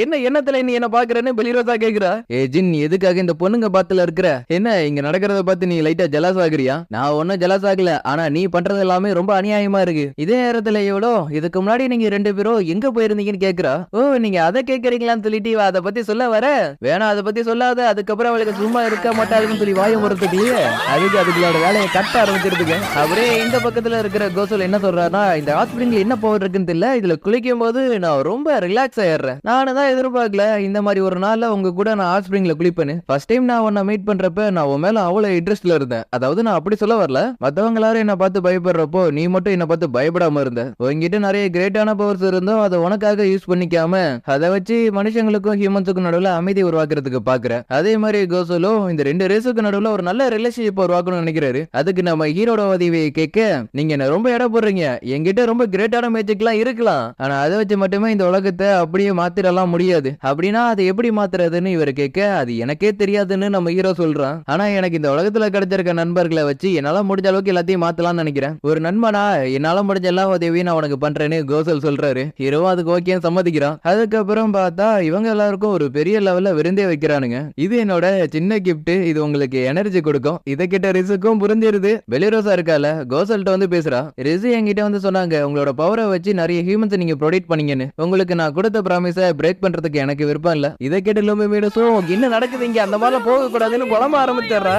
என்ன எண்ணத்துல நீ என்ன பாக்குறேன்னு பெலிரோசா கேக்குறா. ஜின் எதுக்காக இந்த பொண்ணுங்க பாத்துல இருக்கிற, என்ன இங்க நடக்கிறத பார்த்து நீ லைட்டா ஜெலஸ் ஆகுறியா? நான் ஒன்னும் ஜெலஸ் ஆகல, ஆனா நீ பண்றது எல்லாமே ரொம்ப அநியாயமா இருக்கு. இதே நேரத்துல எவ்வளோ இதுக்கு முன்னாடி நீங்க 2 பேரும் எங்க போயிருந்தீங்கன்னு கேக்குறா. ஓ நீங்க அதை கேக்குறீங்களான்னு சொல்லிட்டு அதை பத்தி சொல்ல வர, வேணா அதை பத்தி சொல்லாத, அதுக்கப்புறம் அவளுக்கு சும்மா இருக்க மாட்டாதுன்னு சொல்லி வாயம் போறதுக்குள்ளேயே அதுகளோட வேலையை கட்ட ஆரம்பிச்சிருதுங்க. அப்படியே இந்த பக்கத்துல இருக்கிற கோசல் என்ன சொல்றாருன்னா, இந்த ஹாஸ்பிட்டல் என்ன பவர் இருக்குன்னு தெரியல, இதுல குளிக்கும் போது நான் ரொம்ப ரிலாக்ஸ் ஆயிடுறேன். நானும் தான் எதிர்பார்க்கல இந்த மாதிரி ஒரு நாள்ல உங்க கூட நான் ஹாஸ்பிட்டல்ல குளிப்பேன்னு. ஃபர்ஸ்ட் டைம் நான் உன்னை மீட் பண்றப்ப நான் உன் மேல அவ்வளவு இன்ட்ரெஸ்ட்ல இருந்தேன். அதாவது நான் அப்படி சொல்ல வரல, மத்தவங்க எல்லாரும் என்ன பார்த்து பயப்படுறப்போ நீ மட்டும் என்ன பார்த்து பயப்படாம இருந்த. உங்ககிட்ட நிறைய கிரேட்டான பவர்ஸ் இருந்தோம், அதை உனக்காக யூஸ் பண்ணிக்காம அதை வச்சு மனுஷங்களுக்கும் ஹியூமன்ஸுக்கும் நடுவுல அமைதி உருவாக்குறதுக்கு பாக்குற. அதே மாதிரி கோசலோ இந்த 2 ரேஸுக்கு நடுவுல ஒரு நல்ல ரிலேஷன்ஷிப் உருவாக்கணும்னு நினைக்கிறாரு. அதுக்கு நம்ம ஹீரோட உதவியை கேட்க, நீங்க என்ன ரொம்ப இடம் போடுறீங்க, என்கிட்ட ரொம்ப கிரேட்டான மேஜிக் எல்லாம் இருக்கலாம், ஆனா அதை வச்சு மட்டுமே இந்த உலகத்தை அப்படியே மாத்திரலாம் முடியாது. அப்படின்னா அதை எப்படி மாத்துறதுன்னு இவர் கேட்க, அது எனக்கே தெரியாதுன்னு நம்ம ஹீரோ சொல்றான். ஆனா எனக்கு இந்த உலகத்துல கிடைச்சிருக்க நண்பர்களை வச்சு என்னால முடிஞ்ச அளவுக்கு எல்லாத்தையும் மாத்தலாம்னு நினைக்கிறேன். ஒரு நண்பனா என்னால முடிஞ்ச எல்லா உதவியும் நான் உனக்கு பண்றேன்னு கோசல் சொல்றாரு. ஹீரோவும் அதுக்கு ஓகே சம்மதிக்கிறான். அதுக்கப்புறம் பார்த்தா இவங்க எல்லாருக்கும் ஒரு பெரிய லெவல்ல விருந்தே வைக்கிறானுங்க. இது என்னோட சின்ன கிஃப்ட், இது உங்களுக்கு எனர்ஜி கொடுக்கும். இதை கிட்ட ரிசுக்கும் புரிஞ்சிருது. பெலிரோசா இருக்கால கோசல்ட்ட வந்து பேசுறா. ரிசு என்கிட்ட வந்து சொன்னாங்க, உங்களோட பவரை வச்சு நிறைய ஹியூமன்ஸ் நீங்க ப்ரொடெக்ட் பண்ணீங்கன்னு. உங்களுக்கு நான் கொடுத்த ப்ராமிஸை பிரேக் பண்றதுக்கு எனக்கு விருப்பம் இல்ல. இதை கேட்டு லூமிமீனஸும் என்ன நடக்குது இங்க, அந்த மாதிரிலாம் போக கூடாதுன்னு குழம்ப ஆரம்பிச்சிடுறா.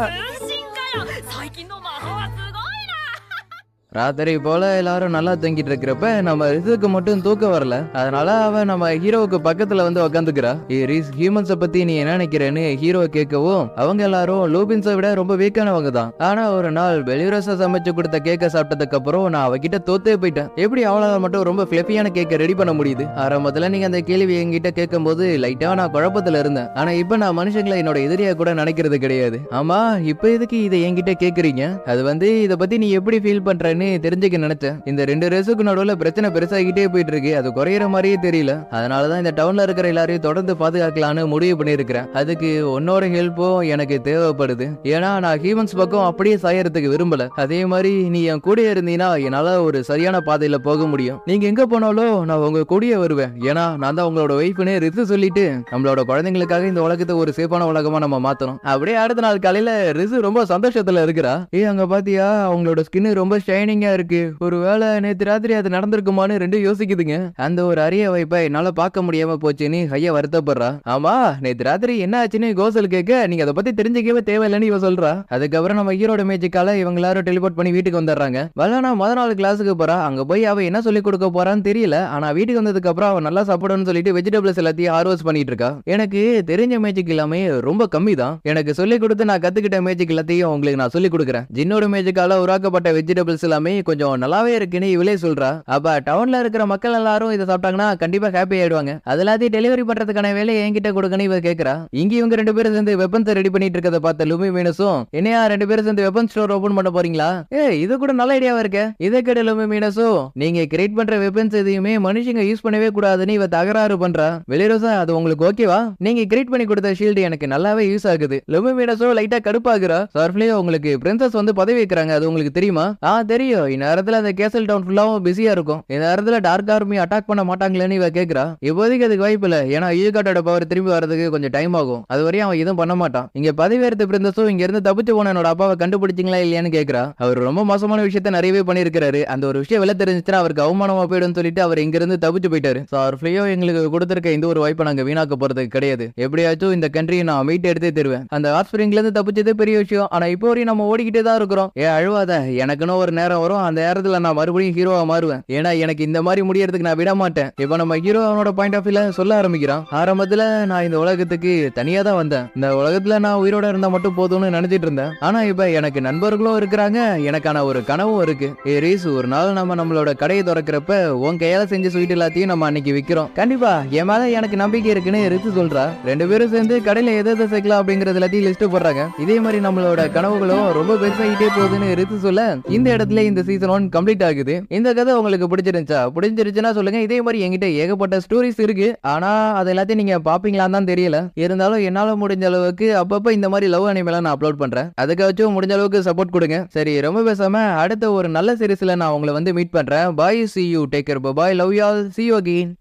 ராத்திரி போல எல்லாரும் நல்லா தூங்கிட்டு இருக்கிறப்ப நம்ம ரிசுக்கு மட்டும் தூக்கம் வரல. அதனால அவன் நம்ம ஹீரோவுக்கு பக்கத்துல வந்து உட்காந்துக்கிறா. ஹியூமன்ஸ பத்தி நீ என்ன நினைக்கிறேன்னு ஹீரோ கேட்கவும், அவங்க எல்லாரும் லூபின்ஸை விட ரொம்ப வீக்கானவங்க தான். ஆனா ஒரு நாள் பெலிரோசா சமைச்சு கொடுத்த கேக்க சாப்பிட்டதுக்கு அப்புறம் நான் அவகிட்ட தோத்தே போயிட்டேன். எப்படி அவளால மட்டும் ரொம்ப ஃபிளஃபியான கேக்க ரெடி பண்ண முடியுது? ஆரம்பத்துல நீங்க அந்த கேள்வி என்கிட்ட கேட்கும் போது லைட்டா நான் குழப்பத்துல இருந்தேன். ஆனா இப்ப நான் மனுஷங்களை என்னோட எதிரியா கூட நினைக்கிறது கிடையாது. ஆமா இப்ப எதுக்கு இதை என்கிட்ட கேக்குறீங்க? அது வந்து இத பத்தி நீ எப்படி ஃபீல் பண்றேன்னு தெரிஞ்சுக்க நினைச்சேன். இந்த 2 ரேஸுக்கு நடுவுல பிரச்சனை பெருசாகிட்டே போயிட்டு இருக்கு, அது குறையிற மாதிரியே தெரியல. அதனாலதான் இந்த டவுன்ல இருக்கிற எல்லாரையும் தொடர்ந்து பாதுகாக்கலான்னு முடிவு பண்ணிருக்கிறேன். அதுக்கு உன்னோட ஹெல்ப்பும் எனக்கு தேவைப்படுது. ஏன்னா நான் ஹியூமன்ஸ் பக்கம் அப்படியே சாயறதுக்கு விரும்பல. அதே மாதிரி நீ என் கூட இருந்தீங்கன்னா என்னால ஒரு சரியான பாதையில போக முடியும். நீங்க எங்க போனாலும் நான் உங்க கூடயே வருவேன். ஏன்னா நான் தான் உங்களோட ஒய்ஃப்னு ரிசு சொல்லிட்டு நம்மளோட குழந்தைங்களுக்காக இந்த உலகத்தை ஒரு சேஃபான உலகமா நம்ம மாத்தணும். அப்படியே அடுத்த நாள் காலையில ரிசு ரொம்ப சந்தோஷத்துல இருக்கிறா. அங்க பாத்தியா அவங்களோட ஸ்கின் ரொம்ப ஷைனிங்கா இருக்கு. ஒருவேளை நேத்து ராத்திரி அது நடந்திருக்குமான்னு 2 யோசிக்குதுங்க. அந்த ஒரு அரிய வாய்ப்பை என்னால பார்க்க முடியாம போச்சுன்னு ஹையா வருத்தப்படுறா. ஆமா நேத்து ராத்திரி என்ன ஆச்சுன்னு கோசல் கேட்க, நீங்க அதை பத்தி தெரிஞ்சுக்கவே தேவையில்லைன்னு இவ சொல்றா. அதுக்கப்புறம் நம்ம ஹீரோட மேஜிக்கால இவங்க எல்லாரும் டெலிபோர்ட் பண்ணி வீட்டுக்கு வந்துடுறாங்க. வல்லனா முதல் நாள் கிளாஸுக்கு போறா. அங்க போய் அவ என்ன சொல்லி கொடுக்க போறான்னு தெரியல. ஆனா வீட்டுக்கு வந்ததுக்கு அப்புறம் அவ நல்லா சாப்பிடணும்னு சொல்லிட்டு வெஜிடபிள்ஸ் எல்லாத்தையும் ஹார்வெஸ்ட் பண்ணிட்டு இருக்கா. எனக்கு தெரிஞ்ச மேஜிக் எல்லாமே ரொம்ப கம்மி தான். எனக்கு சொல்லி கொடுத்து நான் கத்துக்கிட்ட மேஜிக் எல்லாத்தையும் உங்களுக்கு நான் சொல்லி கொடுக்குறேன். ஜின்னோட மேஜிக்கால உருவாக்கப்பட்ட வெஜிடபிள்ஸ் எல்லாமே கொஞ்சம் நல்லாவே இருக்குன்னு இவளே சொல்றா. அப்ப டவுன்ல இருக்கிற மக்கள் எல்லாரும் இதை சாப்பிட்டாங்கன்னா கண்டிப்பா ஹாப்பி ஆயிடுவாங்க. அதெல்லாத்தையும் டெலிவரி பண்றதுக்கான வேலையை என்கிட்ட கொடுக்கணும் இவ கேக்குறா. இங்க இவங்க 2 பேரும் சேர்ந்து வெப்பன்ஸ் ரெடி பண்ணிட்டு இருக்கத பார்த்த லூமிமீனஸும், என்னையா 2 பேரும் சேர்ந்து வெப்பன் ஸ்டோர் ஓபன் பண்ண போறீங்களா? இது கூட நல்ல ஐடியாவா இருக்கு. இதை கேட்ட லூமிமீனஸும், நீங்க கிரியேட் பண்ற வெப்பன்ஸ் எதையுமே மனுஷங்க யூஸ் பண்ணவே கூடாதுன்னு இவ தகராறு பண்றா. பெலிரோசா அது உங்களுக்கு ஓகேவா? நீங்க கிரியேட் பண்ணி கொடுத்த ஷீல்டு எனக்கு நல்லாவே யூஸ் ஆகுது. லூமிமீனஸும் லைட்டா கடுப்பாகுறா. சார்ஃப்லி உங்களுக்கு பிரின்சஸ் வந்து பதவி வைக்கிறாங்க, அது உங்களுக்கு தெரியுமா? தெரியும். இந்நேரத்துல அந்த கேசல் டவுன் ஃபுல்லாவும் பிஸியா இருக்கும். இந்த நேரத்துல டார்க் ஆர்மி அட்டாக் பண்ண மாட்டாங்களேன்னு இவ கேக்குறா. இப்போதைக்கு அதுக்கு வாய்ப்பு இல்ல. ஏன்னா ஈகாட்டோட பவர் திரும்பி வரதுக்கு கொஞ்சம் டைம் ஆகும். அது வரையும் அவன் எதுவும் பண்ண மாட்டான். இங்க பதவியேற்ற பிரின்சஸும் இங்க இருந்து தப்பிச்சு போன என்னோட அப்பாவை கண்டுபிடிச்சிங்களா இல்லையான்னு கேக்குறா. அவர் ரொம்ப மோசமான விஷயத்த நிறையவே பண்ணிருக்காரு. அந்த ஒரு விஷயம் வெளில தெரிஞ்சுச்சுன்னா அவருக்கு அவமானமா போயிடும் சொல்லிட்டு அவர் இங்க இருந்து தப்பிச்சு போயிட்டாரு. சார்ஃப்லியோ எங்களுக்கு கொடுத்திருக்க இந்த ஒரு வாய்ப்பை நாங்க வீணாக்க போறதுக்கு கிடையாது. எப்படியாச்சும் இந்த கண்ட்ரியை நான் மீட் எடுத்தே தருவேன். அந்த ஹாட் ஸ்பிரிங்ல இருந்து தப்பிச்சதே பெரிய விஷயம். ஆனா இப்போ வரையும் நம்ம ஓடிக்கிட்டே தான் இருக்கிறோம். அழுவாத, எனக்குன்னு ஒரு நேரம் நேரம் வரும், அந்த நேரத்துல நான் மறுபடியும் ஹீரோவா மாறுவேன். ஏன்னா எனக்கு இந்த மாதிரி முடியறதுக்கு நான் விட மாட்டேன். இப்ப நம்ம ஹீரோ அவனோட பாயிண்ட் ஆஃப் வியூல சொல்ல ஆரம்பிக்கிறான். ஆரம்பத்துல நான் இந்த உலகத்துக்கு தனியா தான் வந்தேன். இந்த உலகத்துல நான் உயிரோட இருந்தா மட்டும் போதும்னு நினைச்சிட்டு இருந்தேன். ஆனா இப்ப எனக்கு நண்பர்களும் இருக்கிறாங்க, எனக்கான ஒரு கனவும் இருக்கு. ரீஸ், ஒரு நாள் நம்ம நம்மளோட கடையை திறக்கிறப்ப உன் கையால செஞ்ச ஸ்வீட் எல்லாத்தையும் நம்ம அன்னைக்கு விக்கிறோம். கண்டிப்பா என் மேல எனக்கு நம்பிக்கை இருக்குன்னு ரித்து சொல்றா. ரெண்டு பேரும் சேர்ந்து கடையில எதை சேர்க்கலாம் அப்படிங்கறது எல்லாத்தையும் லிஸ்ட் போடுறாங்க. இதே மாதிரி நம்மளோட கனவுகளும் ரொம்ப பெருசாகிட்டே போகுதுன்னு ரித்து சொல்ல இந்த இடத்துல இந்த சீசன் 1 கம்ப்ளீட் ஆகுது. இந்த கதை உங்களுக்கு பிடிச்சிருந்துச்சுன்னா சொல்லுங்க. இதே மாதிரி என்கிட்ட ஏகப்பட்ட ஸ்டோரிஸ் இருக்கு, ஆனா அது எல்லாத்தையும் நீங்க பாப்பீங்களான்னு தான் தெரியல. இருந்தாலும் என்னால முடிஞ்ச அளவுக்கு அப்பப்ப இந்த மாதிரி லவ் அனிமேலாம் நான் அப்லோட் பண்றேன். அதுக்காச்சும் முடிஞ்ச அளவுக்கு சப்போர்ட் கொடுங்க. சரி, ரொம்ப பேசாம அடுத்த ஒரு நல்ல சீரிஸ்ல நான் உங்களை வந்து மீட் பண்றேன். பாய், see you, take care, bye bye, love you all, see you again.